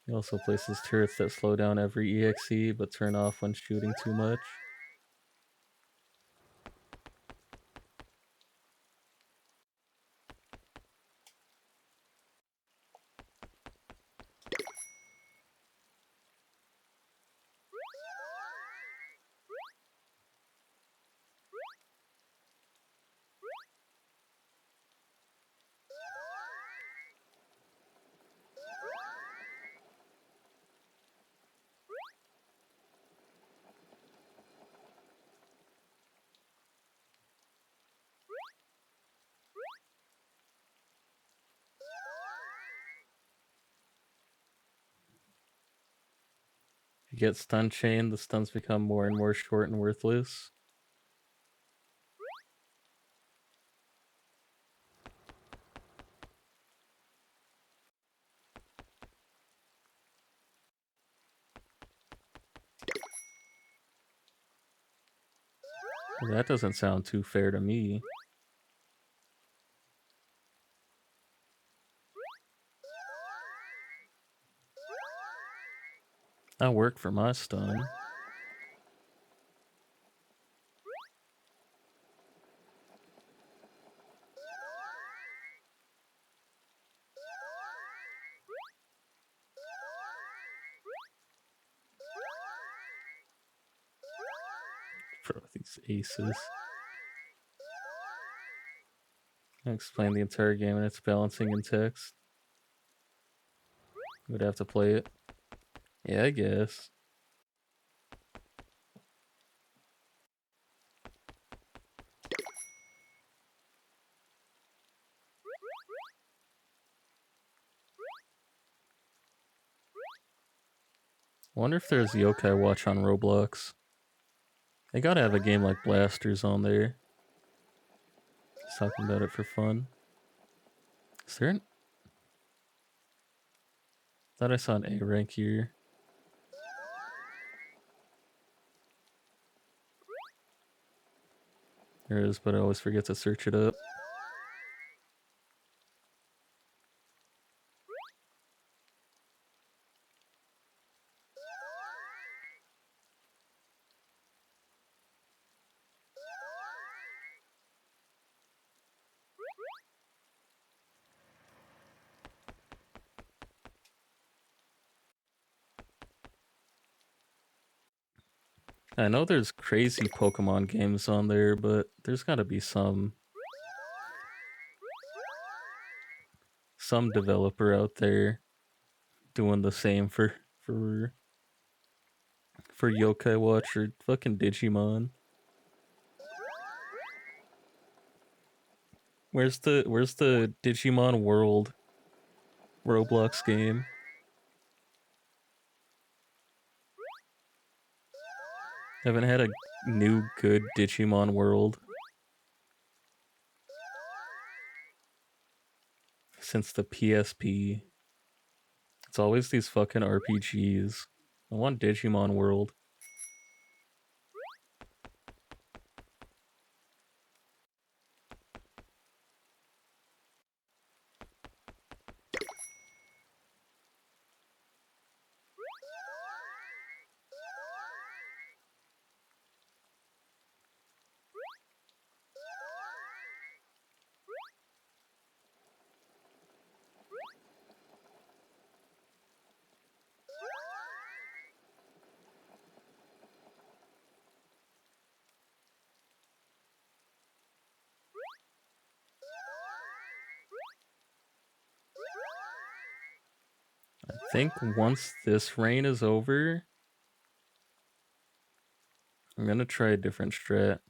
He also places turrets that slow down every EXE but turn off when shooting too much. If you get stun chained, the stuns become more and more short and worthless. That doesn't sound too fair to me. That worked for my stun. Bro, these aces. I explain the entire game and its balancing in text. Would have to play it. Yeah, I guess. I wonder if there's Yokai Watch on Roblox. They gotta have a game like Blasters on there. Just talking about it for fun. Is there an... Thought I saw an A rank here. There is, but I always forget to search it up. I know there's crazy Pokemon games on there, but there's gotta be some developer out there doing the same for Yokai Watch or fucking Digimon. Where's the Digimon World Roblox game? Haven't had a new good Digimon World since the PSP. It's always these fucking RPGs. I want Digimon World. think once this reign is over, I'm gonna try a different strat.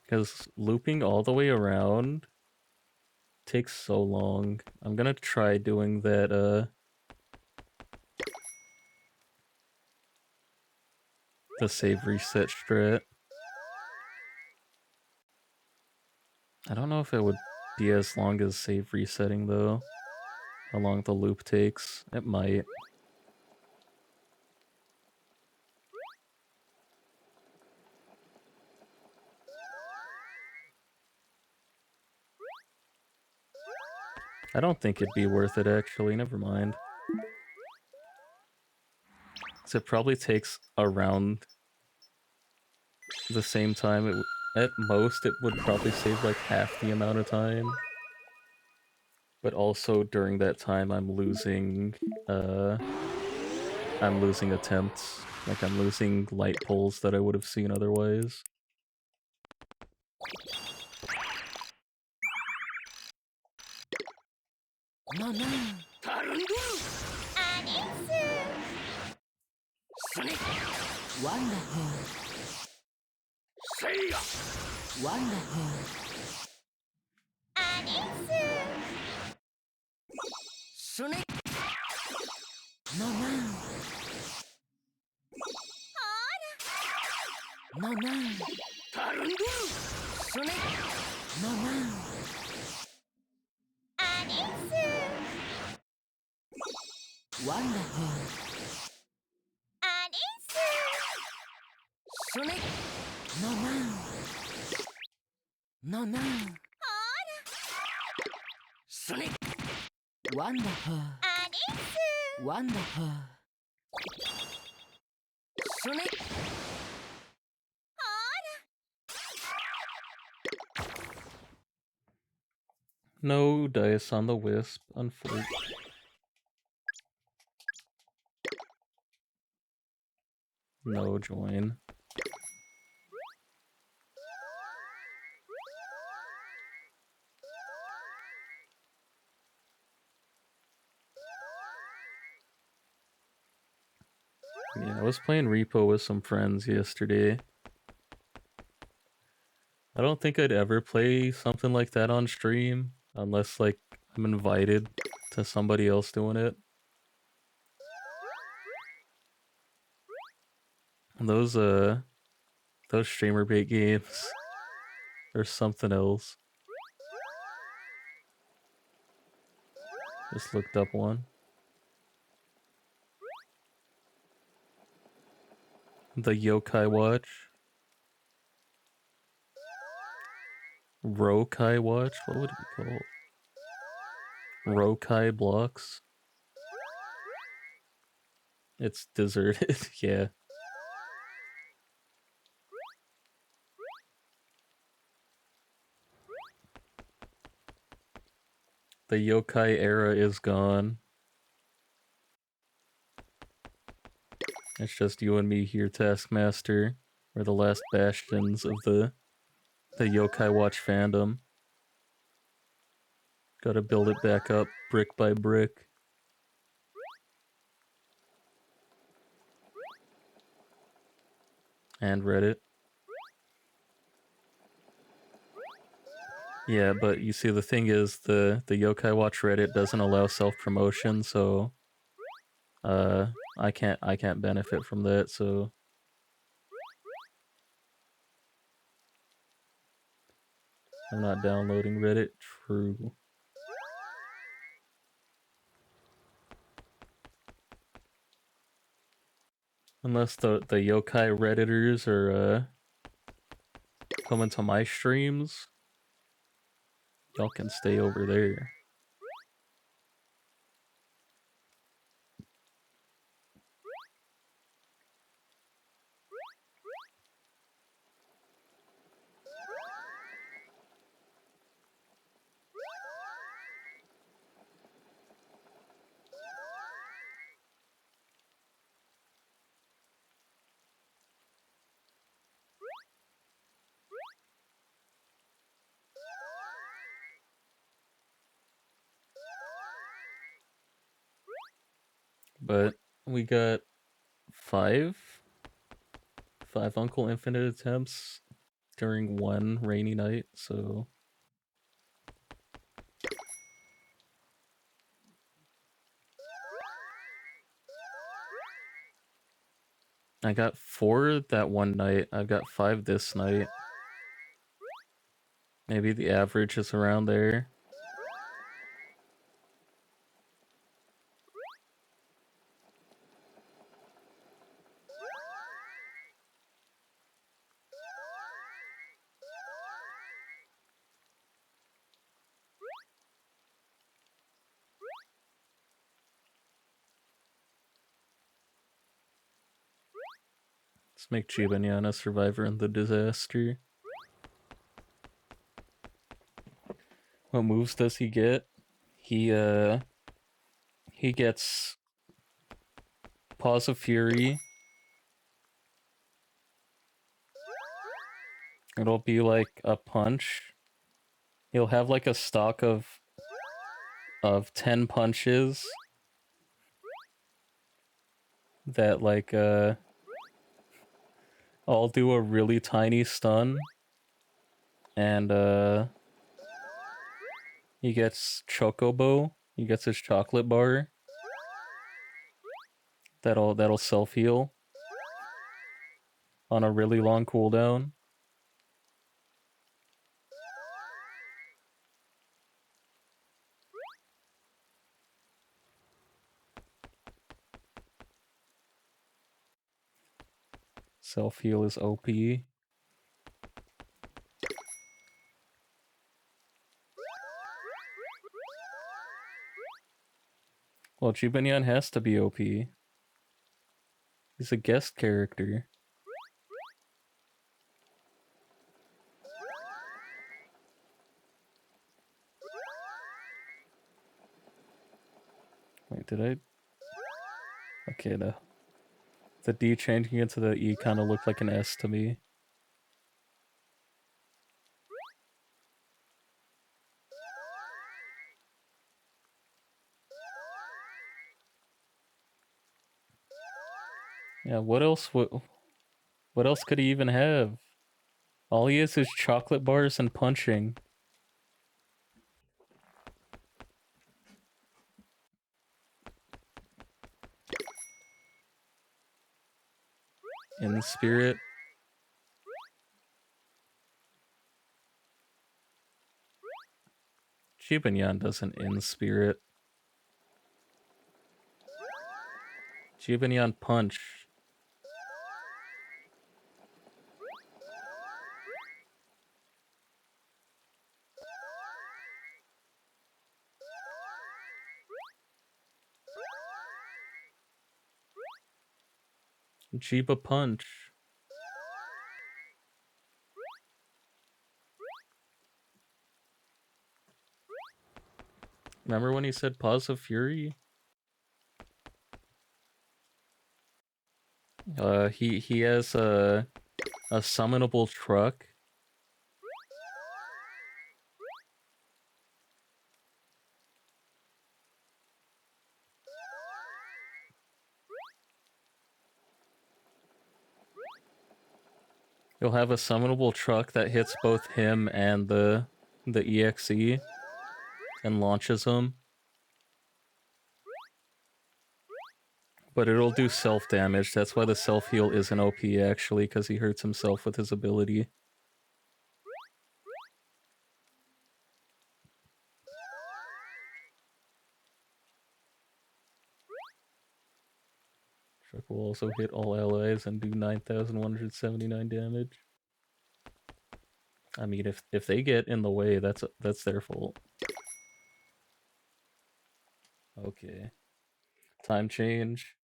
Because looping all the way around takes so long. I'm gonna try doing that, the save reset strat. I don't know if it would be as long as save resetting though. How long the loop takes. It might. I don't think it'd be worth it actually, never mind. So it probably takes around the same time. At most, it would probably save like half the amount of time. But also during that time, I'm losing attempts. Like I'm losing light pulls that I would have seen otherwise.
No, no. Wonderful. Wonderful. Sonic. No, no. No, no. Sonic. No, no. Wonderful. Sonic. No, no. No, no. Sonic. Wonderful. Wonderful. Sonic.
No dice on the wisp, unfortunately. No join. Yeah, I was playing Repo with some friends yesterday. I don't think I'd ever play something like that on stream unless like I'm invited to somebody else doing it. Those streamer bait games are something else. Just looked up one. The Yokai Watch. Rokai Watch? What would it be called? Rokai Blocks? It's deserted, yeah. The yokai era is gone. It's just you and me here, Taskmaster. We're the last bastions of the Yokai Watch fandom. Gotta build it back up brick by brick. And Reddit. Yeah, but you see the thing is the Yokai Watch Reddit doesn't allow self-promotion, so I can't benefit from that, so I'm not downloading Reddit. True. Unless the yokai redditors are coming to my streams, y'all can stay over there. but we got five Uncle Infinite attempts during one rainy night, so I got 4 that one night. I've got 5 this night. Maybe the average is around there. Let's make Chibanyan a survivor in the disaster. What moves does he get? He gets Paws of Fury. It'll be like a punch. He'll have like a stock of 10 punches that like all do a really tiny stun, and he gets Chocobo. He gets his chocolate bar. That'll self heal on a really long cooldown. Self heal is OP. Well, Jibanyan has to be OP. He's a guest character. Wait, did I? Okay, the D changing into the E kind of looked like an S to me. Yeah, what else could he even have? All he is chocolate bars and punching. In spirit. Jibanyan doesn't in spirit. Jibanyan punch. Jiba punch. Remember when he said Paws of Fury? He has a summonable truck. He'll have a summonable truck that hits both him and the EXE and launches him. But it'll do self-damage. That's why the self-heal isn't OP, actually, because he hurts himself with his ability. Truck will also hit all allies and do 9,179 damage. I mean, if they get in the way, that's their fault. Okay. Time change.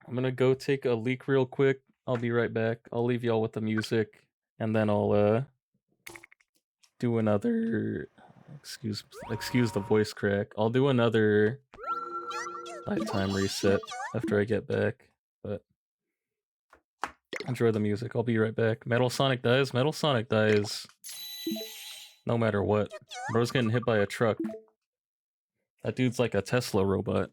I'm gonna go take a leak real quick. I'll be right back. I'll leave y'all with the music, and then I'll do another. Excuse the voice crack. I'll do another lifetime reset after I get back. But enjoy the music. I'll be right back. Metal Sonic dies. Metal Sonic dies. No matter what. Bro's getting hit by a truck. That dude's like a Tesla robot.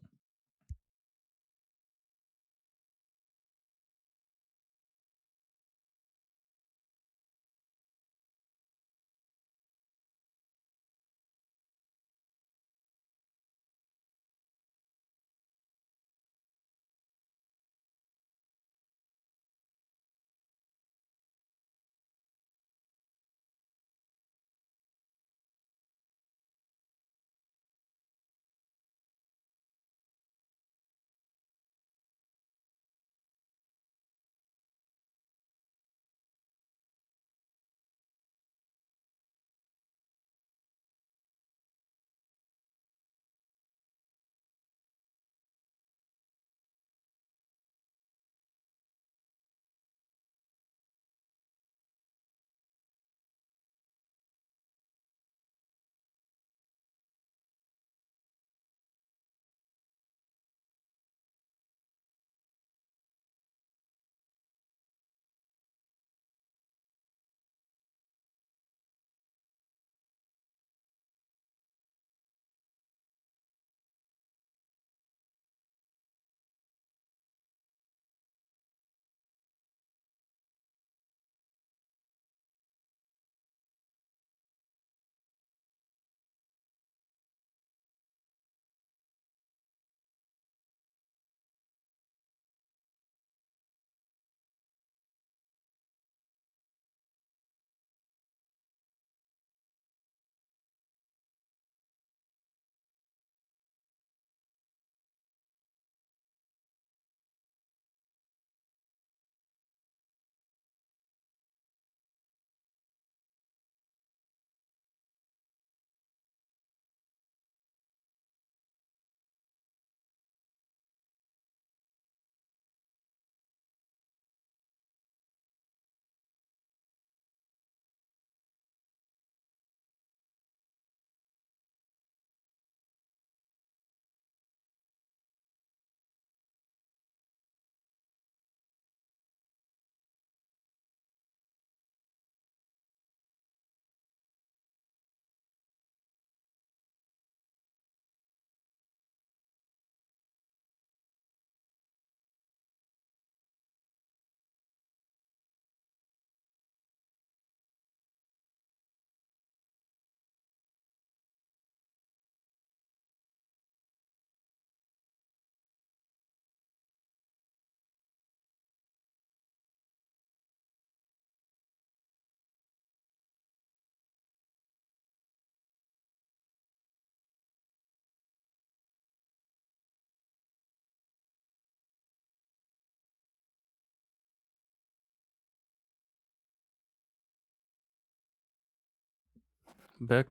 Back.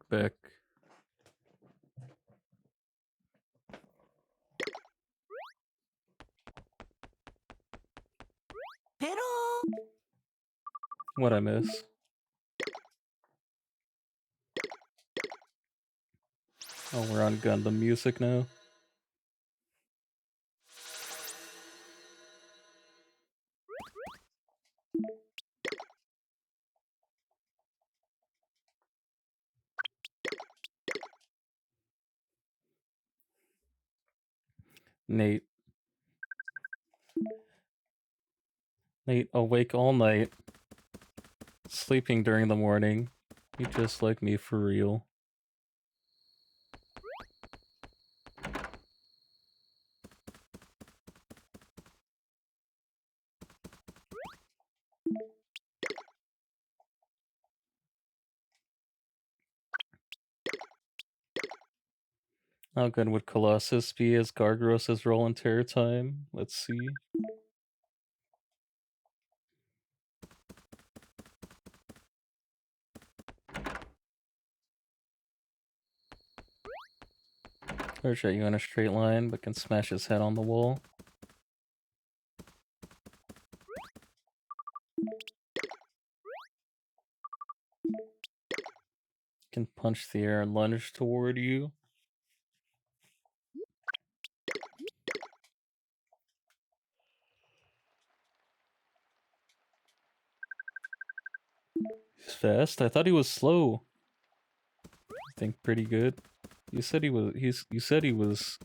Pero.
What I miss? Oh, we're on Gundam music now. Nate, awake all night, sleeping during the morning. You just like me for real. How good would Colossus be as Gargros' role in Terror Time? Let's see. Charge at you in a straight line, but can smash his head on the wall. Can punch the air and lunge toward you. He's fast. I thought he was slow. I think pretty good. You said he was. You said he was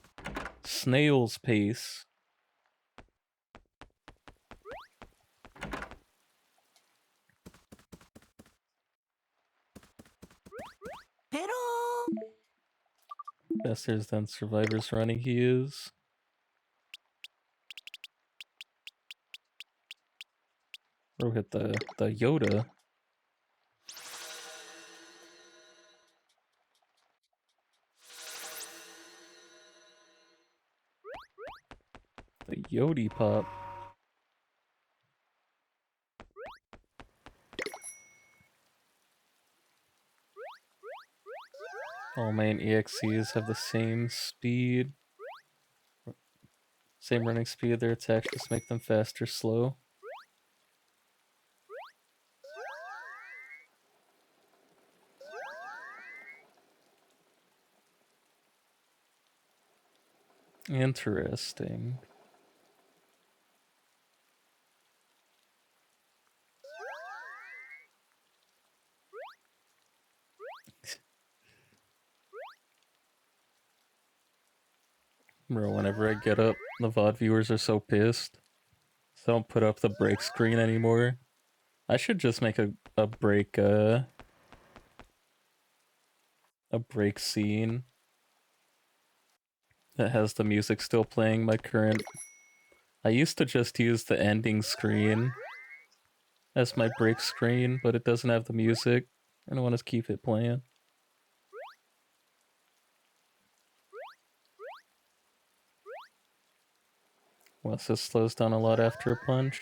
snail's pace.
Pero.
Faster than survivors running he is. Bro hit the Yoda. The Yodi pop. All main EXCs have the same speed. Same running speed, their attacks just make them fast or slow. Interesting. Bro, whenever I get up, the VOD viewers are so pissed. So I don't put up the break screen anymore. I should just make a break scene that has the music still playing my current. I used to just use the ending screen as my break screen, but it doesn't have the music. I don't want to keep it playing. Once this slows down a lot after a punch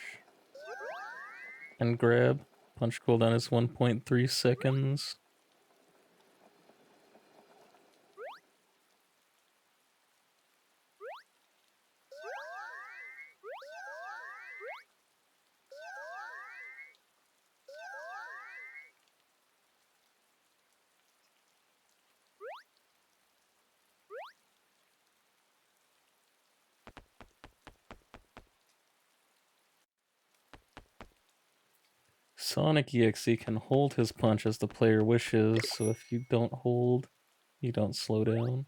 and grab. Punch cooldown is 1.3 seconds. Sonic EXE can hold his punch as the player wishes, so if you don't hold, you don't slow down.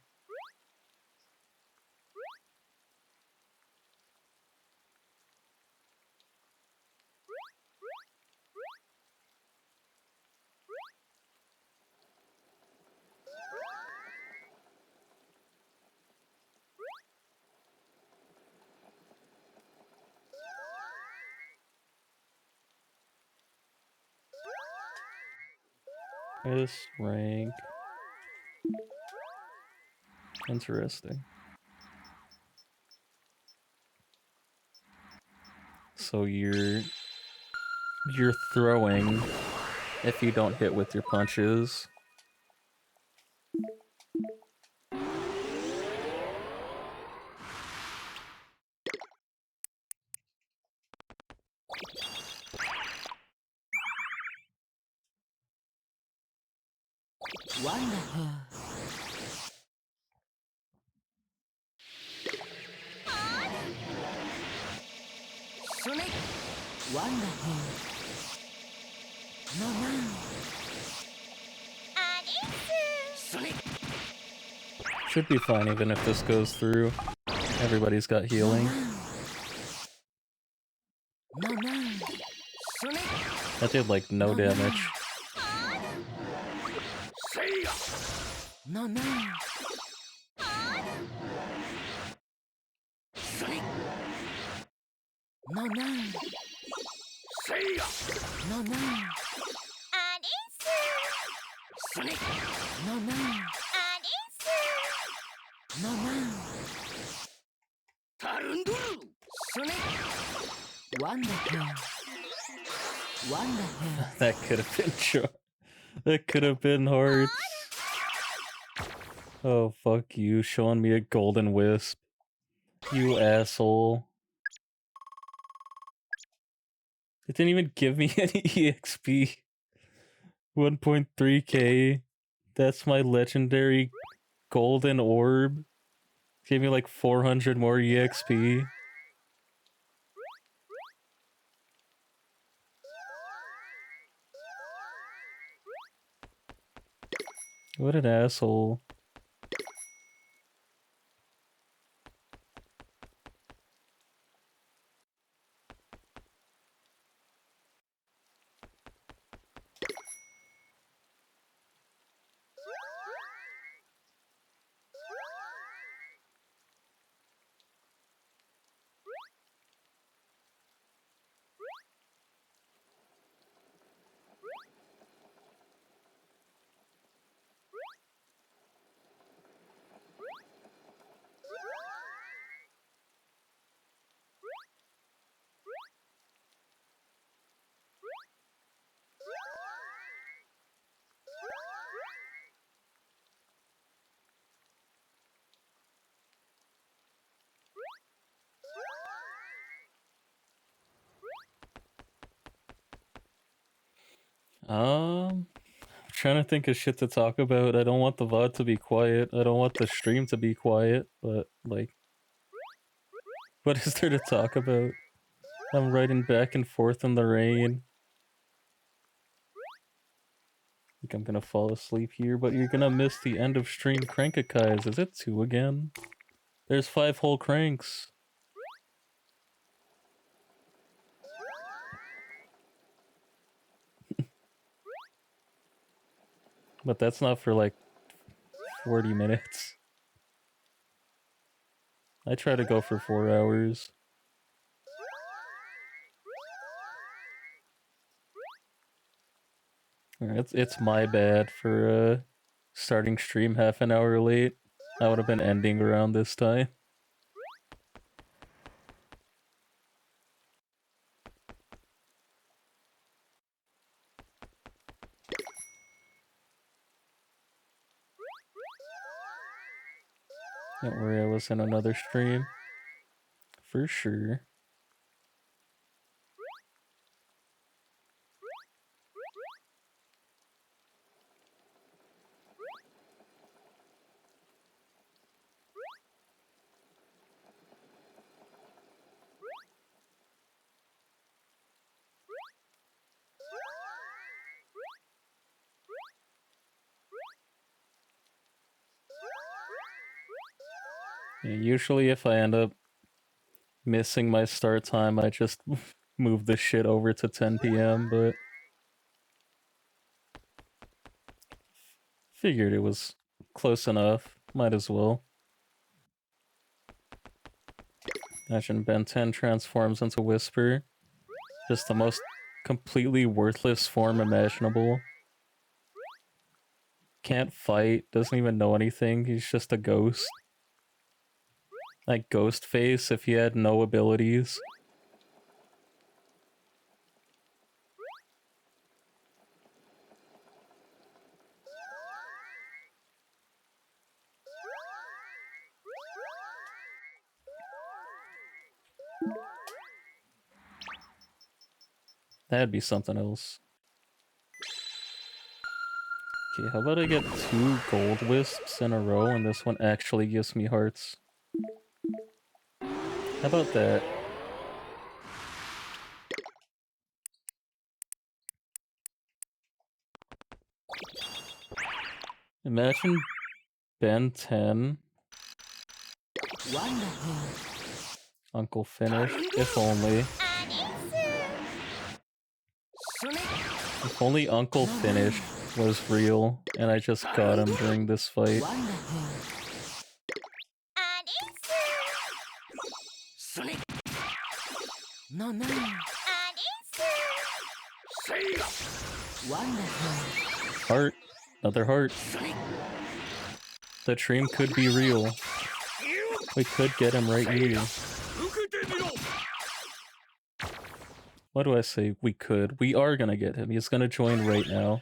This rank. Interesting. So you're throwing if you don't hit with your punches.
Wonderful. Sonic. Wonderful. No, no. Sonic.
Should be fine even if this goes through. Everybody's got healing.
No, no. Sonic.
That did like no damage.
No, no. Sonic. No, no. No, no. Sonic. No, no. No, no. Sonic. Wonderful. Wonderful.
That could have been that could have been hearts. Oh fuck you, showing me a golden wisp. You asshole. It didn't even give me any EXP. 1.3k. That's my legendary golden orb. Gave me like 400 more EXP. What an asshole. Trying to think of shit to talk about. I don't want the VOD to be quiet. I don't want the stream to be quiet, but like, what is there to talk about? I'm riding back and forth in the rain. I think I'm gonna fall asleep here, but you're gonna miss the end of stream Crankakais. Is it 2 again? There's 5 whole cranks. But that's not for like 40 minutes. I try to go for 4 hours. It's my bad for starting stream half an hour late. I would have been ending around this time. Don't worry, I was in another stream. For sure. Yeah, usually if I end up missing my start time, I just move the shit over to 10 p.m., but figured it was close enough. Might as well. Imagine Ben 10 transforms into Whisper. Just the most completely worthless form imaginable. Can't fight, doesn't even know anything, he's just a ghost. Like Ghostface if he had no abilities. That'd be something else. Okay, how about I get 2 gold wisps in a row and this one actually gives me hearts? How about that? Imagine Ben 10.
Wonderful.
Uncle finished. If only. If only Uncle finished was real and I just got him during this fight.
Wonderful. No, no. Wonderful.
Heart. Another heart. The dream could be real. We could get him right here. Why do I say we could? We are gonna get him. He's gonna join right now.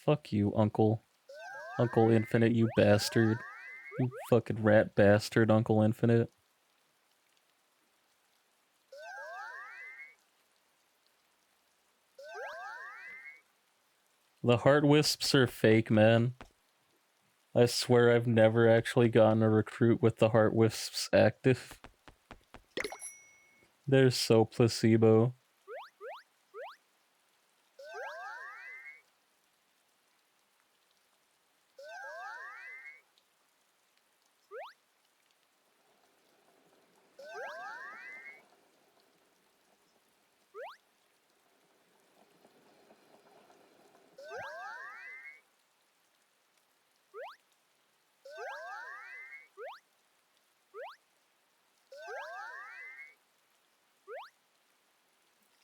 Fuck you, Uncle. Uncle Infinite, you bastard. You fucking rat bastard, Uncle Infinite. The heart wisps are fake, man. I swear I've never actually gotten a recruit with the heart wisps active. They're so placebo.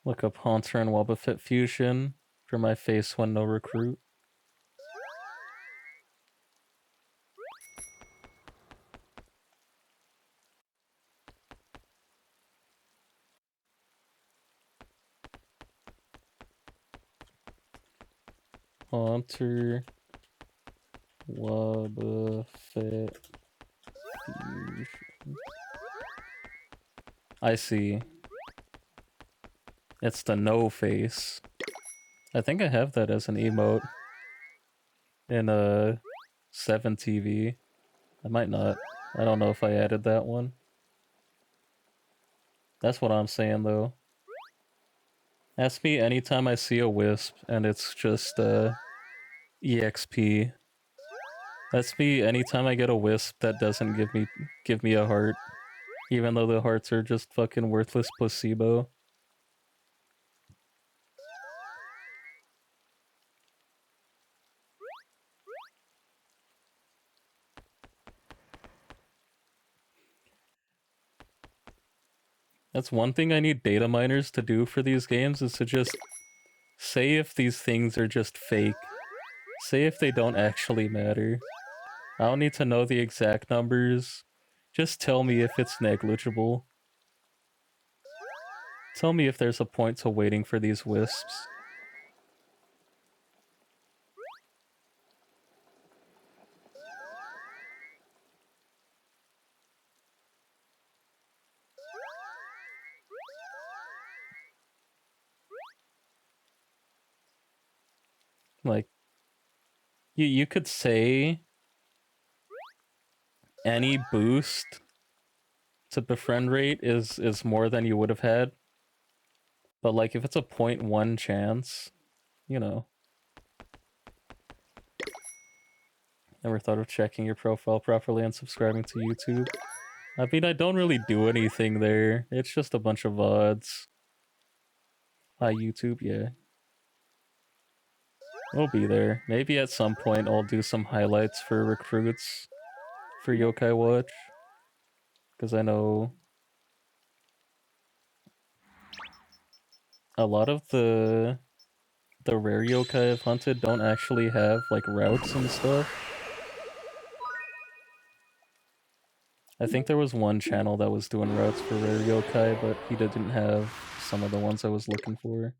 Look up Haunter and Wobbuffet Fusion for my face when no recruit. Haunter, Wobbuffet Fusion. I see. It's the no face. I think I have that as an emote in a 7 TV. I might not. I don't know if I added that one. That's what I'm saying though. Ask me anytime I see a wisp and it's just EXP. That's me anytime I get a wisp that doesn't give me a heart. Even though the hearts are just fucking worthless placebo. That's one thing I need data miners to do for these games, is to just say if these things are just fake. Say if they don't actually matter. I don't need to know the exact numbers. Just tell me if it's negligible. Tell me if there's a point to waiting for these wisps. Like, you could say any boost to befriend rate is more than you would have had. But like, if it's a 0.1 chance, you know. Never thought of checking your profile properly and subscribing to YouTube. I mean, I don't really do anything there. It's just a bunch of VODs. Hi, YouTube, yeah. It'll be there. Maybe at some point I'll do some highlights for recruits for Yokai Watch. Because I know a lot of the rare yokai I've hunted don't actually have like routes and stuff. I think there was one channel that was doing routes for rare yokai, but he didn't have some of the ones I was looking for.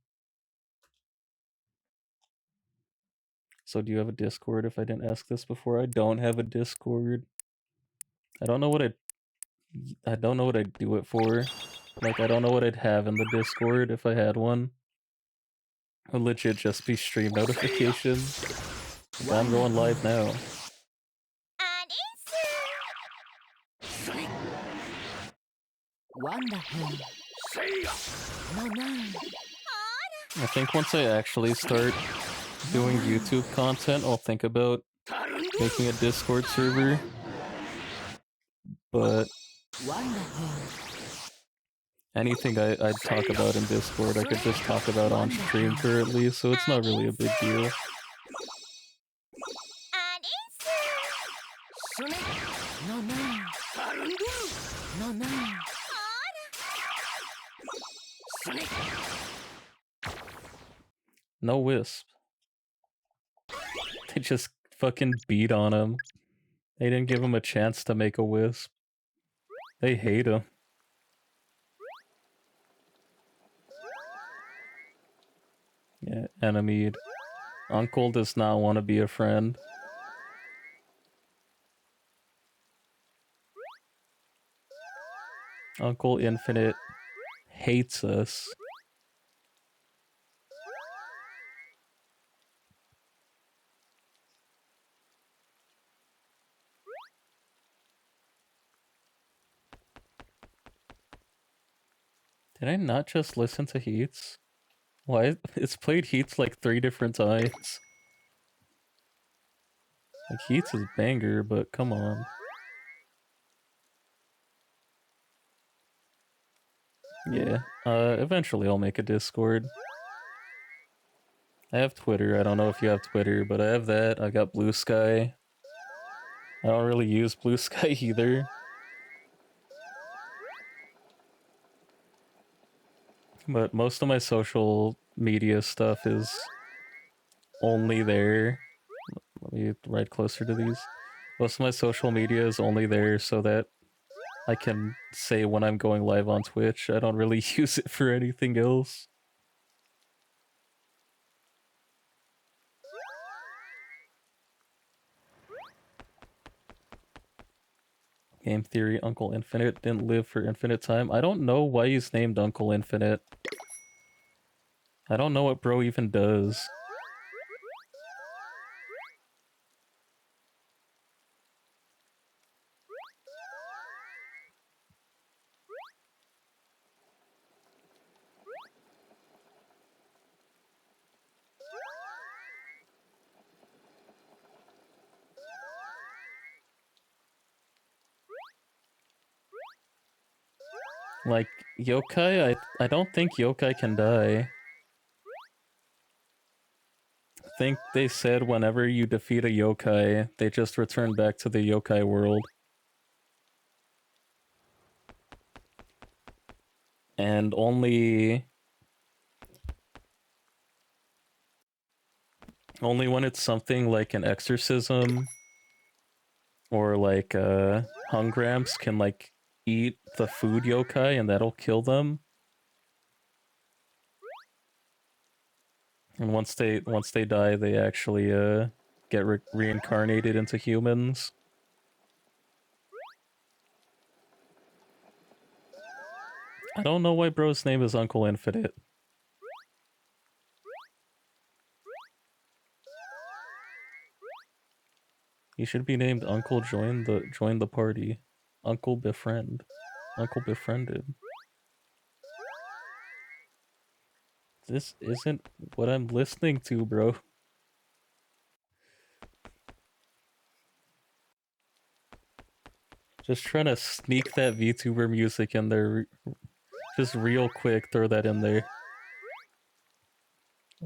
So do you have a Discord if I didn't ask this before? I don't have a Discord. I don't know what I do it for. Like, I don't know what I'd have in the Discord if I had one. It would legit just be stream notifications. Like, I'm going live now.
Wonderful. No, no.
I think once I actually start doing YouTube content, I'll think about making a Discord server. But
Wonderful.
anything I'd talk about in Discord, I could just talk about on stream currently, so it's not really a big deal.
No, no. No, no.
No Wisp. They just fucking beat on him. They didn't give him a chance to make a Wisp. They hate him. Yeah, enemied. Uncle does not want to be a friend. Uncle Infinite hates us. Did I not just listen to Heats? Why? It's played Heats like 3 different times. Like, Heats is banger, but come on. Yeah, eventually I'll make a Discord. I have Twitter, I don't know if you have Twitter, but I have that. I got Blue Sky. I don't really use Blue Sky either. But most of my social media stuff is only there. Let me write closer to these. Most of my social media is only there so that I can say when I'm going live on Twitch. I don't really use it for anything else. Game theory, Uncle Infinite didn't live for infinite time. I don't know why he's named Uncle Infinite. I don't know what bro even does. Like, yokai? I don't think yokai can die. I think they said whenever you defeat a yokai, they just return back to the yokai world. And only when it's something like an exorcism or like hungramps can like eat the food yokai and that'll kill them. And once they die, they actually get reincarnated into humans. I don't know why bro's name is Uncle Infinite. He should be named Uncle Join the Party. Uncle Befriend. Uncle Befriended. This isn't what I'm listening to, bro. Just trying to sneak that VTuber music in there. Just real quick, throw that in there.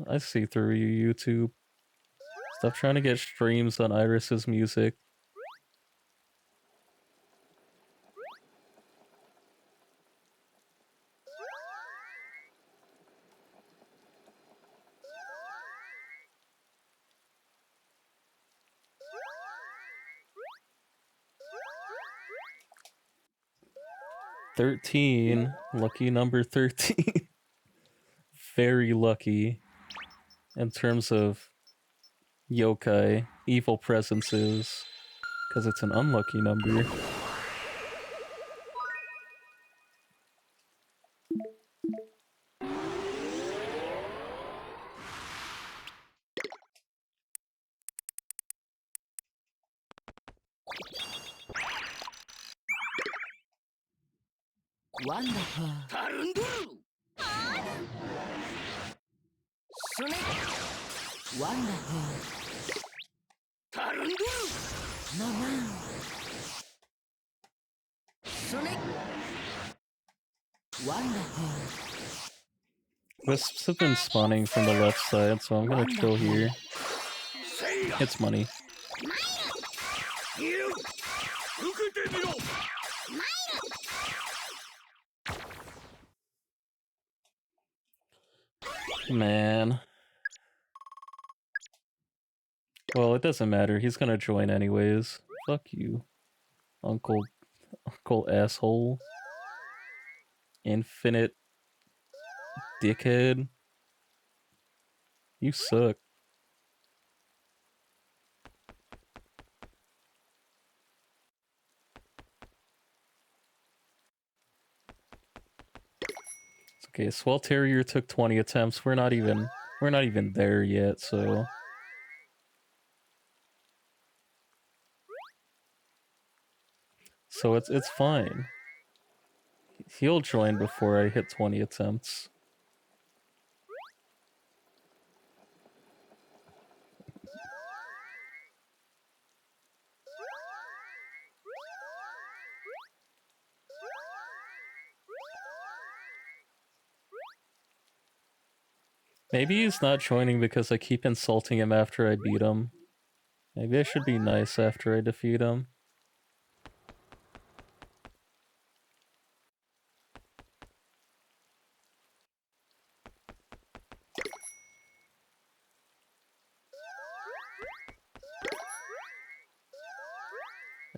I see through you, YouTube. Stop trying to get streams on Iris's music. "13. Lucky number 13. Very lucky. In terms of yokai, evil presences. Because it's an unlucky number.
Wonderful. Tarunduru. Sonic. Wonderful. Tarunduru. No, no. Sonic. Wonderful.
Wisps have been spawning from the left side, so I'm gonna chill here. It's money. Man. Well, it doesn't matter. He's gonna join anyways. Fuck you, Uncle asshole. Infinite dickhead. You suck. It's okay. Swelterrier took 20 attempts. We're not even there yet, so it's fine. He'll join before I hit 20 attempts. Maybe he's not joining because I keep insulting him after I beat him. Maybe I should be nice after I defeat him.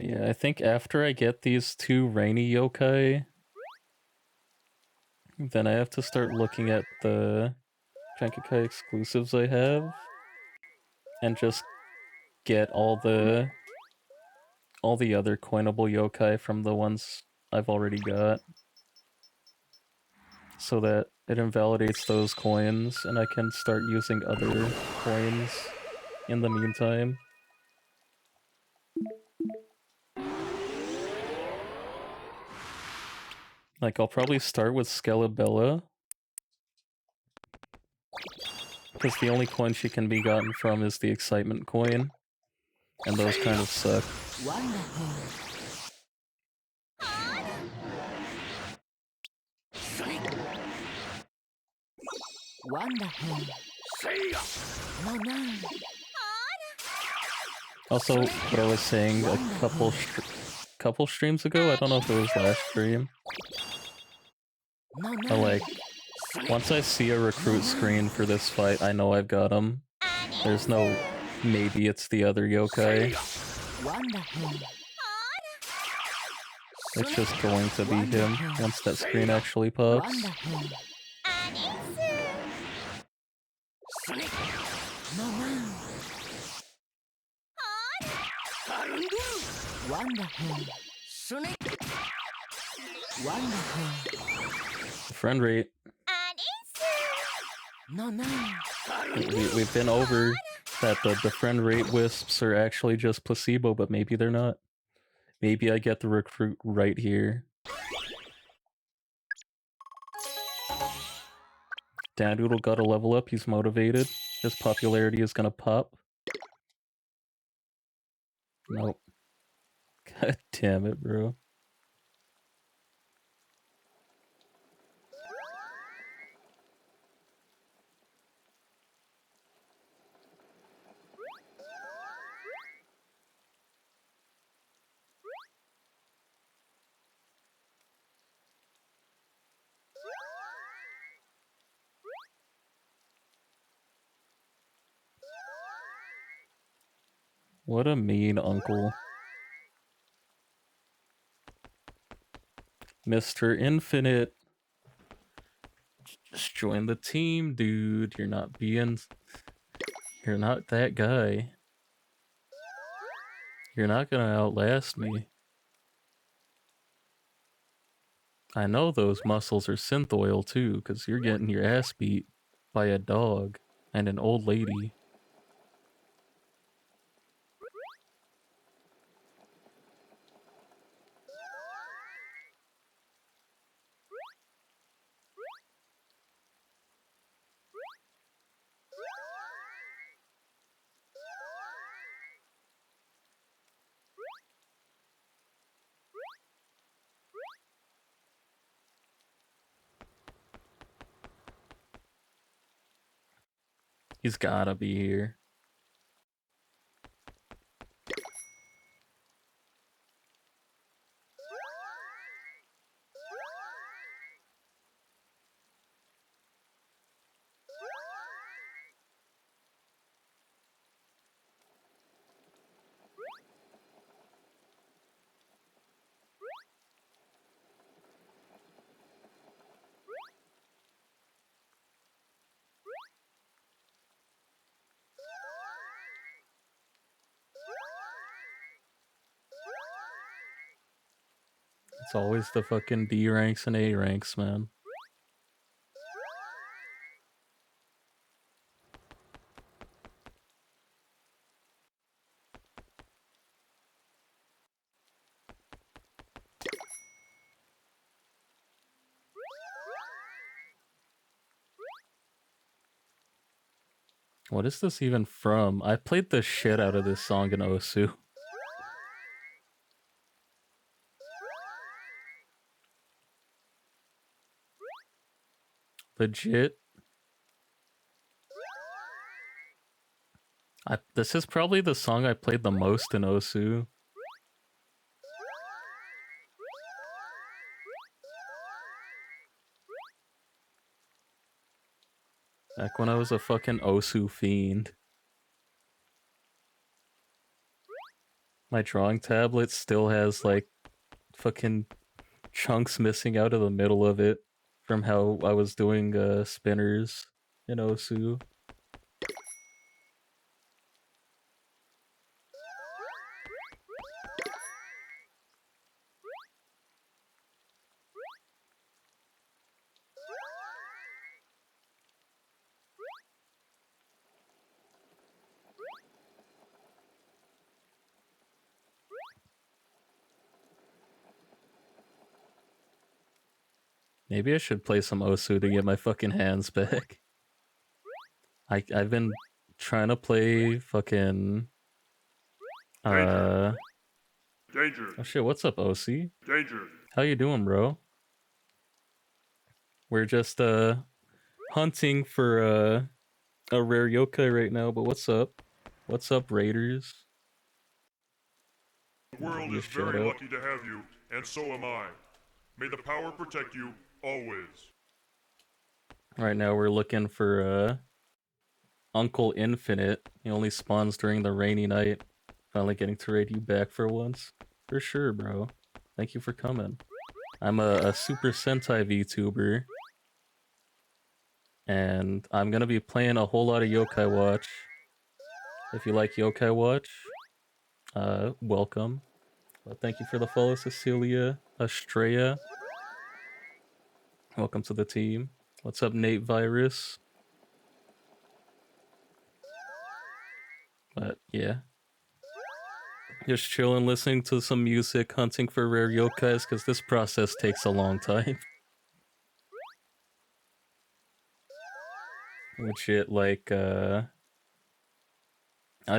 Yeah, I think after I get these 2 rainy yokai, then I have to start looking at the Genkikai exclusives I have, and just get all the other coinable yokai from the ones I've already got, so that it invalidates those coins, and I can start using other coins in the meantime. Like, I'll probably start with Skelebella, because the only coin she can be gotten from is the excitement coin, and those kind of suck.
Wonderful. Wonderful. No, no.
Also, what I was saying a couple streams ago, I don't know if it was last stream,
No,
but
no.
like, once I see a recruit screen for this fight, I know I've got him. There's no maybe it's the other yokai.
Wonderful.
It's just going to be him once that screen actually pops.
Wonderful. Sonic. No, no. Wonderful. Sonic. Wonderful.
Friend rate.
No, no.
We've been over that the friend rate wisps are actually just placebo, but maybe they're not. Maybe I get the recruit right here. Dadoodle got a level up, he's motivated. His popularity is gonna pop. Nope. God damn it, bro. What a mean uncle. Mr. Infinite. Just join the team, dude. You're not that guy. You're not gonna outlast me. I know those muscles are synth oil too, because you're getting your ass beat by a dog and an old lady. He's gotta be here. It's always the fucking D ranks and A ranks, man. What is this even from? I played the shit out of this song in Osu. Legit. This is probably the song I played the most in Osu. Back when I was a fucking Osu fiend. My drawing tablet still has like fucking chunks missing out of the middle of it from how I was doing spinners in Osu. Maybe I should play some Osu to get my fucking hands back. I've been trying to play fucking
Danger.
Oh shit, what's up, OC?
Danger.
How you doing, bro? We're just hunting for a rare yokai right now, but what's up? What's up, Raiders?
The world is very lucky to have you, and so am I. May the power protect you always.
Right now we're looking for Uncle Infinite. He only spawns during the rainy night. Finally getting to raid you back for once. For sure, bro. Thank you for coming. I'm a Super Sentai VTuber. And I'm gonna be playing a whole lot of Yokai Watch. If you like Yokai Watch, welcome. But thank you for the follow, Cecilia Estrella. Welcome to the team. What's up, Nate Virus? But yeah. Just chilling, listening to some music, hunting for rare yokais, because this process takes a long time. Legit, like, I've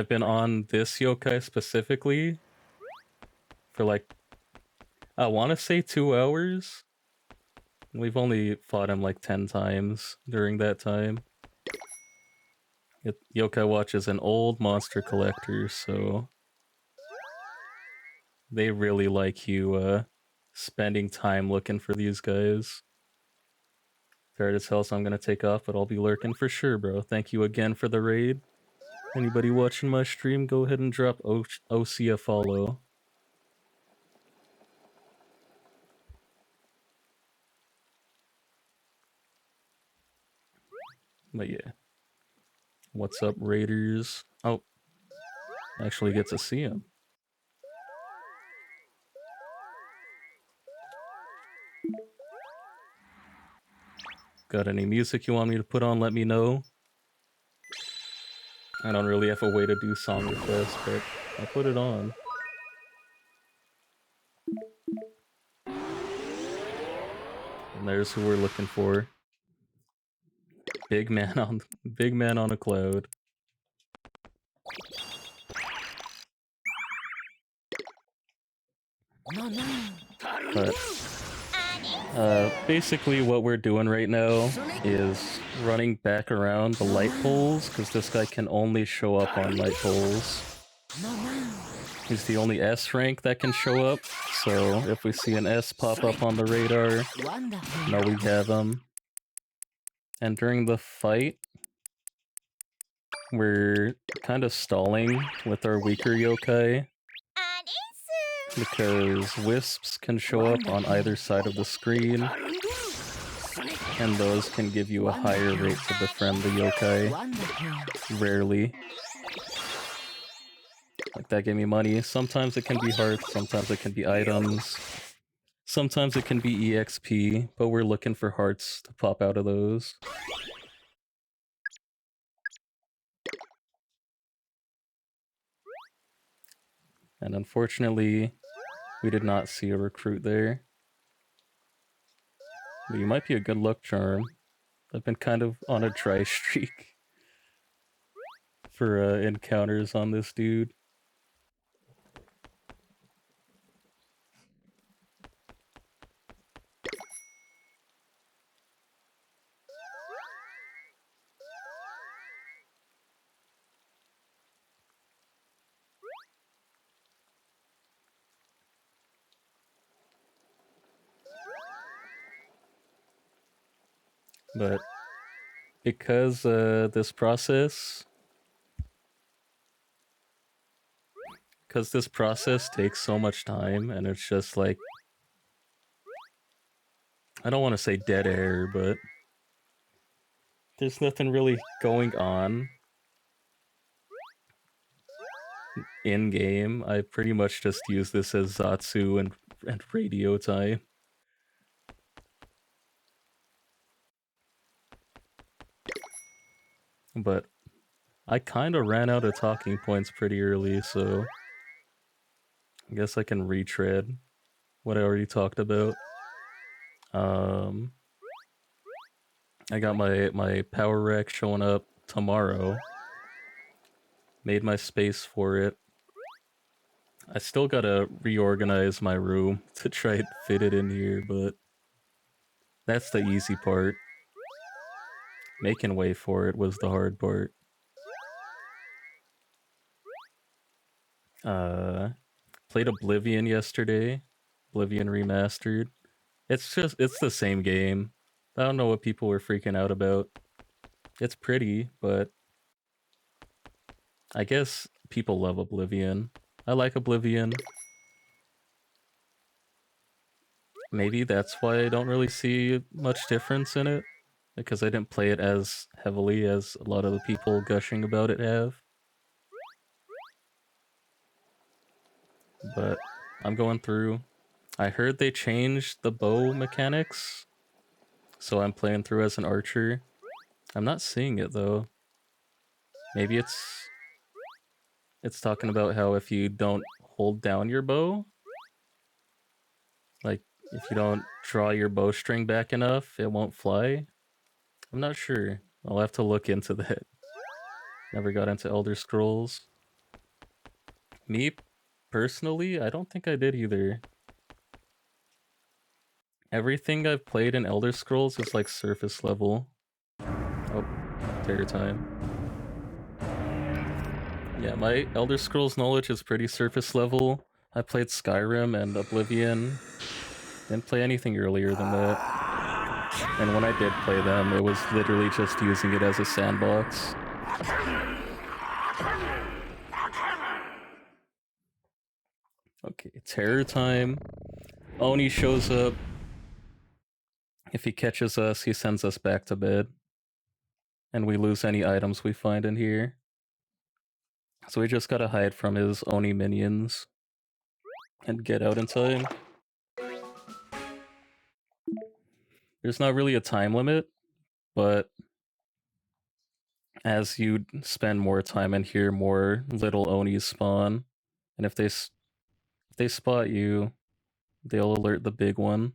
been on this yokai specifically for like, I want to say 2 hours. We've only fought him like 10 times during that time. Yokai Watch is an old monster collector, so they really like you spending time looking for these guys. Tired as hell, so I'm gonna take off, but I'll be lurking for sure, bro. Thank you again for the raid. Anybody watching my stream, go ahead and drop OC a follow. But yeah. What's up, Raiders? Oh. I actually get to see him. Got any music you want me to put on, let me know. I don't really have a way to do song requests, but I'll put it on. And there's who we're looking for. Big man on a cloud.
No, no.
But Basically what we're doing right now is running back around the light poles, because this guy can only show up on light poles. He's the only S rank that can show up, so if we see an S pop up on the radar, know we have him. And during the fight, we're kind of stalling with our weaker yokai, because wisps can show up on either side of the screen, and those can give you a higher rate to befriend the yokai. Rarely. Like, that gave me money. Sometimes it can be hearts, sometimes it can be items, sometimes it can be EXP, but we're looking for hearts to pop out of those. And unfortunately, we did not see a recruit there. But you might be a good luck charm. I've been kind of on a dry streak for encounters on this dude. But because this process takes so much time, and it's just like, I don't want to say dead air, but there's nothing really going on in game. I pretty much just use this as Zatsu and radio time. But I kind of ran out of talking points pretty early, so I guess I can retread what I already talked about. I got my power rack showing up tomorrow. Made my space for it. I still gotta reorganize my room to try and fit it in here, but that's the easy part. Making way for it was the hard part. Played Oblivion yesterday. Oblivion Remastered. It's the same game. I don't know what people were freaking out about. It's pretty, but I guess people love Oblivion. I like Oblivion. Maybe that's why I don't really see much difference in it, because I didn't play it as heavily as a lot of the people gushing about it have. But I'm going through. I heard they changed the bow mechanics, so I'm playing through as an archer. I'm not seeing it though. Maybe it's talking about how if you don't hold down your bow, like if you don't draw your bowstring back enough, it won't fly. I'm not sure. I'll have to look into that. Never got into Elder Scrolls. Me, personally, I don't think I did either. Everything I've played in Elder Scrolls is like surface level. Oh, terror time. Yeah, my Elder Scrolls knowledge is pretty surface level. I played Skyrim and Oblivion. Didn't play anything earlier than that. And when I did play them, it was literally just using it as a sandbox. Okay, terror time. Oni shows up. If he catches us, he sends us back to bed. And we lose any items we find in here. So we just gotta hide from his Oni minions. And get out in time. There's not really a time limit, but as you spend more time in here, more little Onis spawn. And if they spot you, they'll alert the big one.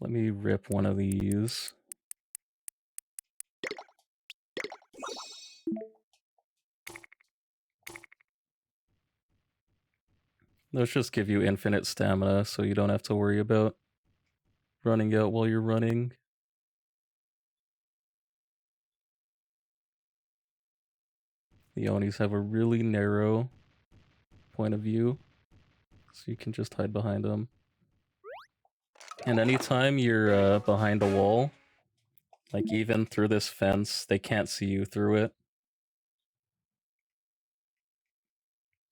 Let me rip one of these. Those just give you infinite stamina, so you don't have to worry about running out while you're running. The Onis have a really narrow point of view, so you can just hide behind them. And anytime you're behind a wall, like even through this fence, they can't see you through it.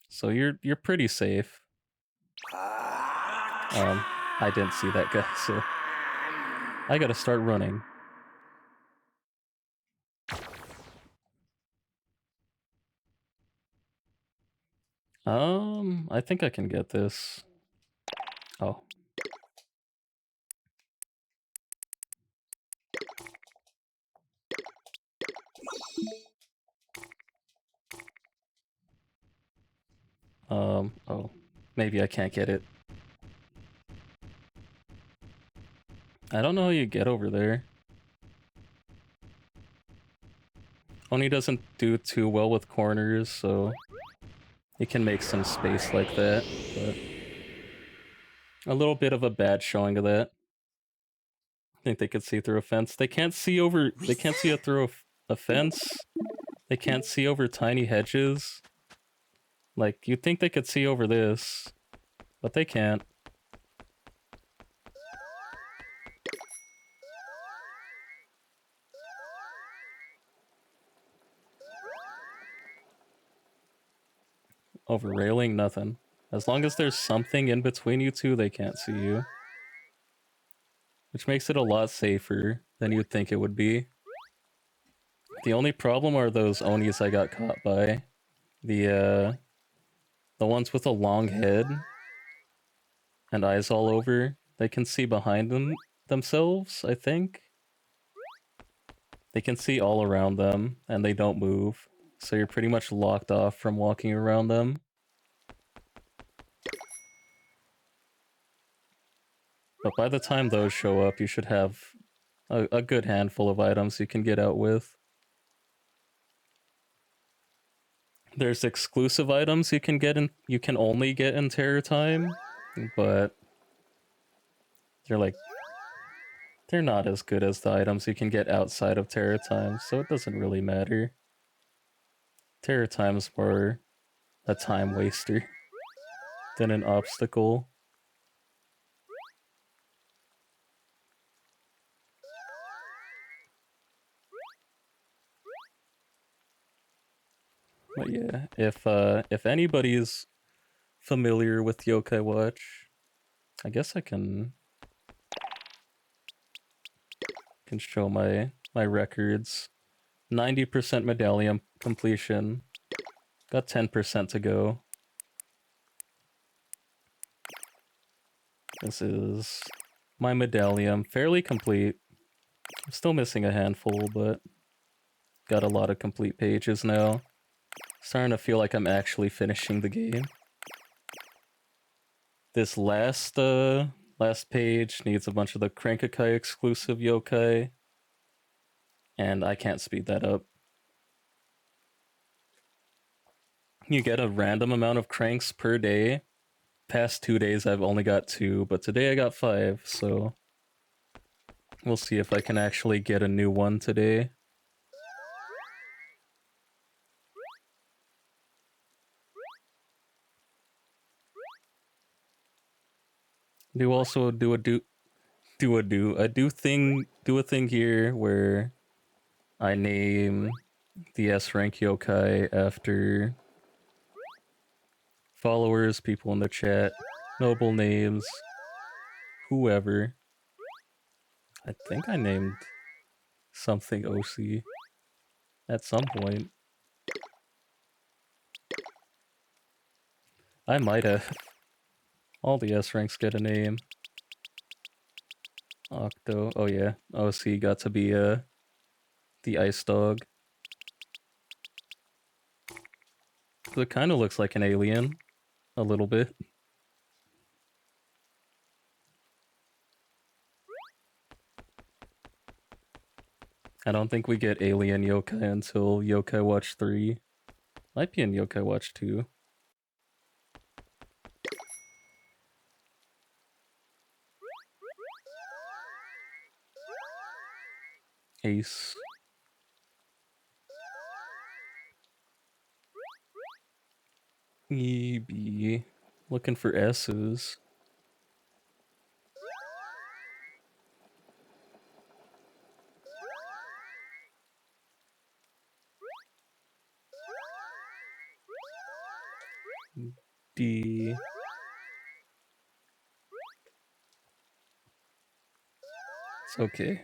So you're pretty safe. I didn't see that guy, so I gotta start running. I think I can get this. Oh. Oh. Maybe I can't get it. I don't know how you get over there. Oni doesn't do too well with corners, so you can make some space like that, but a little bit of a bad showing of that. I think they could see through a fence. They can't see it through a fence. They can't see over tiny hedges. Like, you'd think they could see over this, but they can't. Over railing, nothing. As long as there's something in between you two, they can't see you. Which makes it a lot safer than you'd think it would be. The only problem are those Onis I got caught by. The ones with a long head and eyes all over. They can see behind themselves, I think. They can see all around them, and they don't move. So you're pretty much locked off from walking around them. But by the time those show up, you should have a good handful of items you can get out with. There's exclusive items you can only get in Terror Time, but they're not as good as the items you can get outside of Terror Time, so it doesn't really matter. Terror Time's more a time waster than an obstacle. But yeah, if anybody's familiar with Yokai Watch, I guess I can show my records. 90% Medallium completion. Got 10% to go. This is my Medallium, fairly complete. I'm still missing a handful, but got a lot of complete pages now. Starting to feel like I'm actually finishing the game. This last page needs a bunch of the Crankakai exclusive yokai, and I can't speed that up. You get a random amount of cranks per day. Past 2 days I've only got 2, but today I got 5, so we'll see if I can actually get a new one today. Do a thing here where I name the S rank yokai after followers, people in the chat, noble names, whoever. I think I named something OC at some point. I might have. All the S ranks get a name. Octo. Oh yeah, OC got to be the ice dog. So it kind of looks like an alien, a little bit. I don't think we get alien yokai until Yokai Watch 3. Might be in Yokai Watch 2. Ace. EB. Looking for S's. D. It's okay.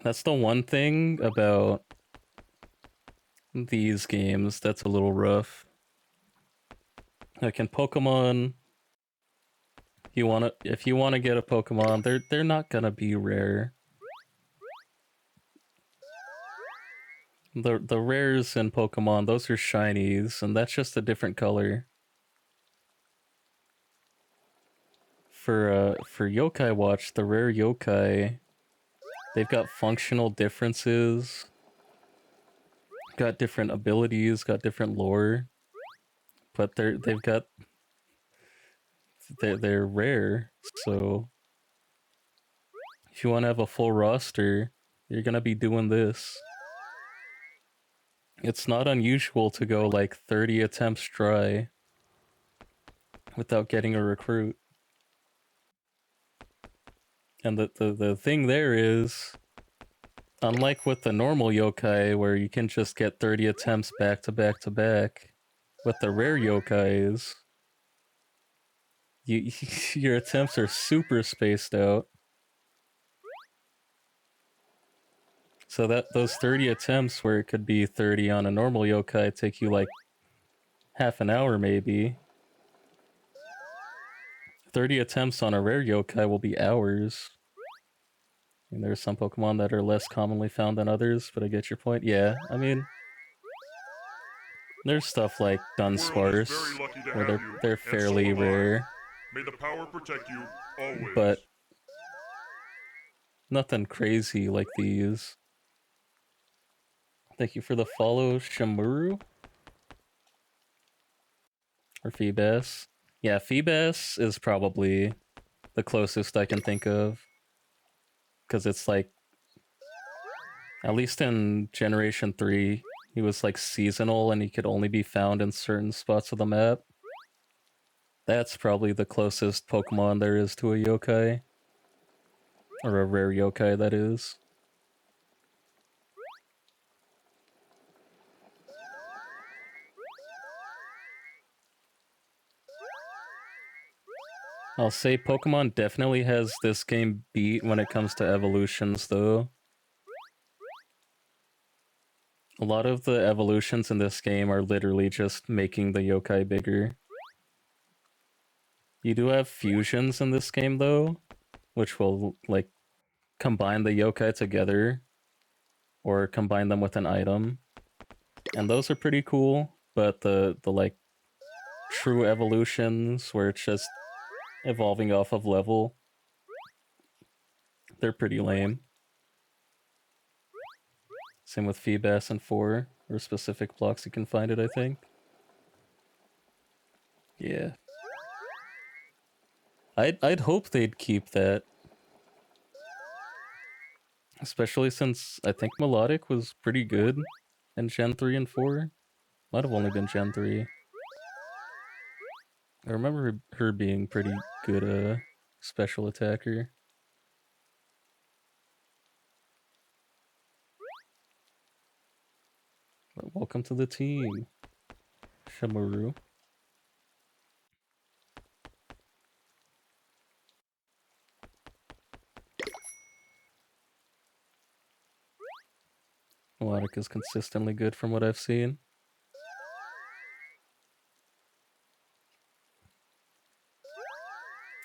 That's the one thing about these games that's a little rough. Like in Pokemon, if you wanna get a Pokemon, they're not gonna be rare. The rares in Pokemon, those are shinies, and that's just a different color. For Yokai Watch, the rare yokai, they've got functional differences, got different abilities, got different lore, but they're rare. So if you want to have a full roster, you're gonna be doing this. It's not unusual to go like 30 attempts dry without getting a recruit. And the thing there is, unlike with the normal yokai where you can just get 30 attempts back to back to back, with the rare yokais, your attempts are super spaced out. So that those 30 attempts where it could be 30 on a normal yokai take you like half an hour maybe. 30 attempts on a rare yokai will be hours. And there's some Pokemon that are less commonly found than others, but I get your point. Yeah, I mean, there's stuff like Dunsparce, where they're fairly rare.
May the power protect you always.
But nothing crazy like these. Thank you for the follow, Shamuru. Or Feebas. Yeah, Feebas is probably the closest I can think of. Because it's like, at least in Generation 3, he was like seasonal and he could only be found in certain spots of the map. That's probably the closest Pokemon there is to a yokai. Or a rare yokai, that is. I'll say Pokemon definitely has this game beat when it comes to evolutions, though. A lot of the evolutions in this game are literally just making the yokai bigger. You do have fusions in this game, though, which will, like, combine the yokai together, or combine them with an item. And those are pretty cool, but the like, true evolutions, where it's just evolving off of level, they're pretty lame. Same with Feebas and 4, or specific blocks you can find it, I think. Yeah. I'd hope they'd keep that. Especially since I think Melodic was pretty good in Gen 3 and 4. Might have only been Gen 3. I remember her being pretty good special attacker. But welcome to the team, Shamaru. Melodic is consistently good from what I've seen.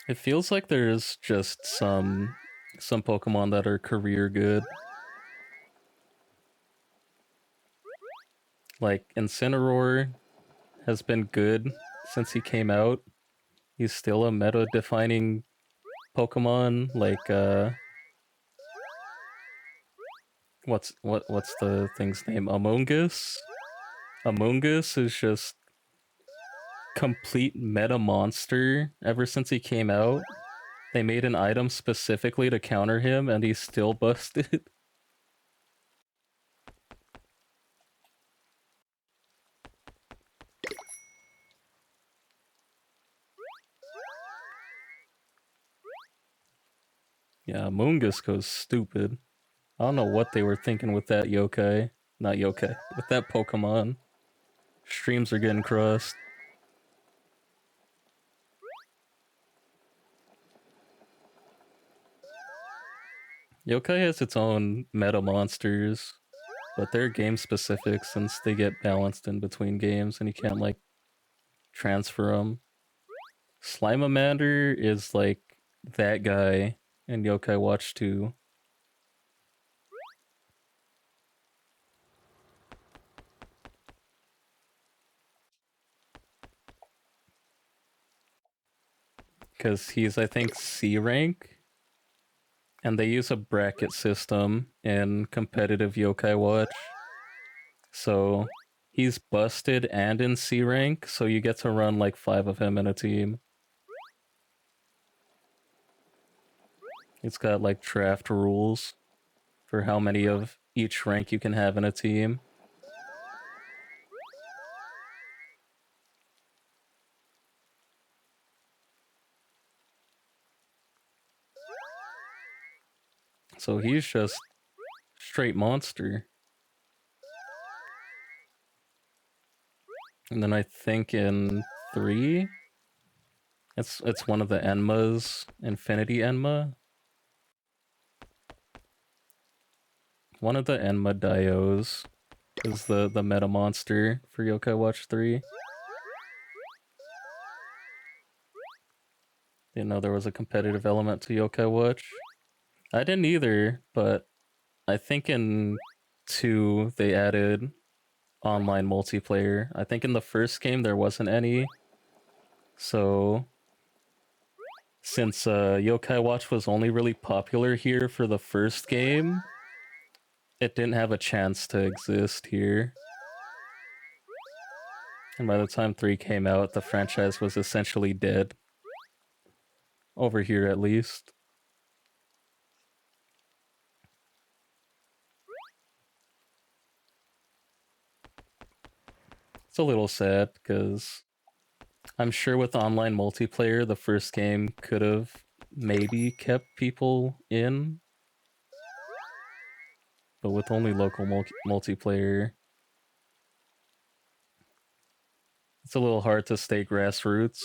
It feels like there's just some Pokemon that are career good. Like, Incineroar has been good since he came out. He's still a meta-defining Pokemon, like, what's the thing's name? Among Us? Among Us is just complete meta monster ever since he came out. They made an item specifically to counter him, and he's still busted. Yeah, Moongus goes stupid. I don't know what they were thinking with that yokai. Not yokai. With that Pokemon. Streams are getting crossed. Yokai has its own meta monsters, but they're game specific since they get balanced in between games and you can't, like, transfer them. Slimeamander is, like, that guy in Yokai Watch 2. Because he's, I think, C rank. And they use a bracket system in competitive Yokai Watch. So he's busted and in C rank, so you get to run like 5 of him in a team. It's got like draft rules for how many of each rank you can have in a team. So he's just straight monster. And then I think in 3, it's one of the Enmas, Infinity Enma. One of the Enma Dios is the meta monster for Yokai Watch 3. Didn't know there was a competitive element to Yokai Watch. I didn't either, but I think in 2 they added online multiplayer. I think in the first game there wasn't any. So since Yokai Watch was only really popular here for the first game, it didn't have a chance to exist here. And by the time 3 came out, the franchise was essentially dead. Over here at least. It's a little sad because I'm sure with online multiplayer, the first game could have maybe kept people in. But with only local multiplayer, it's a little hard to stay grassroots.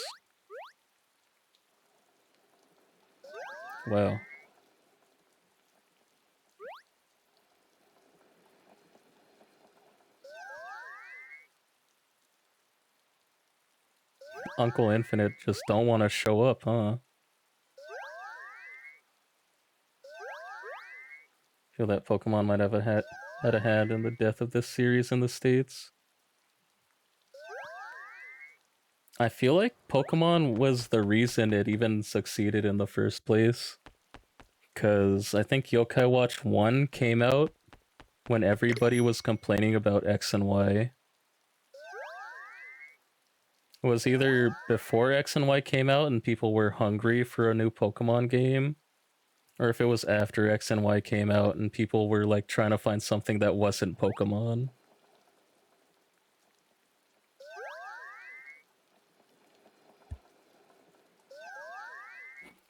Wow. Uncle Infinite just don't want to show up, huh? Feel that Pokemon might have had a hand in the death of this series in the States. I feel like Pokemon was the reason it even succeeded in the first place. Because I think Yokai Watch 1 came out when everybody was complaining about X and Y. It was either before X and Y came out and people were hungry for a new Pokemon game, or if it was after X and Y came out and people were like trying to find something that wasn't Pokemon.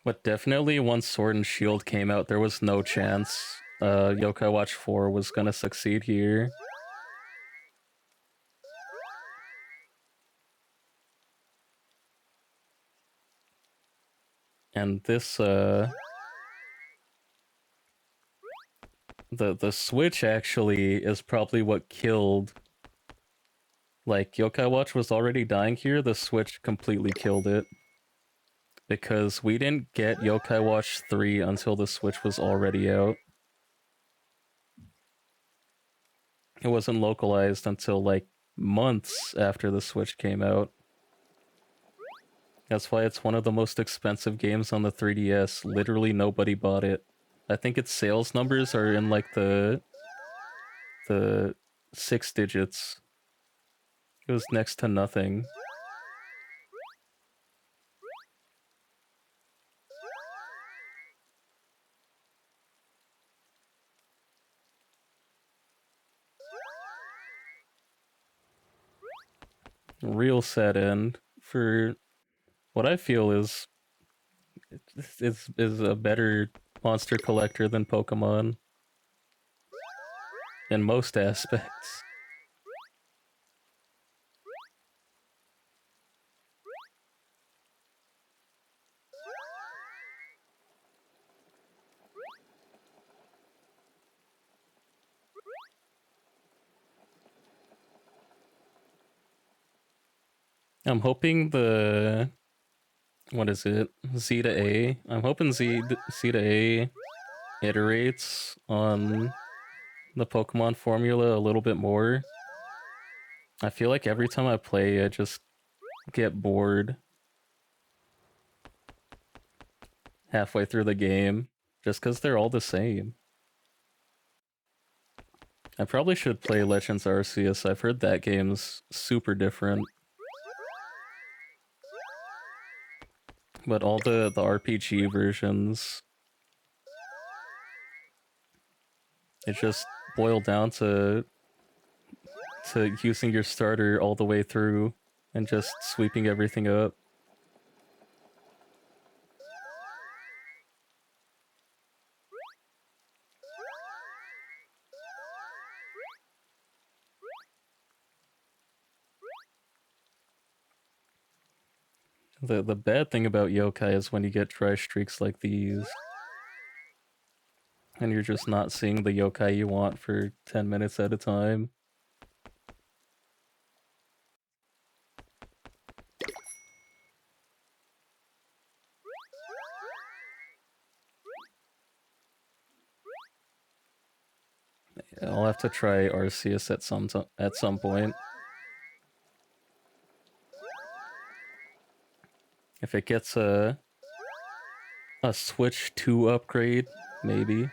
But definitely once Sword and Shield came out, there was no chance Yokai Watch 4 was gonna succeed here. And this, the Switch actually is probably what killed. Like, Yokai Watch was already dying here, the Switch completely killed it. Because we didn't get Yokai Watch 3 until the Switch was already out. It wasn't localized until, like, months after the Switch came out. That's why it's one of the most expensive games on the 3DS. Literally nobody bought it. I think its sales numbers are in, like, the 6 digits. It was next to nothing. real sad end for what I feel is a better monster collector than Pokemon in most aspects. I'm hoping the what is it? Z to A. I'm hoping Z to A iterates on the Pokemon formula a little bit more. I feel like every time I play, I just get bored halfway through the game just because they're all the same. I probably should play Legends Arceus. I've heard that game's super different. But all the RPG versions, it just boiled down to using your starter all the way through and just sweeping everything up. The bad thing about yokai is when you get dry streaks like these, and you're just not seeing the yokai you want for 10 minutes at a time. I'll have to try Arceus at some point. If it gets a Switch 2 upgrade, maybe.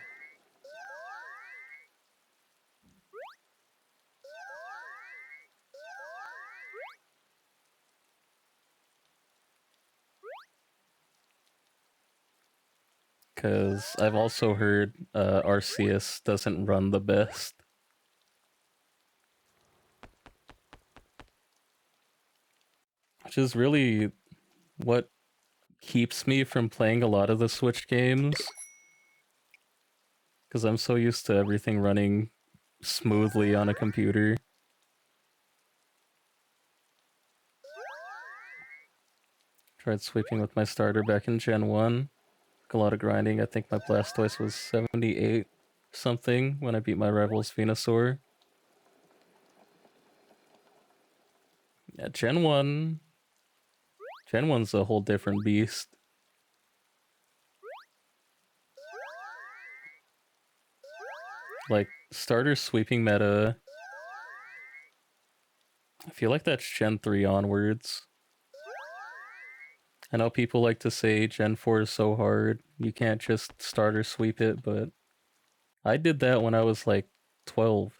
Because I've also heard Arceus doesn't run the best. Which is really what keeps me from playing a lot of the Switch games. Because I'm so used to everything running smoothly on a computer. Tried sweeping with my starter back in Gen 1. Took a lot of grinding. I think my Blastoise was 78 something when I beat my rival's Venusaur. Yeah, Gen 1... Gen 1's a whole different beast. Like, starter sweeping meta... I feel like that's Gen 3 onwards. I know people like to say Gen 4 is so hard, you can't just starter sweep it, but I did that when I was like 12.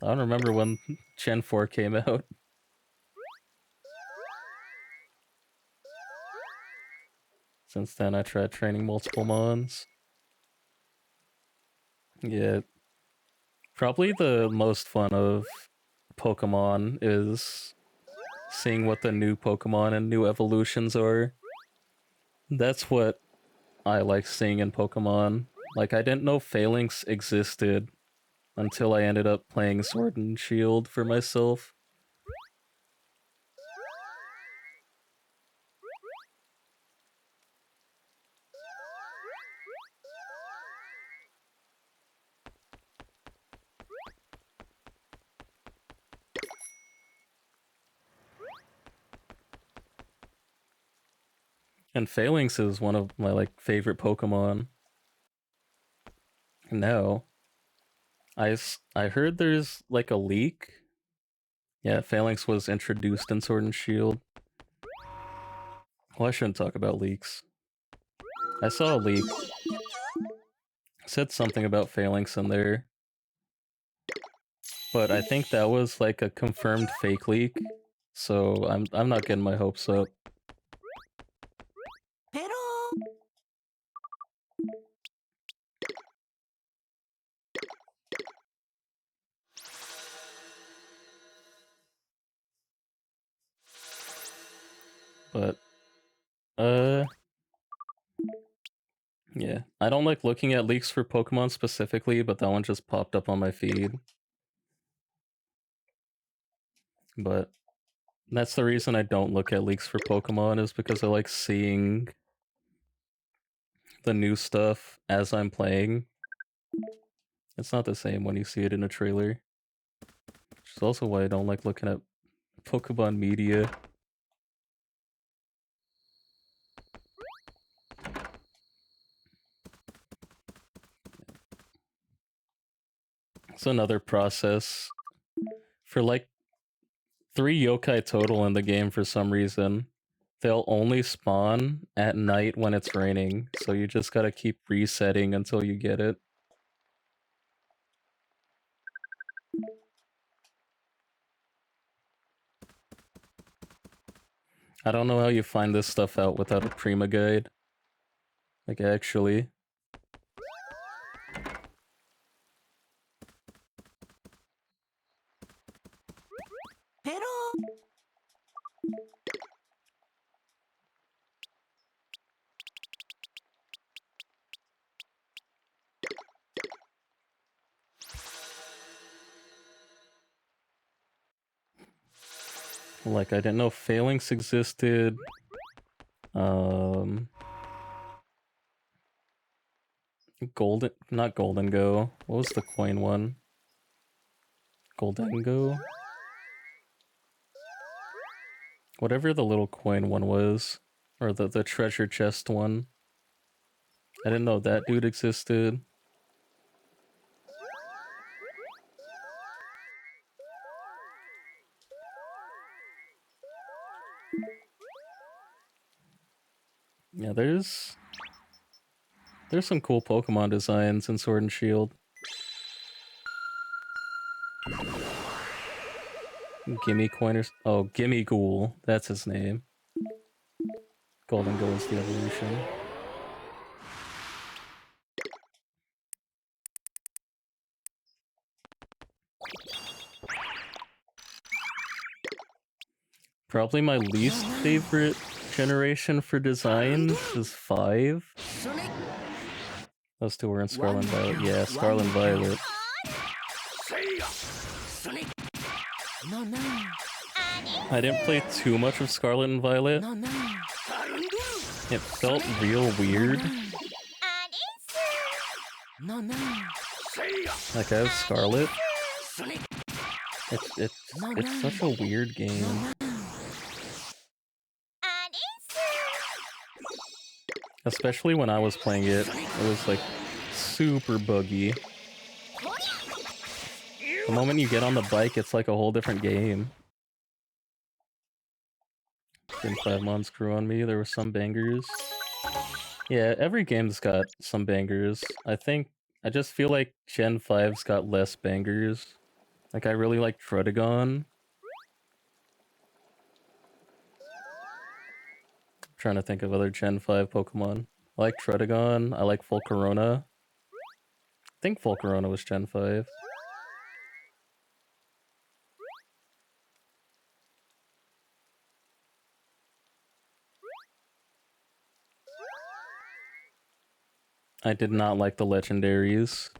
I don't remember when Gen 4 came out. Since then, I tried training multiple mons. Yeah, probably the most fun of Pokemon is seeing what the new Pokemon and new evolutions are. That's what I like seeing in Pokemon. Like, I didn't know Phalanx existed until I ended up playing Sword and Shield for myself. And Phalanx is one of my like favorite Pokemon. Now, I heard there's like a leak. Yeah, Phalanx was introduced in Sword and Shield. Well, I shouldn't talk about leaks. I saw a leak. It said something about Phalanx in there. But I think that was like a confirmed fake leak. So I'm not getting my hopes up.
Pero
But, yeah. I don't like looking at leaks for Pokemon specifically, but that one just popped up on my feed. But that's the reason I don't look at leaks for Pokemon, is because I like seeing the new stuff as I'm playing. It's not the same when you see it in a trailer. Which is also why I don't like looking at Pokemon media. It's another process. For like 3 yokai total in the game for some reason, they'll only spawn at night when it's raining, so you just gotta keep resetting until you get it. I don't know how you find this stuff out without a Prima guide. Like, actually.
Pero
Like, I didn't know Phalanx existed. Not Golden Go. What was the coin one? Golden Go? Whatever the little coin one was. Or the treasure chest one. I didn't know that dude existed. Yeah, there's some cool Pokemon designs in Sword and Shield. Gimme Coiners. Oh, Gimme Ghoul. That's his name. Golden Go is the evolution. Probably my least favorite generation for design is 5.
Sonic
Those two were in Scarlet and Violet. Yeah, Scarlet and Violet.
Sonic. No, no.
I didn't play too much of Scarlet and Violet.
No, no.
It felt real weird.
No, no.
Like, I have Scarlet.
Sonic.
It's such a weird game. Especially when I was playing it, it was like super buggy. The moment you get on the bike, it's like a whole different game. Gen 5 mods grew on me, there were some bangers. Yeah, every game's got some bangers. I just feel like Gen 5's got less bangers. Like, I really like Tredegon. Trying to think of other Gen 5 Pokemon. I like Tredegon, I like Volcarona. I think Volcarona was Gen 5. I did not like the legendaries.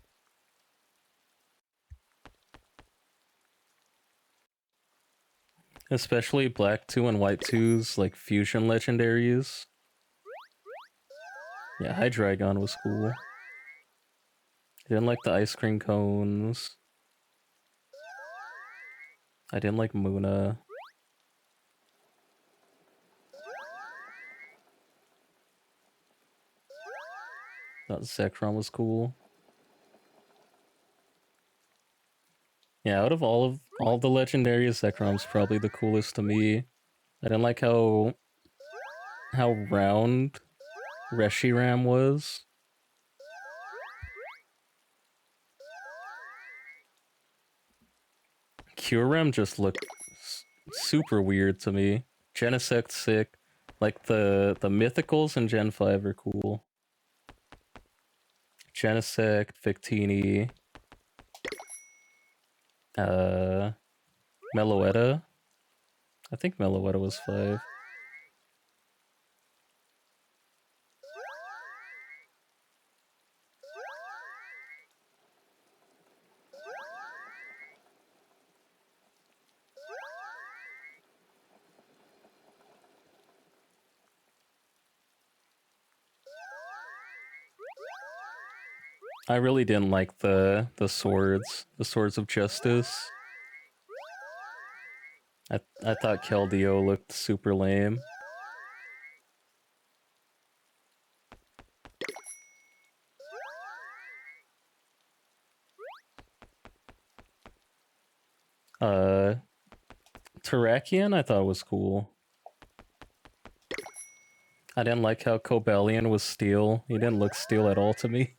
Especially Black 2 and White 2's, like, fusion legendaries. Yeah, Hydreigon was cool. I didn't like the ice cream cones. I didn't like Muna. Thought Zekrom was cool. Yeah, out of all the legendaries, Zekrom's probably the coolest to me. I didn't like how round Reshiram was. Kyurem just looked super weird to me. Genesect's sick. Like, the mythicals in Gen 5 are cool. Genesect, Victini, Meloetta. I think Meloetta was 5. I really didn't like the swords of justice. I thought Keldeo looked super lame. Terrakion I thought was cool. I didn't like how Cobellion was steel. He didn't look steel at all to me.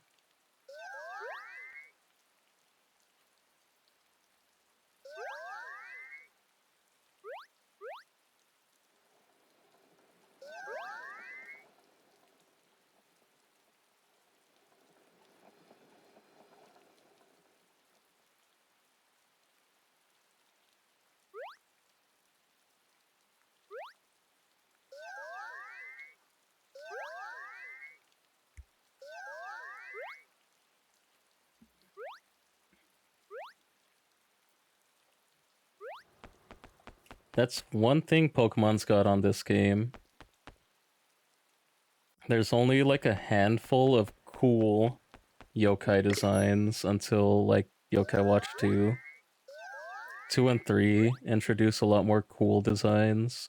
That's one thing Pokemon's got on this game. There's only like a handful of cool yokai designs until like Yokai Watch 2. 2 and 3 introduce a lot more cool designs.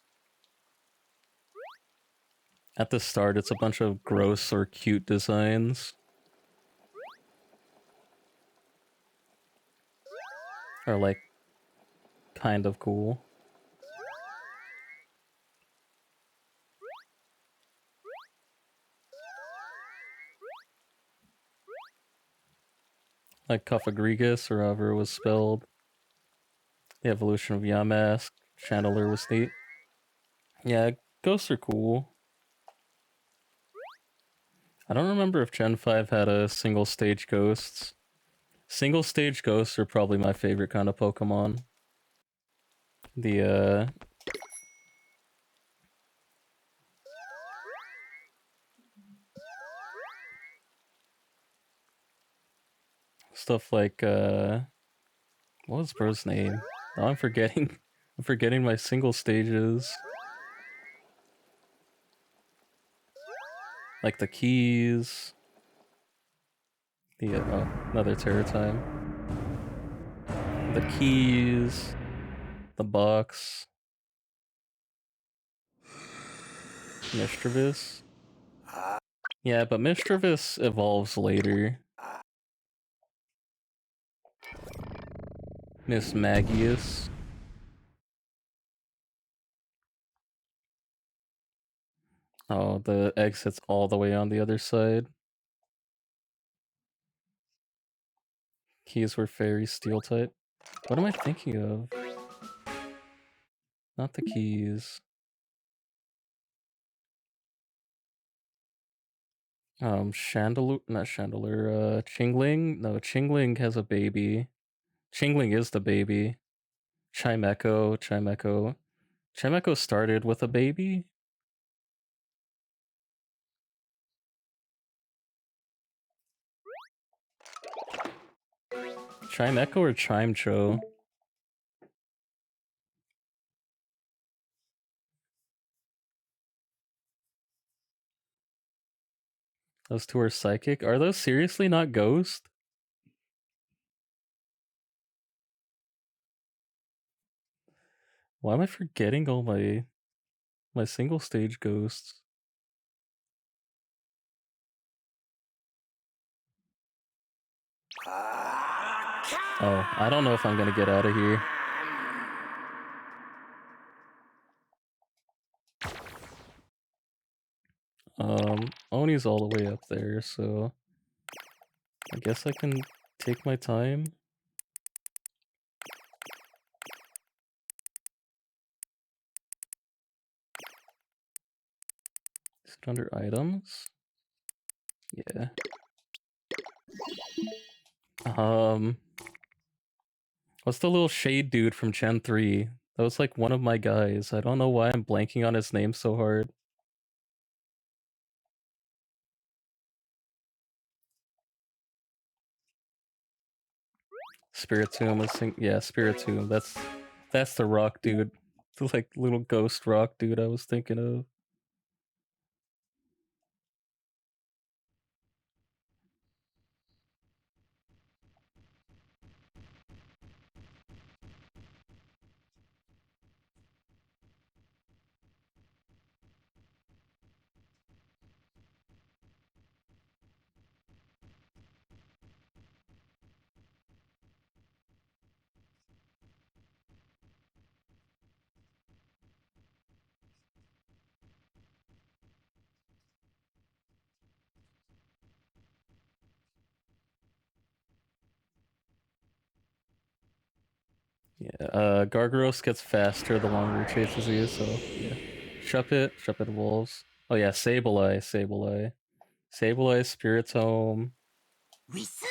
At the start, it's a bunch of gross or cute designs. Or like, kind of cool. Like Cuffagrigus, or however it was spelled. The evolution of Yamask. Chandler was neat. Yeah, ghosts are cool. I don't remember if Gen 5 had a single stage ghosts. Single stage ghosts are probably my favorite kind of Pokemon. The, stuff like, what was bro's name? Oh, I'm forgetting. I'm forgetting my single stages. Like the keys. The, oh, another Terror time. The keys. The box. Mischievous. Yeah, but Mischievous evolves later. Miss Magius. Oh, the exit's all the way on the other side. Keys were fairy steel type. What am I thinking of? Not the keys. Chandelure, not Chandelure, Chingling? No, Chingling has a baby. Chingling is the baby. Chimecho. Chimecho started with a baby? Chimecho or Chimecho? Those two are psychic? Are those seriously not ghost? Why am I forgetting all my single stage ghosts? Oh, I don't know if I'm gonna get out of here. Oni's all the way up there, so I guess I can take my time. Is it under items? Yeah. What's the little shade dude from Gen 3? That was like one of my guys. I don't know why I'm blanking on his name so hard. Spiritomb is yeah, Spiritomb. That's the rock dude. The like little ghost rock dude I was thinking of. Yeah, Gargaros gets faster the longer it chases you, so yeah. Shuppet evolves. Oh yeah, Sableye, Spiritomb,
Whis.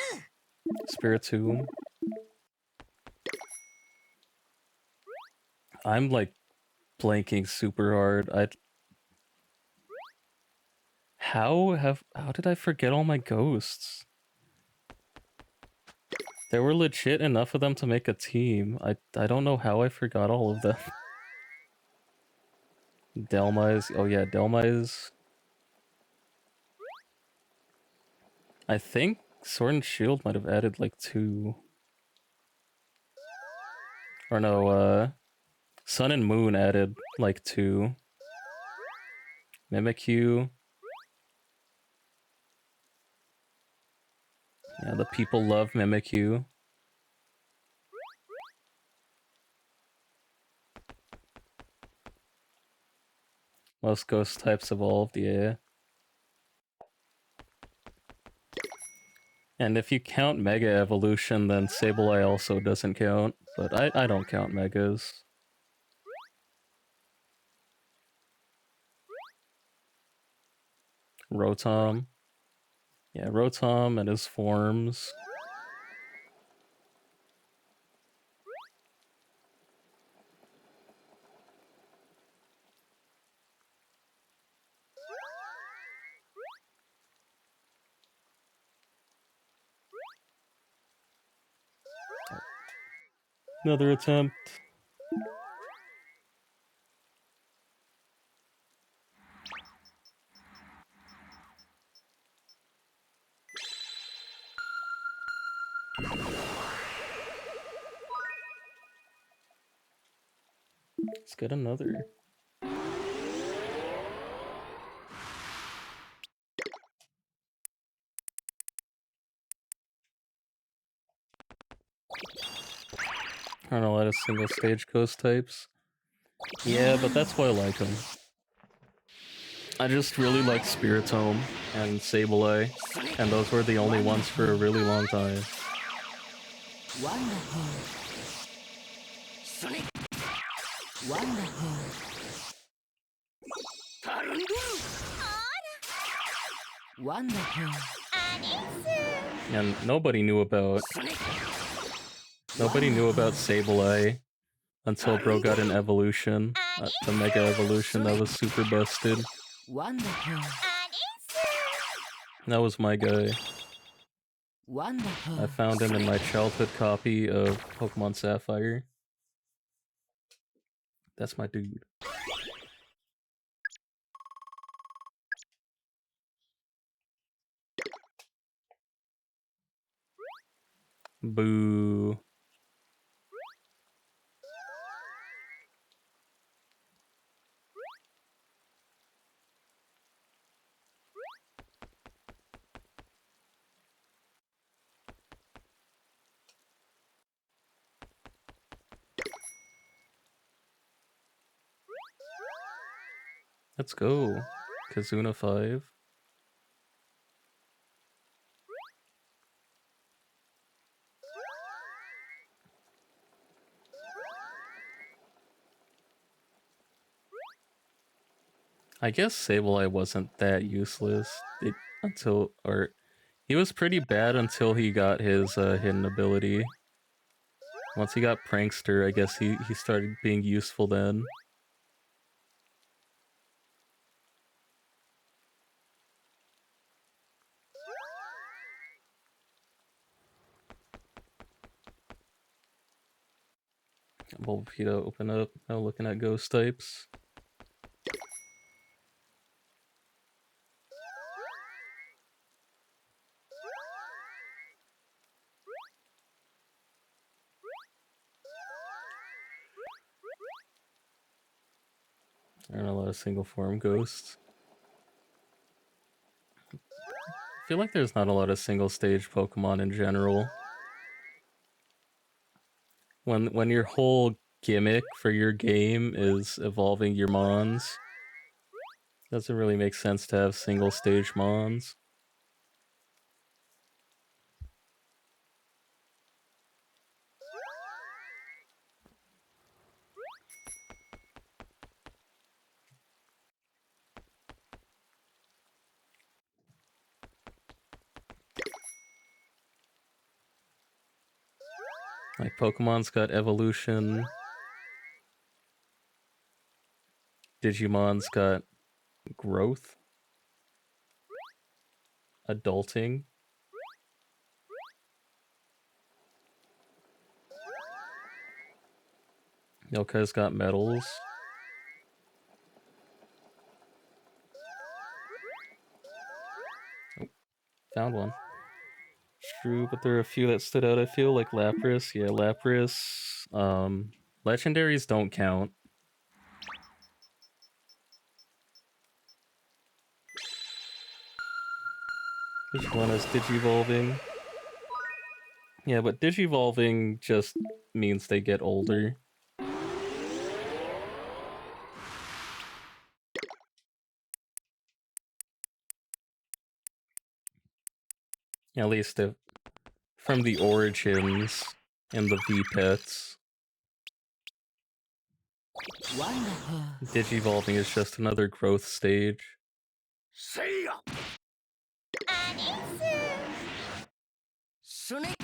Spiritomb. I'm like blanking super hard. How did I forget all my ghosts? There were legit enough of them to make a team. I don't know how I forgot all of them. Delmise, oh yeah, Delmise. I think Sword and Shield might have added like 2. Or no, Sun and Moon added like 2. Mimikyu. Yeah, the people love Mimikyu. Most ghost types evolved, yeah. And if you count Mega Evolution, then Sableye also doesn't count. But I don't count Megas. Rotom. Yeah, Rotom and his forms. Another attempt. Let's get another. Aren't a lot of single stage ghost types. Yeah, but that's why I like them. I just really like Spiritomb and Sableye, and those were the only ones for a really long time.
Wonderful. Sonic. Wonderful. Wonderful.
And nobody knew about Sableye until bro got an evolution, the Mega Evolution that was super busted.
Wonderful.
That was my guy.
Wonderful.
I found him in my childhood copy of Pokemon Sapphire. That's my dude. Boo. Let's go. Kazuna 5. I guess Sableye wasn't that useless he was pretty bad until he got his hidden ability. Once he got Prankster, I guess he started being useful then. Bulbapedia open up, now looking at ghost types. There aren't a lot of single form ghosts. I feel like there's not a lot of single stage Pokemon in general. When your whole gimmick for your game is evolving your Mons, doesn't really make sense to have single stage Mons. Like Pokemon's got evolution. Digimon's got growth. Adulting. Yokai's got medals. Oh, found one. True, but there are a few that stood out, I feel, like Lapras. Yeah, Lapras. Legendaries don't count. Which one is Digivolving? Yeah, but Digivolving just means they get older. At least if, from the origins and the V-Pets.
Wonderful.
Digivolving is just another growth stage.
See ya. Sonic.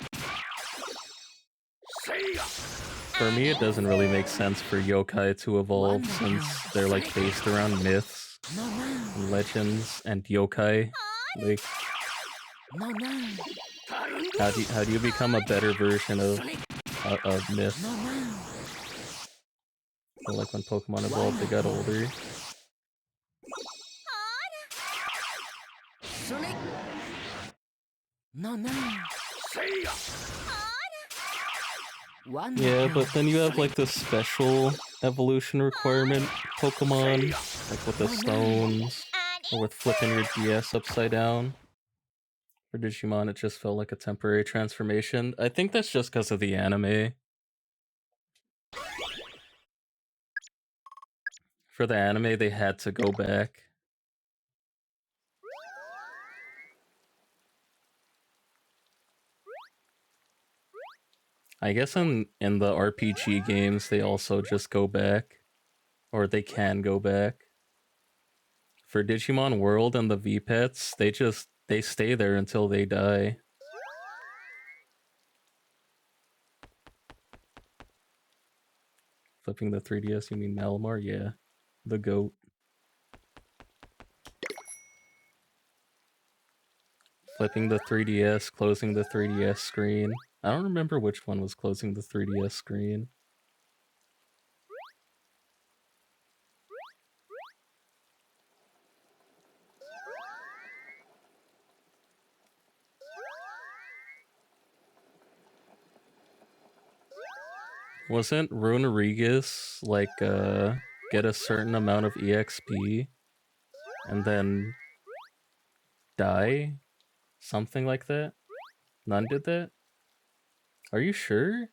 See ya.
For me, it doesn't really make sense for yokai to evolve since they're like based around myths, and legends, and yokai. Like, how do you become a better version of myth? But like when Pokemon evolved, they got older.
Sonic. No. See ya.
Yeah, but then you have like the special evolution requirement Pokemon, like with the stones, or with flipping your DS upside down. For Digimon, it just felt like a temporary transformation. I think that's just because of the anime. For the anime, they had to go back. I guess in the RPG games, they also just go back. Or they can go back. For Digimon World and the V-Pets, they stay there until they die. Flipping the 3DS, you mean Malamar? Yeah. The GOAT. Flipping the 3DS, closing the 3DS screen. I don't remember which one was closing the 3DS screen. Wasn't Runerigus like get a certain amount of EXP and then die? Something like that? None did that? Are you sure?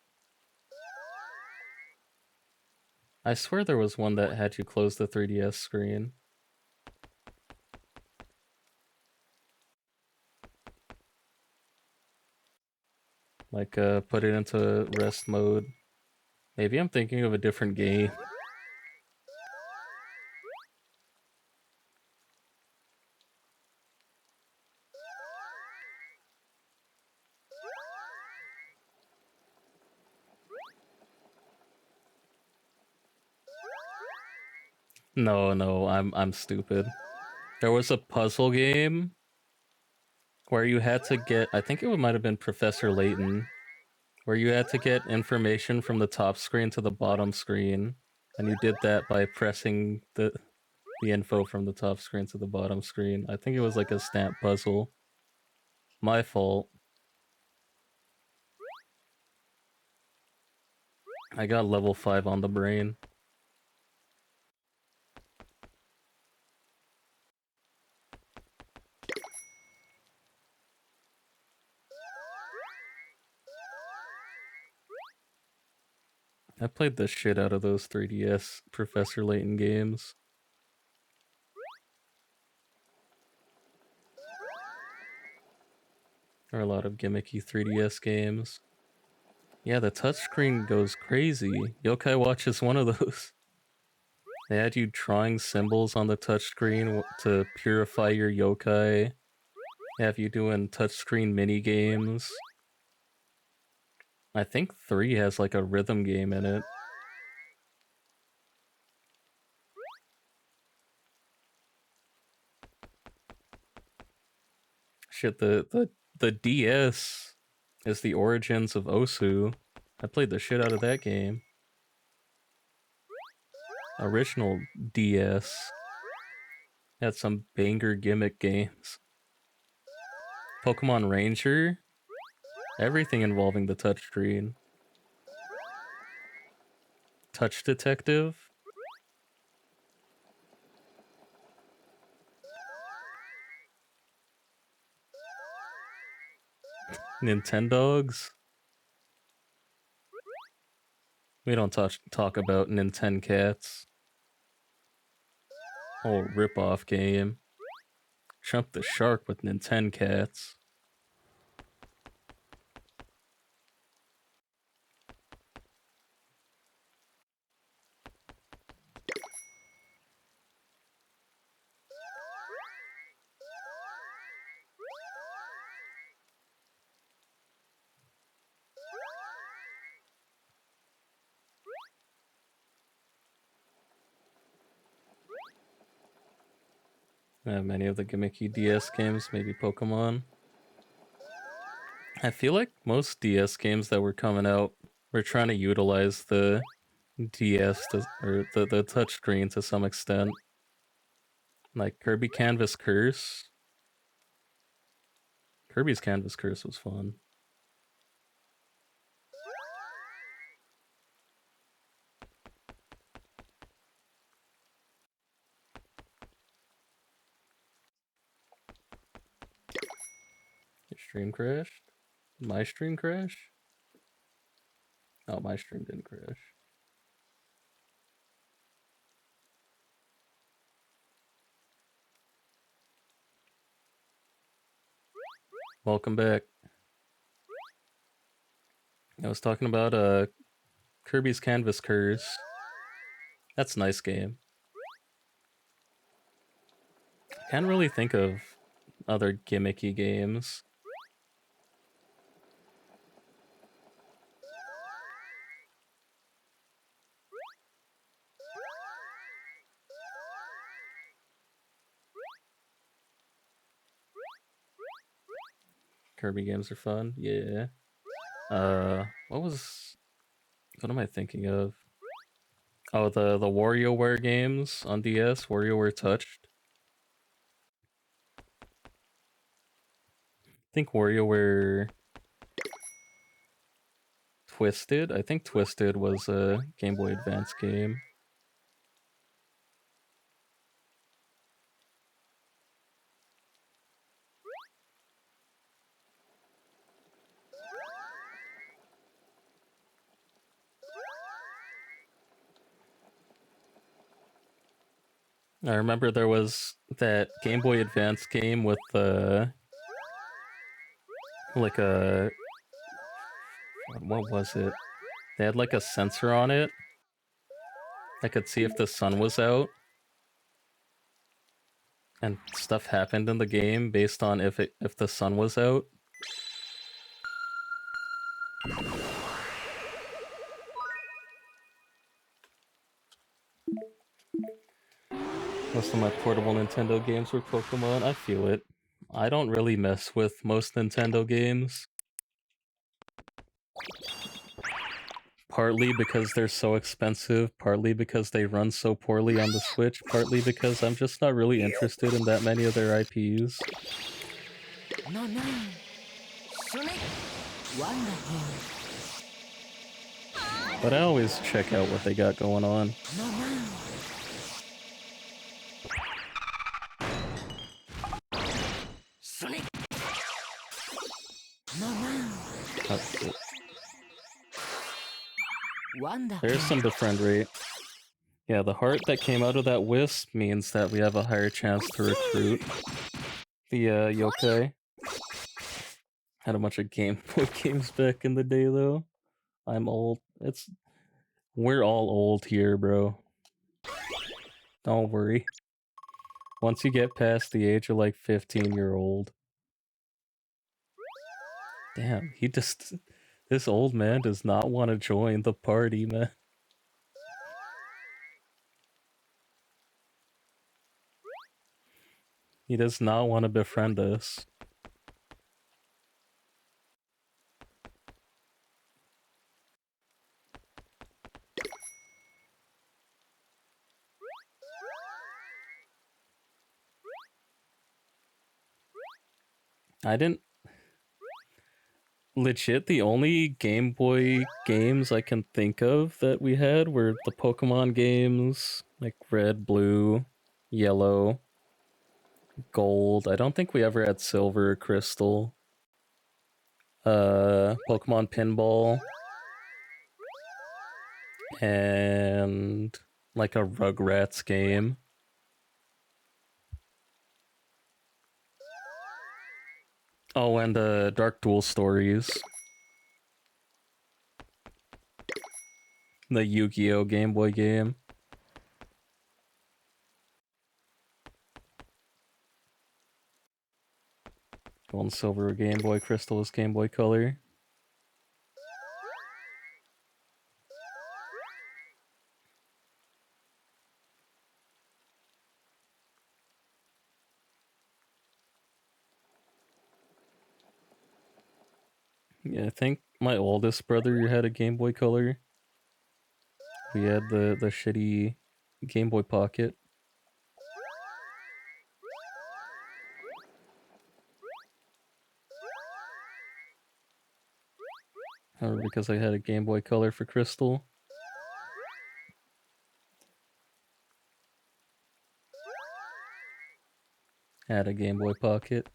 I swear there was one that had you close the 3DS screen. Like put it into rest mode. Maybe I'm thinking of a different game. No, I'm stupid. There was a puzzle game where you had to get, I think it might have been Professor Layton, where you had to get information from the top screen to the bottom screen, and you did that by pressing the info from the top screen to the bottom screen. I think it was like a stamp puzzle. My fault. I got level 5 on the brain. I played the shit out of those 3DS Professor Layton games. There are a lot of gimmicky 3DS games. Yeah, the touchscreen goes crazy. Yokai Watch is one of those. They had you drawing symbols on the touchscreen to purify your yokai. They have you doing touchscreen mini games. I think 3 has like a rhythm game in it. Shit, the DS is the origins of Osu. I played the shit out of that game. Original DS had some banger gimmick games. Pokemon Ranger, everything involving the touchscreen. Touch Detective. Nintendogs. We don't talk about Nintendo cats. Whole rip-off game. Jump the shark with Nintendo cats. Many of the gimmicky DS games, maybe Pokemon. I feel like most DS games that were coming out were trying to utilize the DS or the touchscreen to some extent. Like Kirby Canvas Curse. Kirby's Canvas Curse was fun. Your stream crashed? My stream crashed? Oh, my stream didn't crash. Welcome back. I was talking about Kirby's Canvas Curse. That's a nice game. Can't really think of other gimmicky games. Kirby games are fun. Yeah. What am I thinking of? Oh, the WarioWare games on DS, WarioWare Touched. I think WarioWare Twisted. I think Twisted was a Game Boy Advance game. I remember there was that Game Boy Advance game with like a what was it? They had like a sensor on it. I could see if the sun was out. And stuff happened in the game based on if the sun was out. Most of my portable Nintendo games were Pokemon. I feel it. I don't really mess with most Nintendo games. Partly because they're so expensive, partly because they run so poorly on the Switch, partly because I'm just not really interested in that many of their IPs.
No, no. Sonic. Wonderful.
But I always check out what they got going on.
No, no. Sonic. No, no. Wonderful.
There's some befriend rate. Yeah, the heart that came out of that wisp means that we have a higher chance to recruit the yokai. Had a bunch of Game Boy games back in the day, though. I'm old. We're all old here, bro. Don't worry. Once you get past the age of like 15, you're old. Damn, this This old man does not want to join the party, man. He does not want to befriend us. I didn't... Legit, the only Game Boy games I can think of that we had were the Pokemon games, like Red, Blue, Yellow, Gold. I don't think we ever had Silver or Crystal. Pokemon Pinball. And like a Rugrats game. Oh, and Dark Duel Stories. The Yu-Gi-Oh! Game Boy game. Gold and Silver were Game Boy, Crystal is Game Boy Color. Yeah, I think my oldest brother had a Game Boy Color. We had the shitty Game Boy Pocket. Or because I had a Game Boy Color for Crystal. Had a Game Boy Pocket.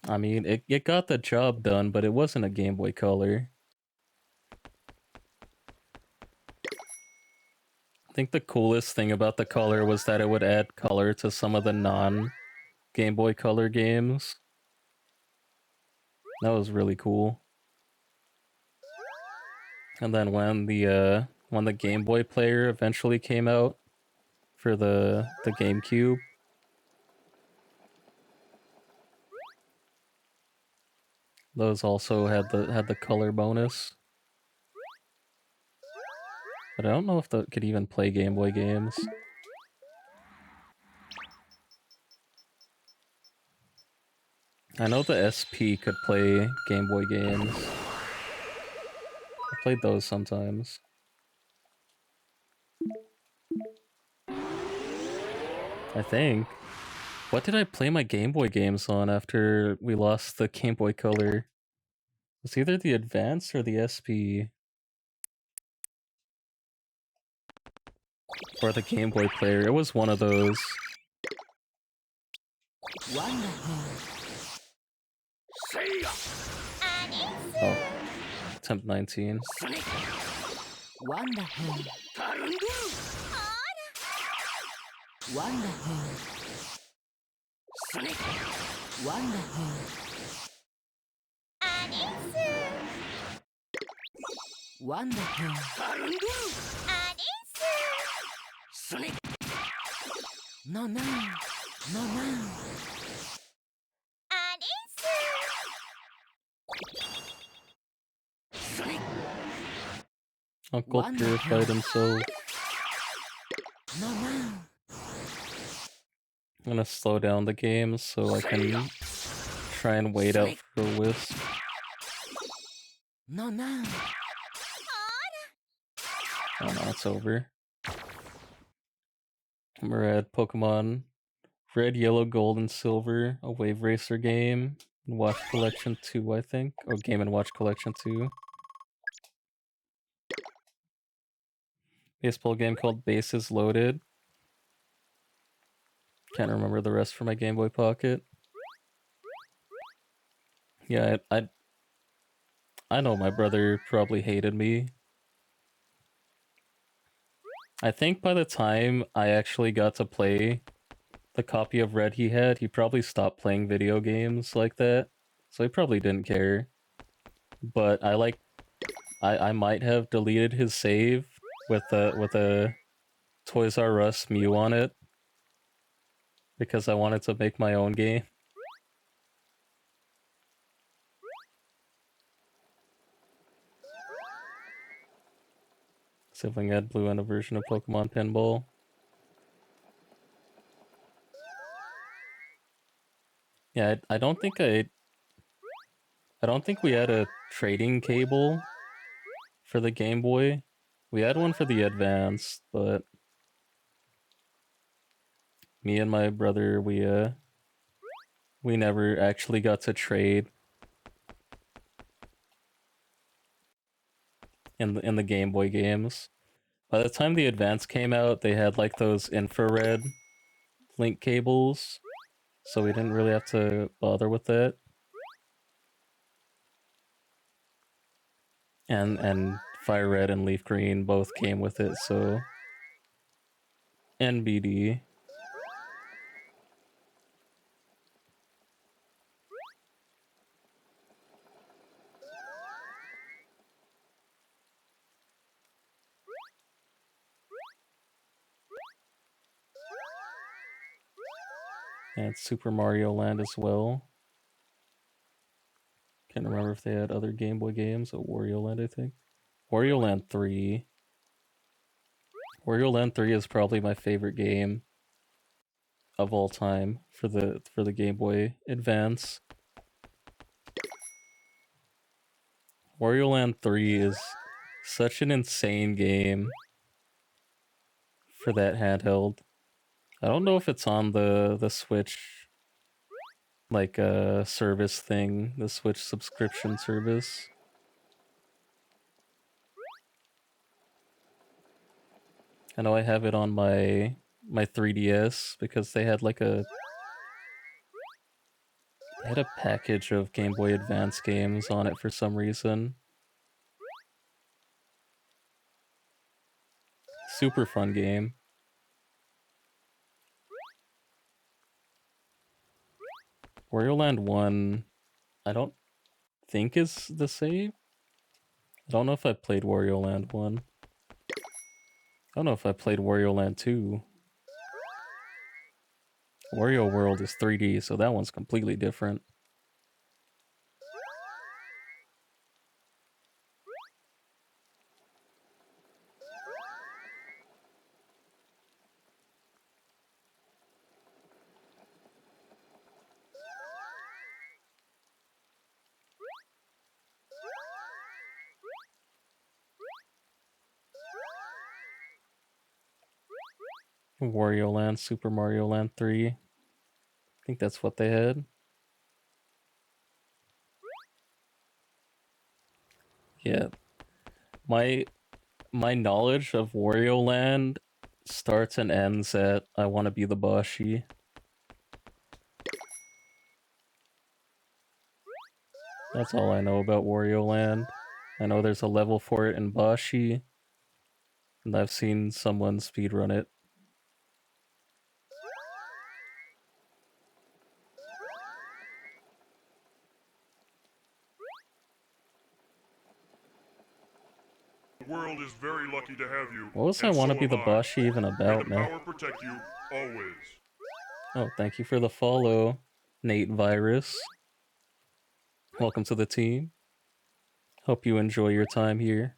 I mean, it got the job done, but it wasn't a Game Boy Color. I think the coolest thing about the color was that it would add color to some of the non-Game Boy Color games. That was really cool. And then when the Game Boy player eventually came out for the GameCube, those also had the color bonus. But I don't know if that could even play Game Boy games. I know the SP could play Game Boy games. I played those sometimes. I think. What did I play my Game Boy games on after we lost the Game Boy Color? It's either the Advance or the SP. Or the Game Boy player. It was one of those. Oh. Temp 19.
Wonderful. Wonderful. Wonderful. Wonderful. No, no. No, no.
Uncle purified himself.
No, no.
I'm gonna slow down the game so I can try and wait out for a Wisp.
No, no.
Oh no, it's over. We're at Pokemon Red, Yellow, Gold, and Silver, a Wave Racer game. Watch Collection 2, I think. Or Game & Watch Collection 2. Baseball game called Bases Loaded. Can't remember the rest for my Game Boy Pocket. Yeah, I know my brother probably hated me. I think by the time I actually got to play the copy of Red he had, he probably stopped playing video games like that. So he probably didn't care. But I might have deleted his save with a Toys R Us Mew on it. Because I wanted to make my own game. Sibling Ed Blue and a version of Pokemon Pinball. Yeah, I don't think we had a trading cable for the Game Boy. We had one for the Advance, but me and my brother, we never actually got to trade in the Game Boy games. By the time the Advance came out, they had like those infrared link cables, so we didn't really have to bother with that. And Fire Red and Leaf Green both came with it, so NBD. And Super Mario Land as well. Can't remember if they had other Game Boy games. Wario Land, I think. Wario Land 3. Wario Land 3 is probably my favorite game of all time for the Game Boy Advance. Wario Land 3 is such an insane game for that handheld. I don't know if it's on the Switch like service thing, the Switch subscription service. I know I have it on my 3DS because they had like a package of Game Boy Advance games on it for some reason. Super fun game. Wario Land 1, I don't think is the same. I don't know if I played Wario Land 1. I don't know if I played Wario Land 2. Wario World is 3D, so that one's completely different. Wario Land, Super Mario Land 3. I think that's what they had. Yeah. My knowledge of Wario Land starts and ends at I want to be the Bashi. That's all I know about Wario Land. I know there's a level for it in Bashi, and I've seen someone speedrun it.
The world is very lucky to have you.
What was I
and
want to
so
be
am
the
I.
Bashi even
May
about,
the
man?
power protect you always.
Oh, thank you for the follow, Nate Virus. Welcome to the team. Hope you enjoy your time here.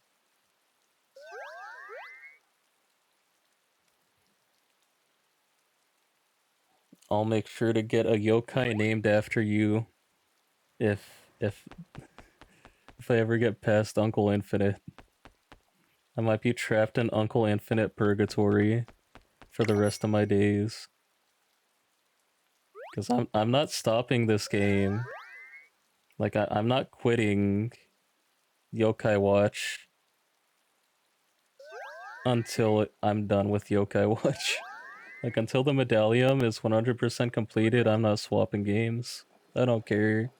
I'll make sure to get a yokai named after you if I ever get past Uncle Infinite. I might be trapped in Uncle Infinite purgatory for the rest of my days. Cause I'm not stopping this game. Like I'm not quitting Yokai Watch until I'm done with Yokai Watch. Like until the Medallium is 100% completed, I'm not swapping games. I don't care.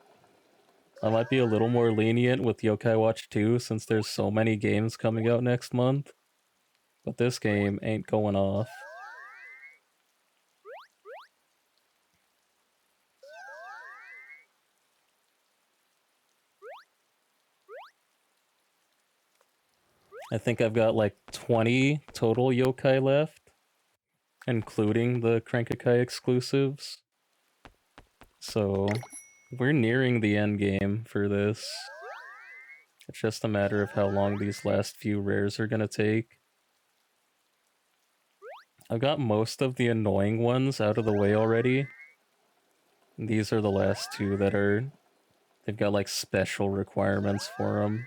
I might be a little more lenient with Yokai Watch 2 since there's so many games coming out next month. But this game ain't going off. I think I've got like 20 total yokai left, including the Crankakai exclusives. So we're nearing the end game for this. It's just a matter of how long these last few rares are gonna take. I've got most of the annoying ones out of the way already. These are the last two that are... They've got like special requirements for them.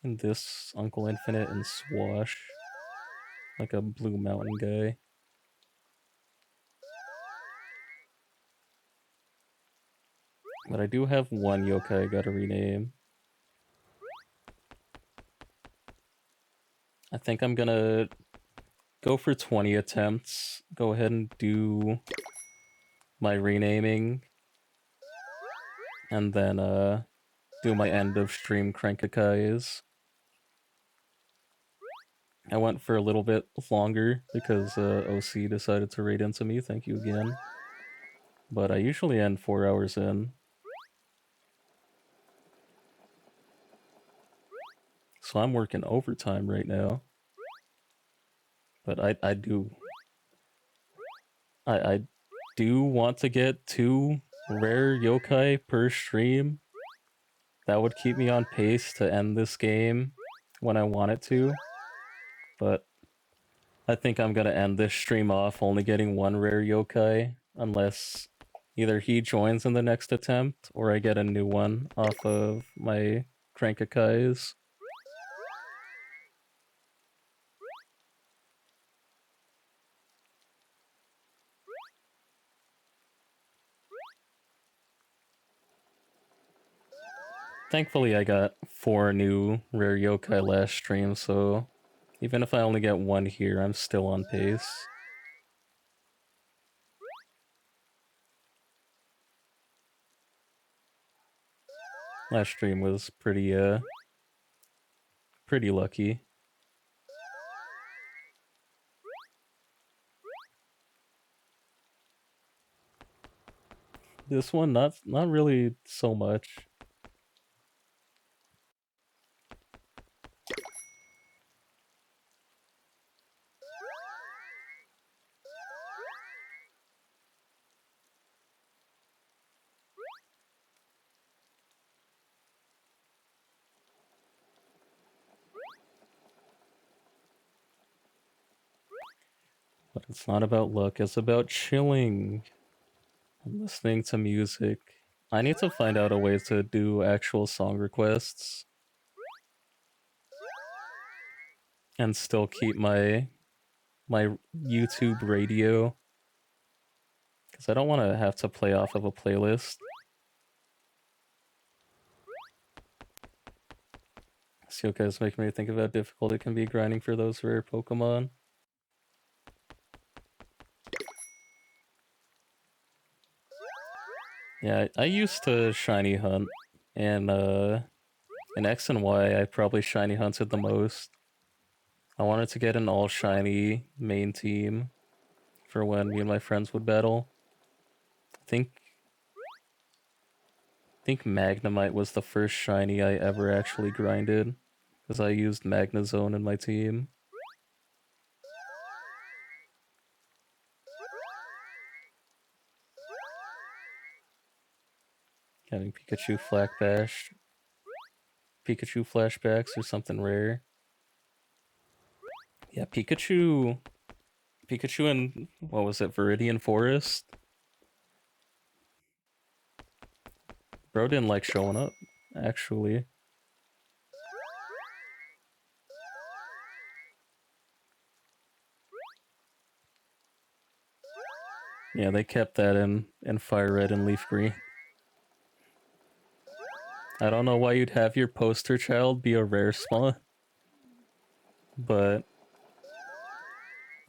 And this Uncle Infinite and Swash. Like a Blue Mountain guy. But I do have one yokai I gotta rename. I think I'm gonna go for 20 attempts. Go ahead and do my renaming. And then do my end of stream Krankakais. I went for a little bit longer because OC decided to raid into me. Thank you again. But I usually end 4 hours in. So I'm working overtime right now. But I do want to get 2 rare yokai per stream. That would keep me on pace to end this game when I want it to. But I think I'm gonna end this stream off only getting 1 rare yokai, unless either he joins in the next attempt or I get a new one off of my Krankakais. Thankfully I got 4 new rare yokai last stream, so even if I only get 1 here, I'm still on pace. Last stream was pretty lucky. This one, not really so much. But it's not about luck, it's about chilling and listening to music. I need to find out a way to do actual song requests and still keep my YouTube radio, because I don't want to have to play off of a playlist. This yokai is making me think of how difficult it can be grinding for those rare Pokemon. Yeah, I used to shiny hunt, and in X and Y I probably shiny hunted the most. I wanted to get an all shiny main team for when me and my friends would battle. I think Magnemite was the first shiny I ever actually grinded, because I used Magnezone in my team. Having Pikachu flashbacks or something rare. Yeah, Pikachu in, what was it, Viridian Forest? Bro didn't like showing up, actually. Yeah, they kept that in Fire Red and Leaf Green. I don't know why you'd have your poster child be a rare spawn, but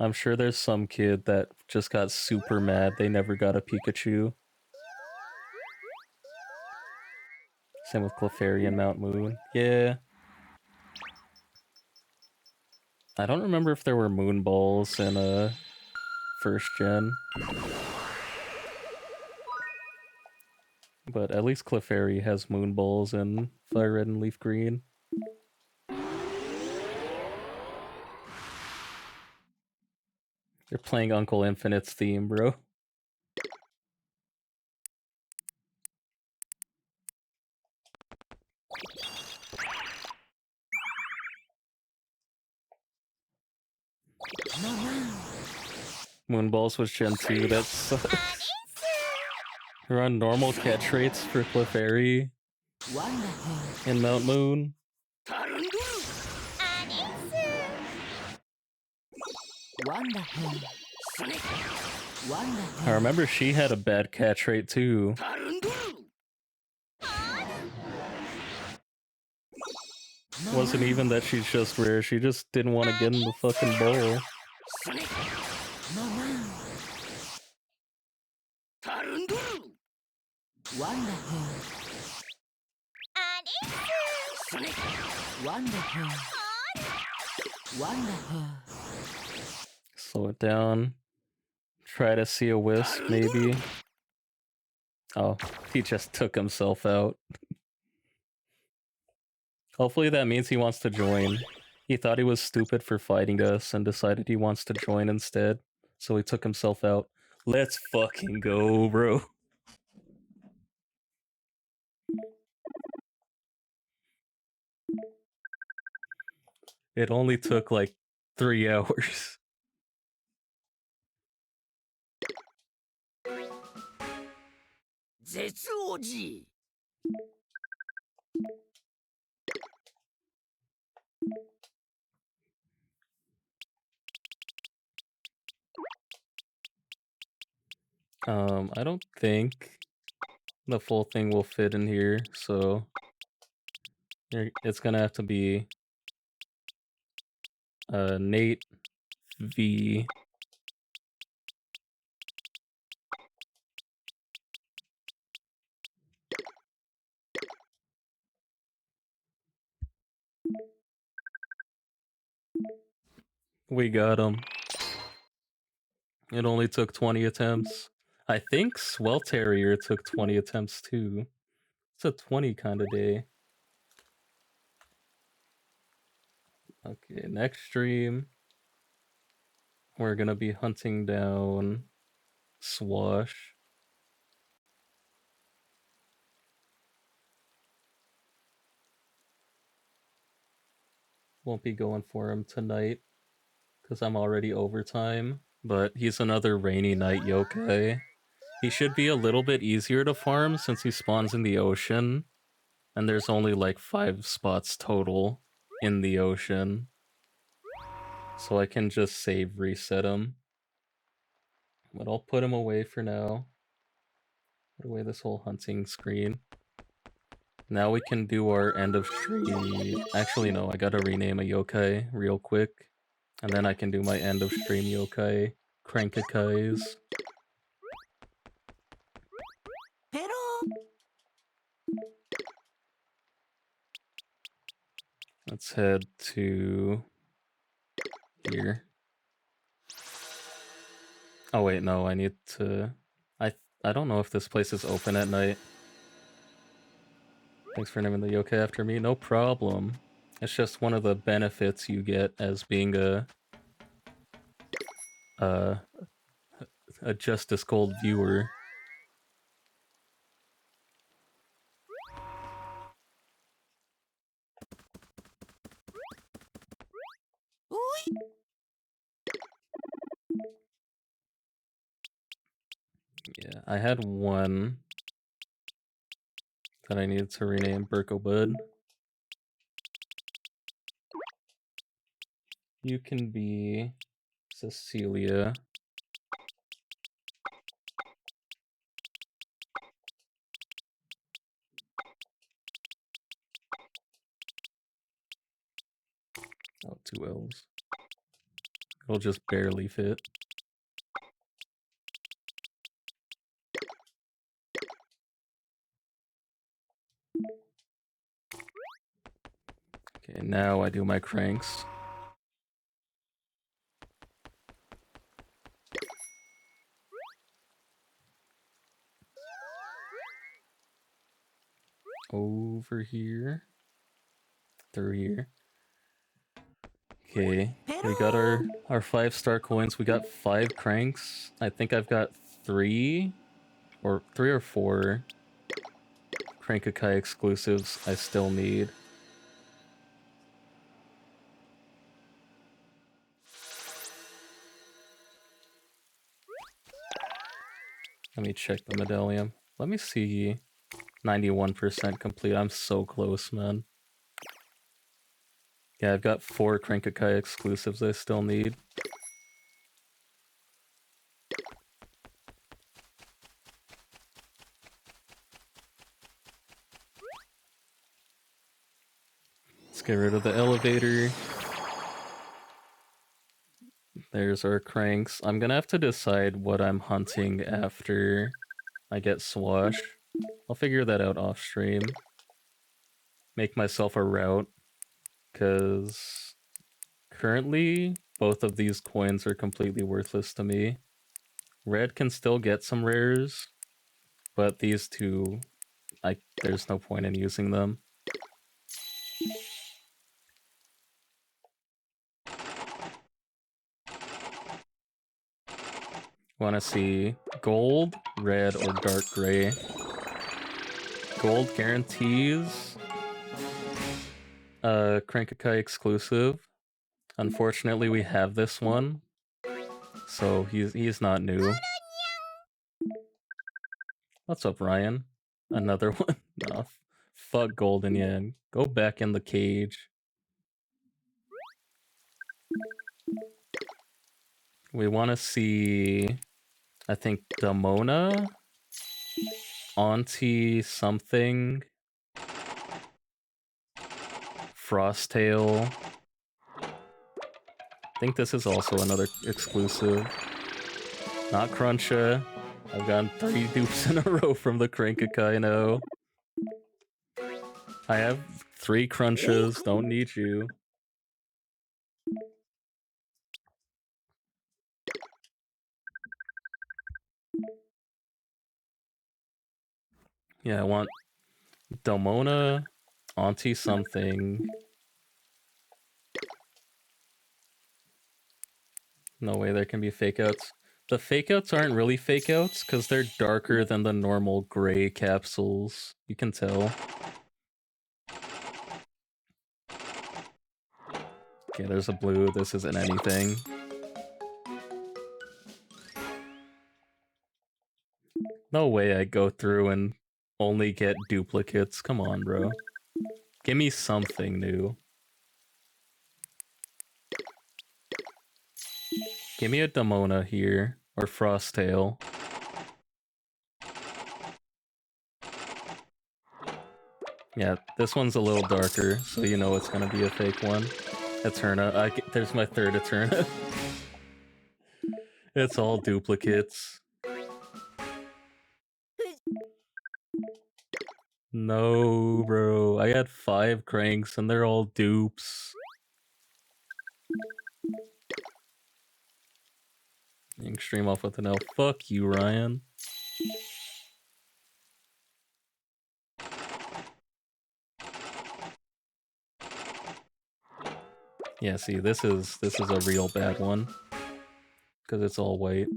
I'm sure there's some kid that just got super mad they never got a Pikachu. Same with Clefairy and Mount Moon. Yeah. I don't remember if there were Moon Balls in first gen. But at least Clefairy has Moon Balls in Fire Red and Leaf Green. You're playing Uncle Infinite's theme, bro. Moonballs was Gen 2, that sucks. You're on normal catch rates for Clefairy in Mount Moon. I remember she had a bad catch rate too. Wasn't even that she's just rare, she just didn't want to get in the fucking bowl. Slow it down. Try to see a wisp, maybe. Oh, he just took himself out. Hopefully that means he wants to join. He thought he was stupid for fighting us and decided he wants to join instead. So he took himself out. Let's fucking go, bro. It only took like 3 hours. I don't think the full thing will fit in here, so it's gonna have to be Nate V. We got him. It only took 20 attempts. I think Swelterrier took 20 attempts too. It's a 20 kind of day. Okay, next stream, we're gonna be hunting down Swash. Won't be going for him tonight, because I'm already overtime, but he's another rainy night yokai. He should be a little bit easier to farm since he spawns in the ocean, and there's only like 5 spots total in the ocean. So I can just save reset him. But I'll put him away for now. Put away this whole hunting screen. Now we can do our end of stream. Actually, no, I gotta rename a yokai real quick. And then I can do my end of stream yokai. Crankakais. Let's head to here. Oh wait, no, I need to... I don't know if this place is open at night. Thanks for naming the yokai after me. No problem. It's just one of the benefits you get as being a Justice Gold viewer. Yeah, I had one that I needed to rename Burkobud. You can be Cecilia. Oh, 2 L's. It'll just barely fit. Okay, now I do my cranks. Over here. Through here. Okay, we got our 5-star coins. We got 5 cranks. I think I've got 3 or 4 Crankakai exclusives I still need. Let me check the Medallium. Let me see. 91% complete. I'm so close, man. Yeah, I've got 4 Crankakai exclusives I still need. Let's get rid of the elevator. There's our cranks. I'm gonna have to decide what I'm hunting after I get Swash. I'll figure that out off stream. Make myself a route, because currently both of these coins are completely worthless to me. Red can still get some rares, but these two, there's no point in using them. Want to see gold, red, or dark gray? Gold guarantees Crankakai exclusive. Unfortunately, we have this one, so he's not new. What's up, Ryan? Another one? Nah, fuck Golden Yang. Go back in the cage. We want to see, I think, Damona, Auntie something, Frosttail. I think this is also another exclusive. Not Cruncha. I've gotten 3 dupes in a row from the Crankakai now. I have 3 Crunches, don't need you. Yeah, I want Domona, Auntie something. No way there can be fake outs. The fake outs aren't really fake outs because they're darker than the normal gray capsules. You can tell. Okay, there's a blue. This isn't anything. No way I go through and only get duplicates. Come on, bro. Give me something new. Give me a Damona here, or Frosttail. Yeah, this one's a little darker, so you know it's gonna be a fake one. Eterna. There's my 3rd Eterna. It's all duplicates. No, bro. I had 5 cranks and they're all dupes. You can stream off with an L. Fuck you, Ryan. Yeah, see, this is a real bad one. Because it's all white.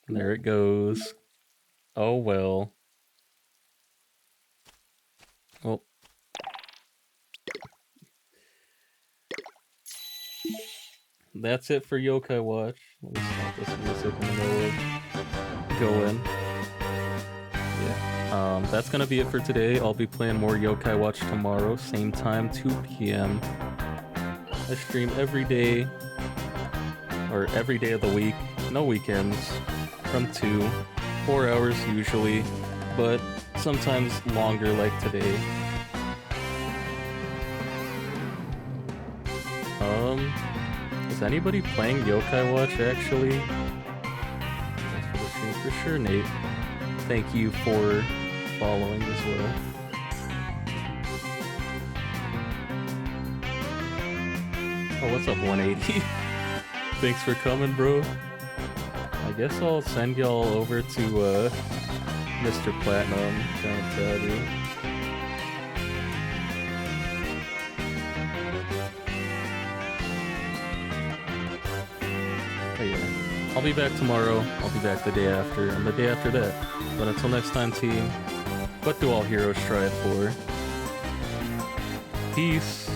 There it goes. Oh well. Well. That's it for Yokai Watch. Let me stop this music in the middle of going. Yeah. That's gonna be it for today. I'll be playing more Yokai Watch tomorrow, same time, 2 p.m. I stream every day, or every day of the week, no weekends, from 2, 4 hours usually, but sometimes longer like today. Is anybody playing Yokai Watch actually? Thanks for the stream for sure, Nate. Thank you for following as well. Oh, what's up, 180? Thanks for coming, bro. I guess I'll send y'all over to Mr. Platinum down at Tabby. But yeah, I'll be back tomorrow, I'll be back the day after, and the day after that. But until next time, team, what do all heroes strive for? Peace.